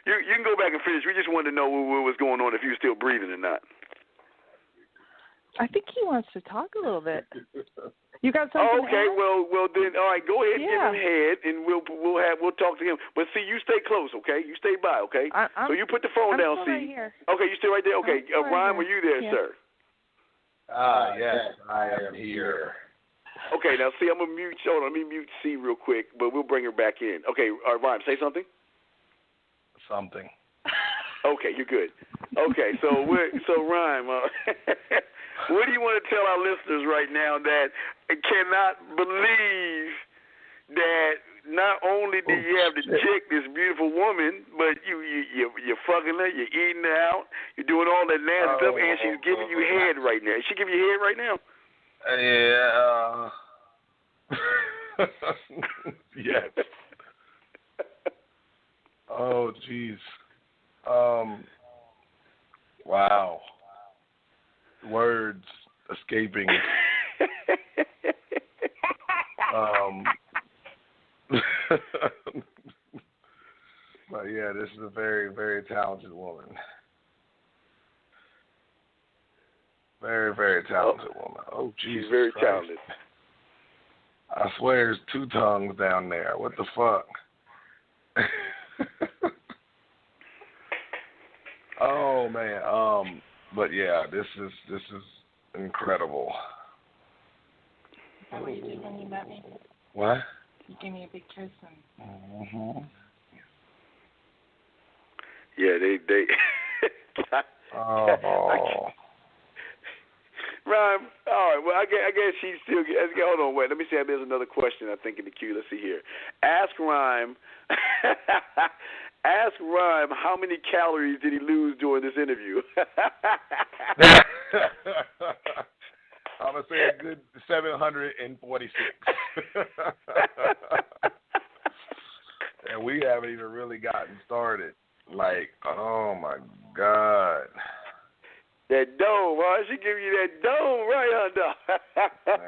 You can go back and finish. We just wanted to know what was going on, if you were still breathing or not. I think he wants to talk a little bit. You got something? Okay, to add? well then, all right. Go ahead, give him head, and we'll talk to him. But see, you stay close, okay? You stay by, okay? So you put the phone down, I'm see? Right here. Okay, you stay right there. Okay, Ryan, were you there, sir? Yes, I am here. Okay, now see, I'm gonna mute. Hold on, let me mute C real quick, but we'll bring her back in. Okay, Ryan, say something. Something. Okay, you're good. Okay, so Ryan, what do you want to tell our listeners right now that cannot believe that not only do you have the chick, this beautiful woman, but you're fucking her, you're eating her out, you're doing all that nasty stuff, and she's giving you head right now. Is she giving you head right now? Yeah. Yes. Oh, jeez. Wow. Words escaping. But yeah, this is a very, very talented woman. Very, very talented woman. Oh, Jesus She's very Christ. talented. I swear there's 2 tongues down there. What the fuck? Oh man. But yeah, this is incredible. Is that what you did when you met me? What? You gave me a big kiss and. Mm-hmm. Yeah, they. Oh. Rhyme. All right. Well, I guess she's still. Hold on. Wait. Let me see. There's another question I think in the queue. Let's see here. Ask Rhyme. Ask Rhyme how many calories did he lose during this interview? I'm gonna say a good 746. And we haven't even really gotten started. Like, oh my God. That dome, huh? She giving you that dome right under.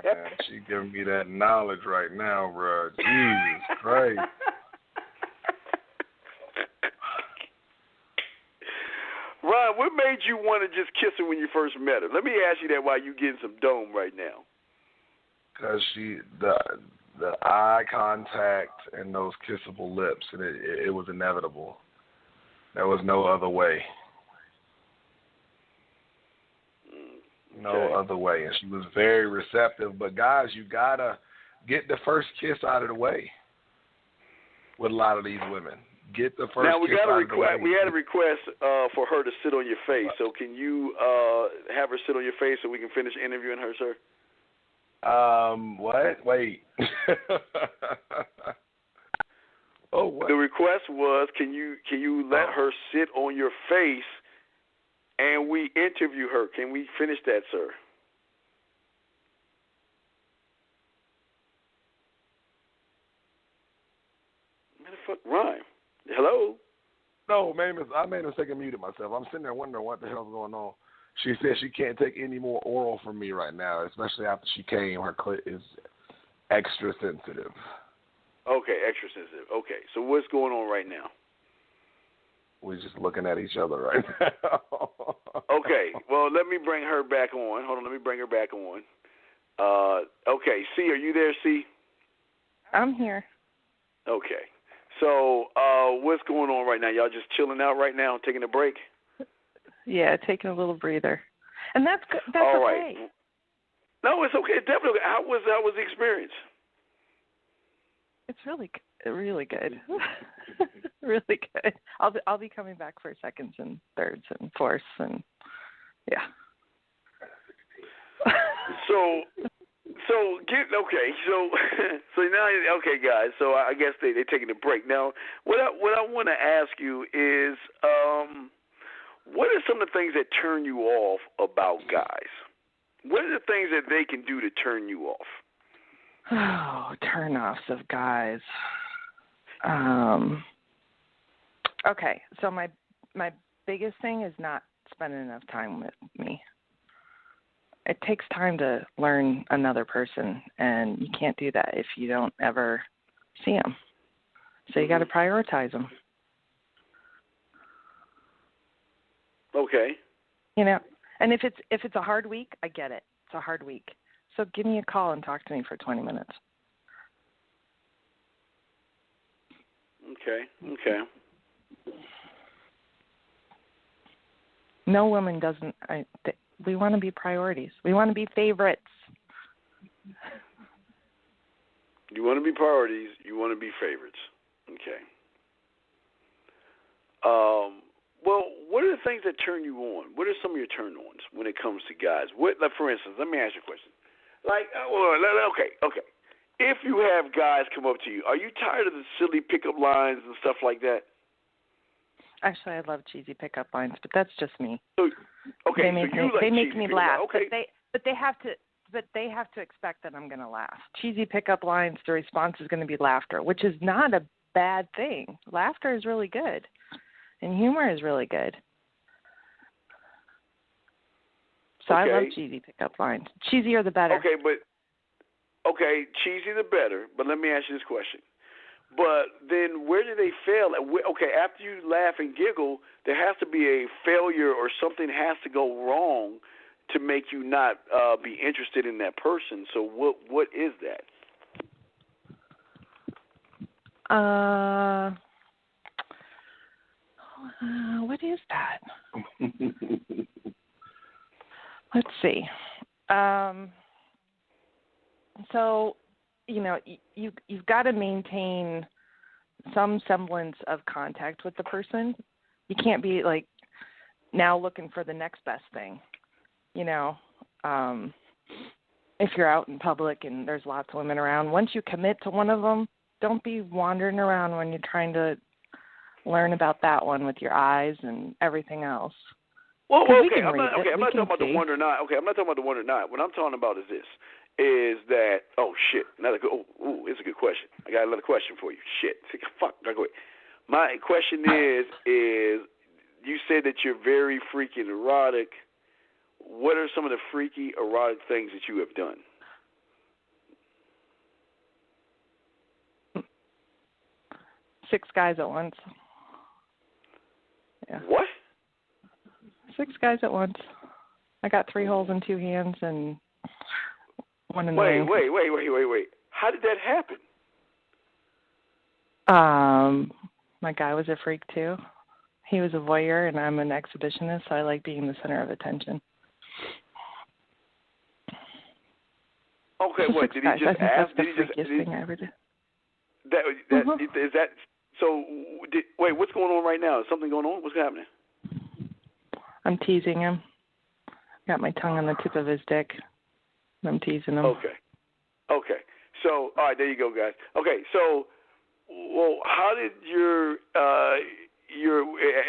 Man, she giving me that knowledge right now, bro. Jesus Christ. Ron, what made you want to just kiss her when you first met her? Let me ask you that while you getting some dome right now. Because the eye contact and those kissable lips, and it was inevitable. There was no other way. No other way. And she was very receptive. But, guys, you got to get the first kiss out of the way with a lot of these women. Get the first kiss out of the way. We had a request for her to sit on your face. So can you have her sit on your face so we can finish interviewing her, sir? What? Wait. Oh, what? The request was, can you let her sit on your face and we interview her? Can we finish that, sir? Rhyme. Hello? No, man, I made a mistake and muted myself. I'm sitting there wondering what the hell's going on. She said she can't take any more oral from me right now, especially after she came. Her clit is extra sensitive. Okay, extra sensitive. Okay, so what's going on right now? We're just looking at each other right now. Okay, well, let me bring her back on. Hold on, let me bring her back on. Okay, C, are you there, C? I'm here. Okay. So what's going on right now? Y'all just chilling out right now, taking a break? Yeah, taking a little breather. And that's good. That's all okay. Right. No, it's okay. It's definitely okay. How was the experience? It's really good. Really good. I'll be coming back for seconds and thirds and fourths and yeah. So now okay, guys. So I guess they're taking a break now. What I want to ask you is, what are some of the things that turn you off about guys? What are the things that they can do to turn you off? Oh, turn-offs of guys. Okay, so my biggest thing is not spending enough time with me. It takes time to learn another person, and you can't do that if you don't ever see them. So you got to prioritize them. Okay. You know, and if it's a hard week, I get it. It's a hard week. So give me a call and talk to me for 20 minutes. Okay. No woman doesn't. We want to be priorities. We want to be favorites. You want to be priorities. You want to be favorites. Okay. Well, what are the things that turn you on? What are some of your turn-ons when it comes to guys? Like, for instance, let me ask you a question. Like, okay. If you have guys come up to you, are you tired of the silly pickup lines and stuff like that? Actually, I love cheesy pickup lines, but that's just me. So, okay, they make me laugh. Okay. But they have to expect that I'm going to laugh. Cheesy pickup lines, the response is going to be laughter, which is not a bad thing. Laughter is really good, and humor is really good. So I love cheesy pickup lines. Cheesier the better. Okay, cheesy the better. But let me ask you this question. But then where do they fail? Okay, after you laugh and giggle, there has to be a failure or something has to go wrong to make you not be interested in that person. So what is that? What is that? Let's see. So, you know, you've got to maintain some semblance of contact with the person. You can't be like now looking for the next best thing. You know, if you're out in public and there's lots of women around, once you commit to one of them, don't be wandering around when you're trying to learn about that one with your eyes and everything else. Well, okay, I'm not talking about the one or not. Okay, I'm not talking about the one or not. What I'm talking about is this. Is that, it's a good question. I got another question for you. Shit. Fuck, go ahead. My question is you said that you're very freaky and erotic. What are some of the freaky, erotic things that you have done? 6 guys at once. Yeah. What? 6 guys at once. I got 3 holes in 2 hands and 1 in the Wait. ring. Wait. How did that happen? My guy was a freak too. He was a voyeur, and I'm an exhibitionist, so I like being the center of attention. Okay, what did he just ask? Did he just? That's the freakiest thing I ever did. Is that so? Wait, what's going on right now? Is something going on? What's happening? I'm teasing him. Got my tongue on the tip of his dick. I'm teasing him. Okay. So, all right, there you go, guys. Okay, so, well, how did your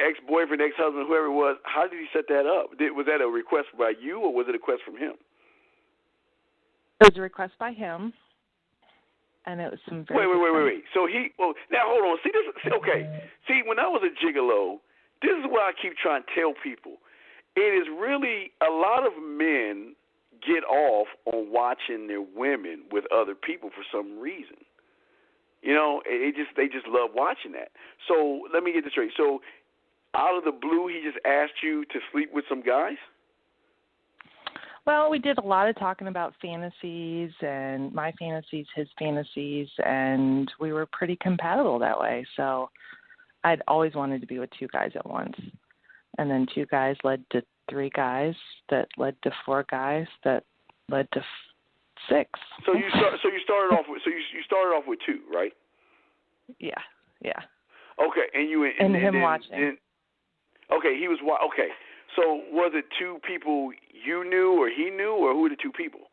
ex-boyfriend, ex-husband, whoever it was, how did he set that up? Was that a request by you, or was it a request from him? It was a request by him, and it was some very... Wait. So now hold on. See, when I was a gigolo, this is what I keep trying to tell people. It is really a lot of men get off on watching their women with other people for some reason. You know, they just love watching that. So let me get this straight. So out of the blue, he just asked you to sleep with some guys? Well, we did a lot of talking about fantasies and my fantasies, his fantasies, and we were pretty compatible that way. So I'd always wanted to be with 2 guys at once. And then 2 guys led to 3 guys that led to 4 guys that led to 6. So you started off with 2, right? Yeah. Okay, and him watching. Okay, he was okay. So was it 2 people you knew, or he knew, or who were the 2 people?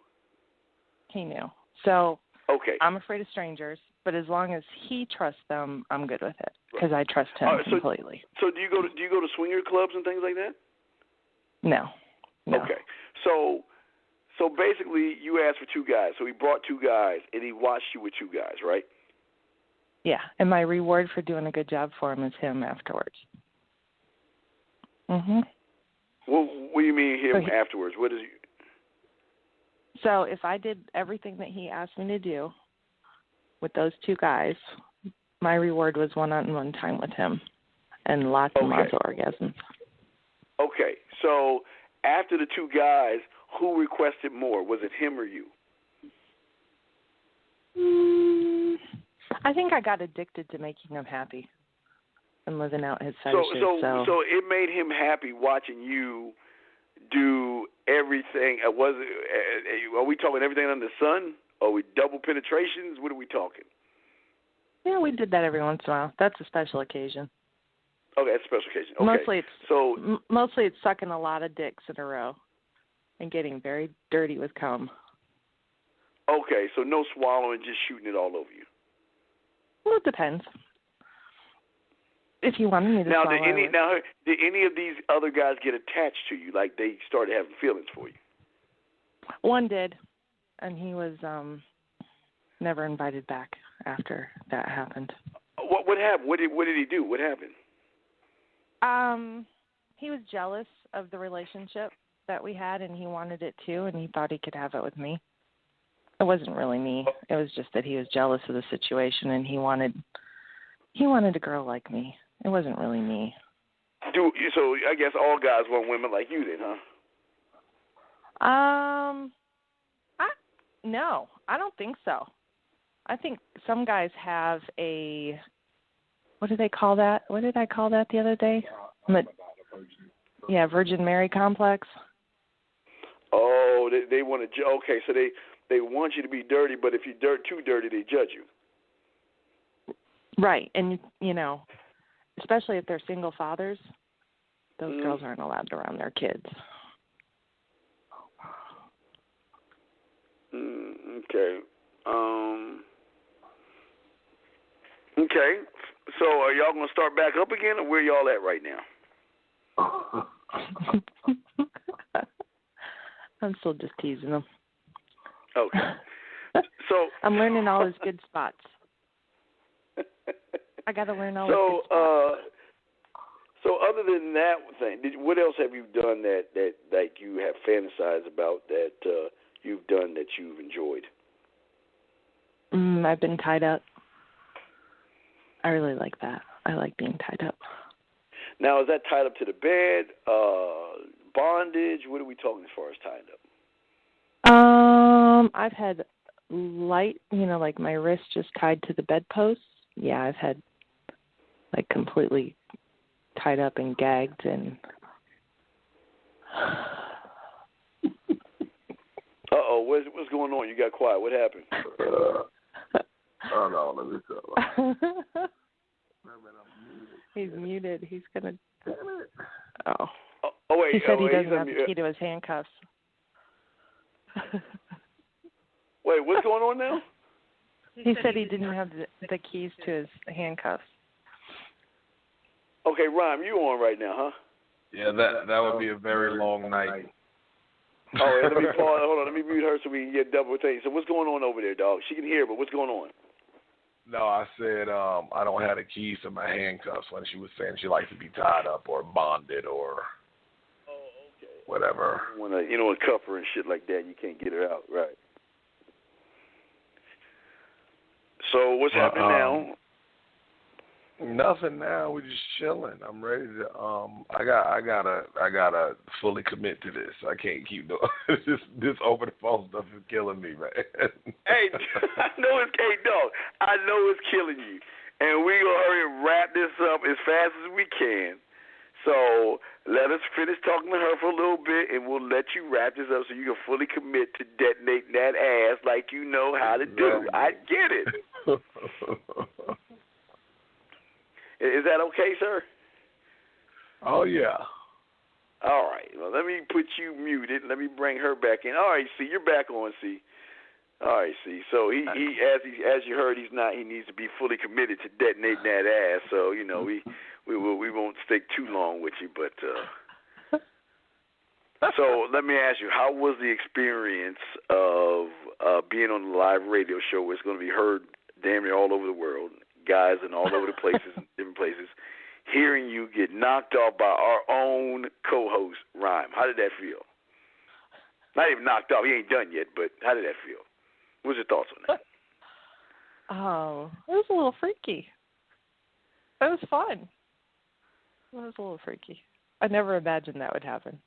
He knew. So okay, I'm afraid of strangers, but as long as he trusts them, I'm good with it because I trust him completely. So do you go to swinger clubs and things like that? No. Okay, so basically you asked for 2 guys. So he brought 2 guys, and he watched you with 2 guys, right? Yeah, and my reward for doing a good job for him is him afterwards. Mhm. What do you mean him afterwards? What is? So if I did everything that he asked me to do with those 2 guys, my reward was one-on-one time with him and lots and lots of orgasms. Okay, so after the 2 guys, who requested more? Was it him or you? I think I got addicted to making him happy and living out his fetishes. So it made him happy watching you do everything. Are we talking everything under the sun? Are we double penetrations? What are we talking? Yeah, we did that every once in a while. That's a special occasion. Okay, that's a special occasion. Okay. Mostly it's sucking a lot of dicks in a row and getting very dirty with cum. Okay, so no swallowing, just shooting it all over you. Well, it depends. If you wanted me to swallow. Did any of these other guys get attached to you? Like they started having feelings for you? One did, and he was never invited back after that happened. What happened? What did he do? What happened? He was jealous of the relationship that we had, and he wanted it too, and he thought he could have it with me. It wasn't really me. It was just that he was jealous of the situation, and he wanted a girl like me. It wasn't really me. So I guess all guys want women like you then, huh? No, I don't think so. I think some guys have a, what do they call that? What did I call that the other day? Virgin Mary complex. Oh, they want to. Okay, so they want you to be dirty, but if you're too dirty, they judge you. Right, and especially if they're single fathers, those girls aren't allowed around their kids. Okay. Okay. So are y'all going to start back up again, or where y'all at right now? I'm still just teasing them. Okay. So I'm learning all his good spots. I got to learn all So other than that thing, what else have you done that you have fantasized about that you've done that you've enjoyed? I've been tied up. I really like that. I like being tied up. Now, is that tied up to the bed, bondage? What are we talking as far as tied up? I've had light, like my wrist just tied to the bedpost. Yeah, I've had like completely tied up and gagged and. Uh-oh, what's going on? You got quiet. What happened? Oh no, let me tell you. He's muted. He's gonna. Oh wait. He said he doesn't have the key to his handcuffs. Wait, what's going on now? He said he didn't have the keys to his handcuffs. Okay, Rhyme, you on right now, huh? Yeah, that would be a very long night. Oh, let me pause. Hold on, let me mute her so we can get double thing. So what's going on over there, dog? She can hear, but what's going on? No, I said I don't have the keys to my handcuffs when she was saying she likes to be tied up or bonded or whatever. When a cuff her and shit like that, you can't get her out, right? So what's happening now? Nothing now. We're just chilling. I'm ready to. I gotta fully commit to this. I can't keep doing this over the phone stuff is killing me, man. Hey, I know it's killing you, and we gonna hurry and wrap this up as fast as we can. So let us finish talking to her for a little bit, and we'll let you wrap this up so you can fully commit to detonating that ass like you know how to do. I get it. Is that okay, sir? Oh, yeah. All right. Well, let me put you muted. Let me bring her back in. All right, see, you're back on, see. All right, see. So he as you heard, he needs to be fully committed to detonating that ass. So, we won't stick too long with you, but so let me ask you, how was the experience of being on the live radio show where it's going to be heard damn near all over the world? Guys in all over the places, different places, hearing you get knocked off by our own co-host, Rhyme. How did that feel? Not even knocked off. He ain't done yet, but how did that feel? What's your thoughts on that? Oh, it was a little freaky. It was fun. It was a little freaky. I never imagined that would happen.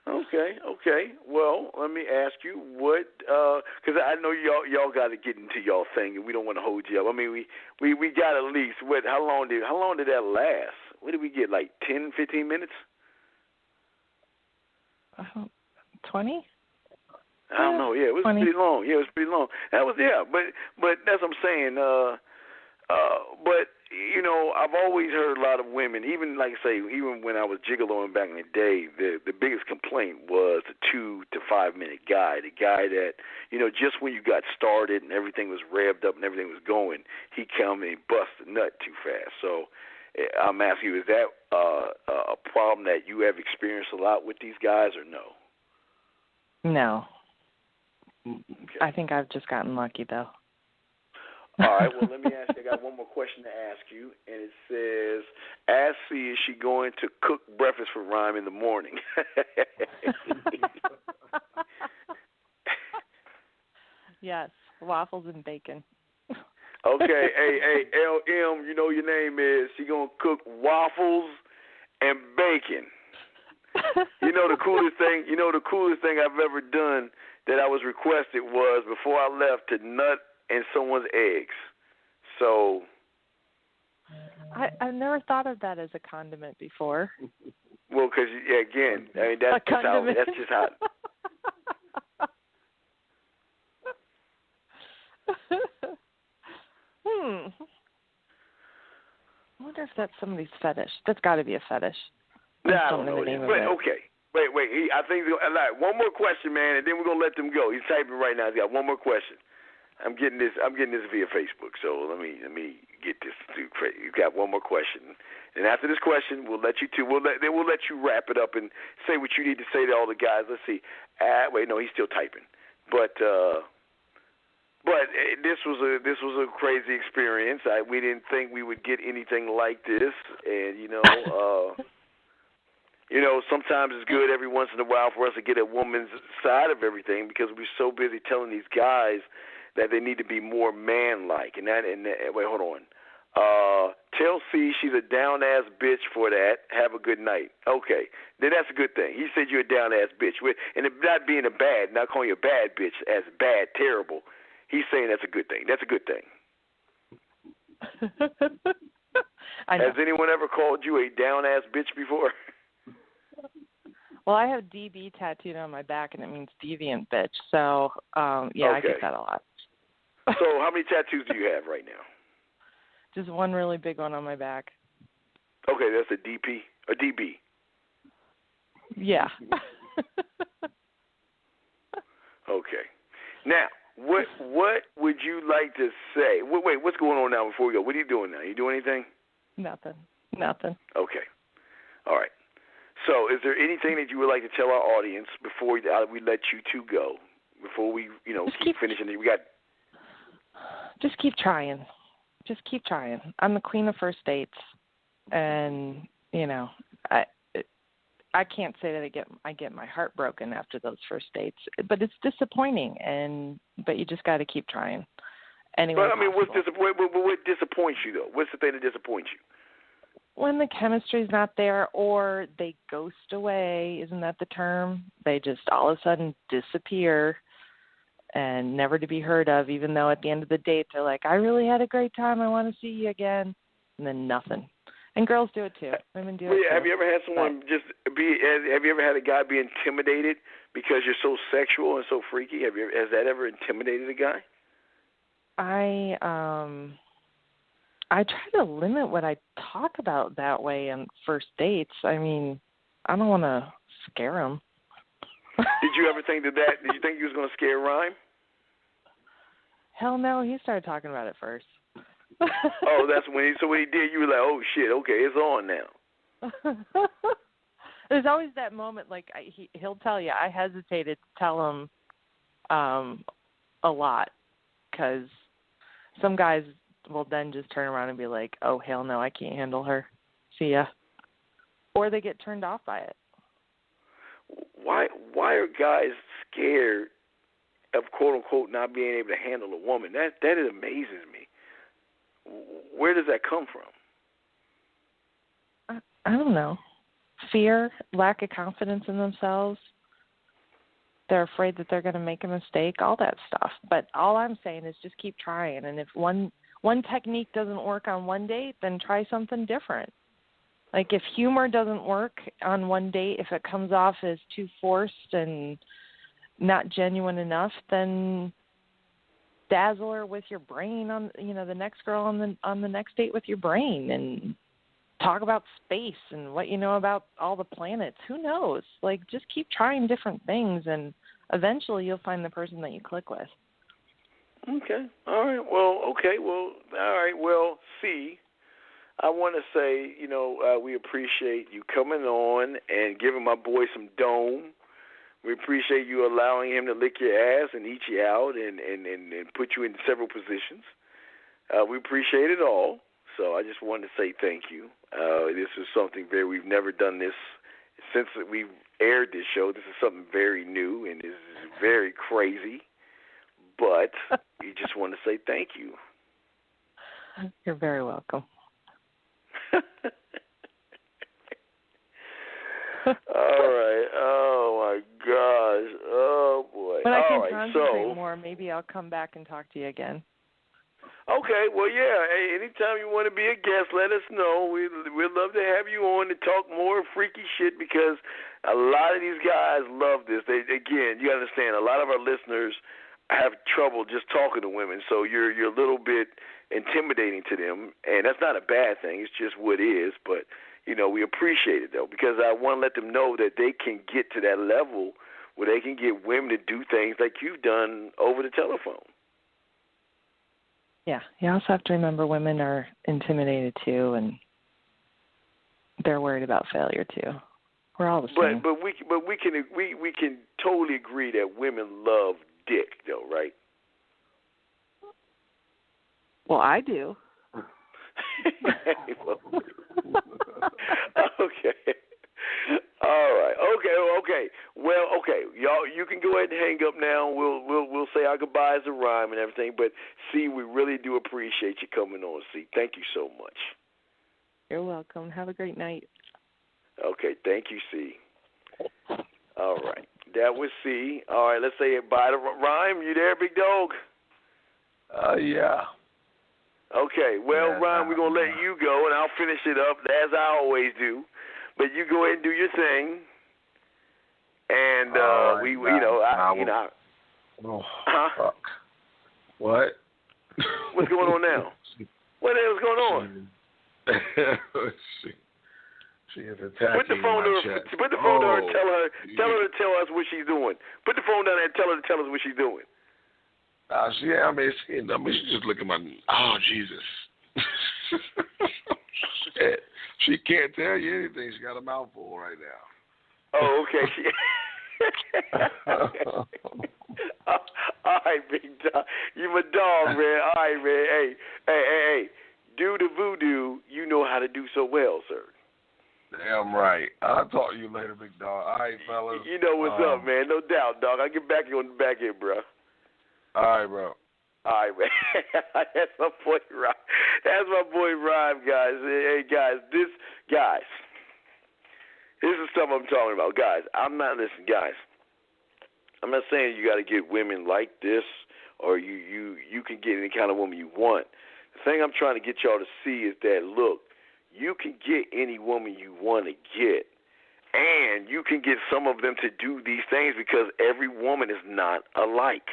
Okay. Well, let me ask you what, because I know y'all got to get into y'all thing, and we don't want to hold you up. I mean, we got at least how long did that last? What did we get? Like 10, 15 minutes? 20? I don't know. Yeah, it was 20. pretty long. That was but that's what I'm saying. But I've always heard a lot of women, even like I say, even when I was gigoloing back in the day, the biggest complaint was the 2 to 5 minute guy, the guy that just when you got started and everything was revved up and everything was going, he come and bust a nut too fast. So I'm asking you, is that a problem that you have experienced a lot with these guys, or no? No. Okay. I think I've just gotten lucky, though. All right, well, let me ask you. I got one more question to ask you, and it says, ask C, is she going to cook breakfast for Rhyme in the morning? Yes, waffles and bacon. Okay, hey, LM, you know your name is. She going to cook waffles and bacon. The coolest thing I've ever done that I was requested was before I left to nut in someone's eggs. So I've never thought of that as a condiment before. Well, because again, I mean that's just how. I wonder if that's somebody's fetish. That's got to be a fetish. I don't know. But okay. Wait. I think one more question, man, and then we're gonna let them go. He's typing right now. He's got one more question. I'm getting this via Facebook. So let me get this through. You got one more question, and after this question, we'll let you two. We'll let you wrap it up and say what you need to say to all the guys. Let's see. Wait, no, he's still typing. But But this was a crazy experience. We didn't think we would get anything like this, and sometimes it's good every once in a while for us to get a woman's side of everything because we're so busy telling these guys that they need to be more man-like. Wait, hold on. Tell C she's a down-ass bitch for that. Have a good night. Okay, then that's a good thing. He said you're a down-ass bitch. And not being not calling you a bad bitch as bad, terrible. He's saying that's a good thing. That's a good thing. Has anyone ever called you a down-ass bitch before? Well, I have DB tattooed on my back, and it means deviant bitch. So, Okay. I get that a lot. So how many tattoos do you have right now? Just one really big one on my back. Okay, that's a DP, a DB. Yeah. Okay. Now, what would you like to say? Wait, what's going on now before we go? What are you doing now? You doing anything? Nothing. Okay. All right. So, is there anything that you would like to tell our audience before we let you two go? Before we, keep finishing it, Just keep trying. I'm the queen of first dates, and I can't say that I get my heart broken after those first dates, but it's disappointing. But you just got to keep trying. Anyway, but what disappoints you though? What's the thing that disappoints you? When the chemistry's not there, or they ghost away. Isn't that the term? They just all of a sudden disappear and never to be heard of, even though at the end of the date they're like, I really had a great time, I want to see you again, and then nothing. And girls do it too. Women do it too. Have you ever had someone have you ever had a guy be intimidated because you're so sexual and so freaky? Has that ever intimidated a guy? I try to limit what I talk about that way on first dates. I mean, I don't want to scare them. Did you ever think did you think he was going to scare Rhyme? Hell no, he started talking about it first. Oh, that's when he did, you were like, oh shit, okay, it's on now. There's always that moment, like he'll tell you, I hesitated to tell him a lot, because some guys will then just turn around and be like, oh hell no, I can't handle her, see ya. Or they get turned off by it. Why are guys scared of quote unquote not being able to handle a woman? That amazes me. Where does that come from? I don't know. Fear, lack of confidence in themselves. They're afraid that they're going to make a mistake, all that stuff. But all I'm saying is just keep trying. And if one technique doesn't work on one date, then try something different. Like if humor doesn't work on one date, if it comes off as too forced and not genuine enough, then dazzle her with your brain on the next girl on the next date with your brain, and talk about space and what you know about all the planets. Who knows? Like, just keep trying different things, and eventually you'll find the person that you click with. Okay. All right. Well, okay. Well, all right. Well, see, I want to say, we appreciate you coming on and giving my boy some dome. We appreciate you allowing him to lick your ass and eat you out and put you in several positions. We appreciate it all. So I just wanted to say thank you. This is something we've never done this since we've aired this show. This is something very new and this is very crazy. But we just want to say thank you. You're very welcome. All right. Oh, my gosh. Oh, boy. When I can concentrate more, maybe I'll come back and talk to you again. Okay. Well, yeah. Hey, anytime you want to be a guest, let us know. We'd love to have you on to talk more freaky shit, because a lot of these guys love this. Again, you understand, a lot of our listeners have trouble just talking to women, so you're a little bit intimidating to them, and that's not a bad thing. It's just what it is, but we appreciate it, though, because I want to let them know that they can get to that level where they can get women to do things like you've done over the telephone. Yeah, you also have to remember women are intimidated, too, and they're worried about failure, too. We're all the same. But we can totally agree that women love dick, though, right? Well, I do. Okay. All right. Okay. Well, okay. Y'all, you can go ahead and hang up now. We'll say our goodbyes to Rhyme and everything. But C, we really do appreciate you coming on. C, thank you so much. You're welcome. Have a great night. Okay. Thank you, C. All right. That was C. All right. Let's say bye to Rhyme. You there, big dog? Yeah. Okay. Well, Yeah, Rhyme, we're gonna let you go, and I'll finish it up as I always do. But you go ahead and do your thing, and Fuck. What? What's going on now? What the hell's going on? She is attacking Put the phone to her. Put the phone to her. And tell her to tell us what she's doing. Put the phone down there and tell her to tell us what she's doing. She just look at my. Oh Jesus. She can't tell you anything. She got a mouthful right now. Oh, okay. All right, big dog. You my dog, man. All right, man. Hey. Do the voodoo you know how to do so well, sir. Damn right. I'll talk to you later, big dog. All right, fellas. You know what's up, man. No doubt, dog. I'll get back on the back end, bro. All right, bro. All right, man. That's my boy Rhyme. That's my boy Rhyme, guys. Hey, guys, this is stuff I'm talking about. Guys, I'm not saying you got to get women like this or you can get any kind of woman you want. The thing I'm trying to get y'all to see is that, look, you can get any woman you want to get, and you can get some of them to do these things because every woman is not alike.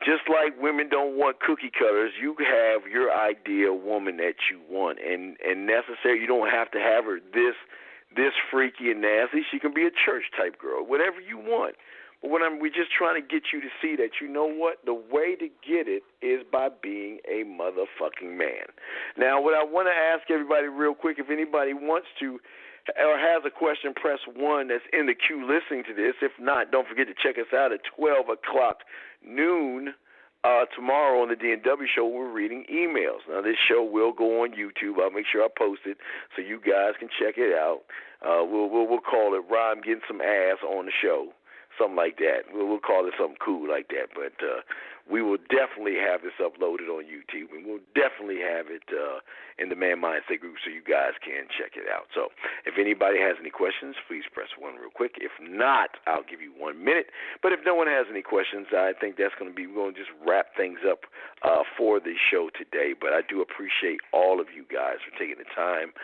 Just like women don't want cookie cutters, you have your ideal woman that you want, and necessary. You don't have to have her this freaky and nasty. She can be a church type girl, whatever you want. But we're just trying to get you to see that, you know what, the way to get it is by being a motherfucking man. Now, what I want to ask everybody real quick, if anybody wants to or has a question, press 1 that's in the queue listening to this. If not, don't forget to check us out at 12 o'clock noon tomorrow on the D&W show. We're reading emails. Now, this show will go on YouTube. I'll make sure I post it so you guys can check it out. We'll call it Rhyme Getting Some Ass on the Show. Something like that. We'll call it something cool like that. But we will definitely have this uploaded on YouTube, and we'll definitely have it in the Man Mindset group so you guys can check it out. So if anybody has any questions, please press 1 real quick. If not, I'll give you 1 minute. But if no one has any questions, I think that's going to be, we're going to just wrap things up for the show today. But I do appreciate all of you guys for taking the time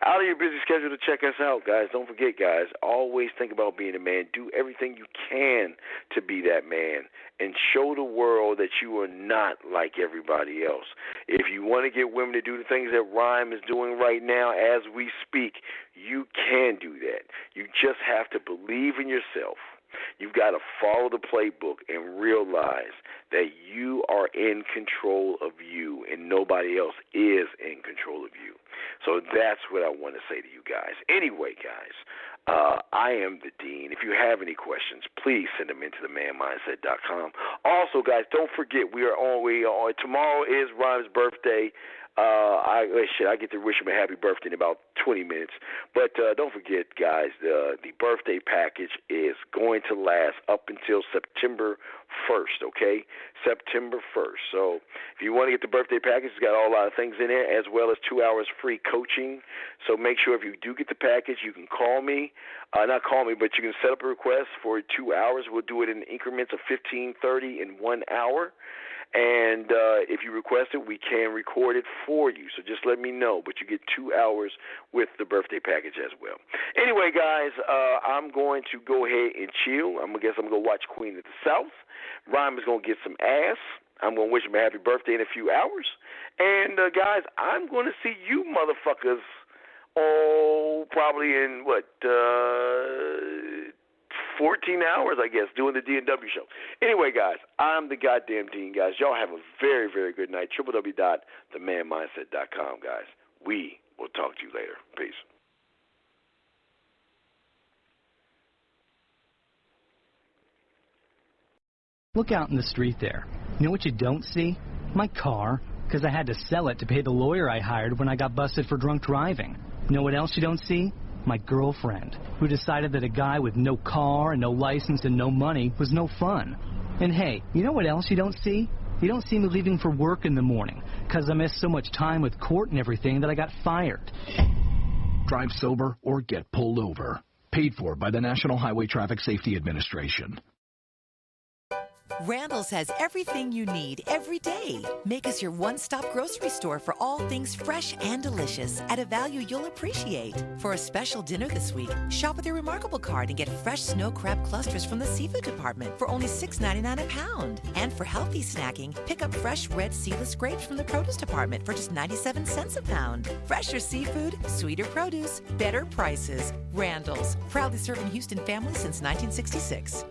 out of your busy schedule to check us out, guys. Don't forget, guys, always think about being a man. Do everything you can to be that man and show the world that you are not like everybody else. If you want to get women to do the things that Rhyme is doing right now as we speak, you can do that. You just have to believe in yourself. You've got to follow the playbook and realize that you are in control of you and nobody else is in control of you. So that's what I want to say to you guys. Anyway, guys, I am the Dean. If you have any questions, please send them into themanmindset.com. Also, guys, don't forget we are tomorrow is Rhyme's birthday. I get to wish him a happy birthday in about 20 minutes. But don't forget, guys, the birthday package is going to last up until September 1st, okay? September 1st. So if you want to get the birthday package, it's got a lot of things in there, as well as 2 hours free coaching. So make sure if you do get the package, you can call me. Not call me, but you can set up a request for 2 hours. We'll do it in increments of 15, 30, and 1 hour. And if you request it, we can record it for you. So just let me know. But you get 2 hours with the birthday package as well. Anyway, guys, I'm going to go ahead and chill. I'm going to go watch Queen of the South. Rhyme is going to get some ass. I'm going to wish him a happy birthday in a few hours. And, guys, I'm going to see you motherfuckers, probably in, 14 hours, I guess, doing the D&W show. Anyway, guys, I'm the goddamn Dean, guys. Y'all have a very, very good night. www.themanmindset.com, guys. We will talk to you later. Peace. Look out in the street there. You know what you don't see? My car. because I had to sell it to pay the lawyer I hired when I got busted for drunk driving. Know what else you don't see? My girlfriend, who decided that a guy with no car and no license and no money was no fun. And hey, you know what else you don't see? You don't see me leaving for work in the morning, because I missed so much time with court and everything that I got fired. Drive sober or get pulled over. Paid for by the National Highway Traffic Safety Administration. Randall's has everything you need every day. Make us your one-stop grocery store for all things fresh and delicious at a value you'll appreciate. For a special dinner this week, shop with your Remarkable card and get fresh snow crab clusters from the seafood department for only $6.99 a pound. And for healthy snacking, pick up fresh red seedless grapes from the produce department for just 97 cents a pound. Fresher seafood, sweeter produce, better prices. Randall's, proudly serving Houston families since 1966.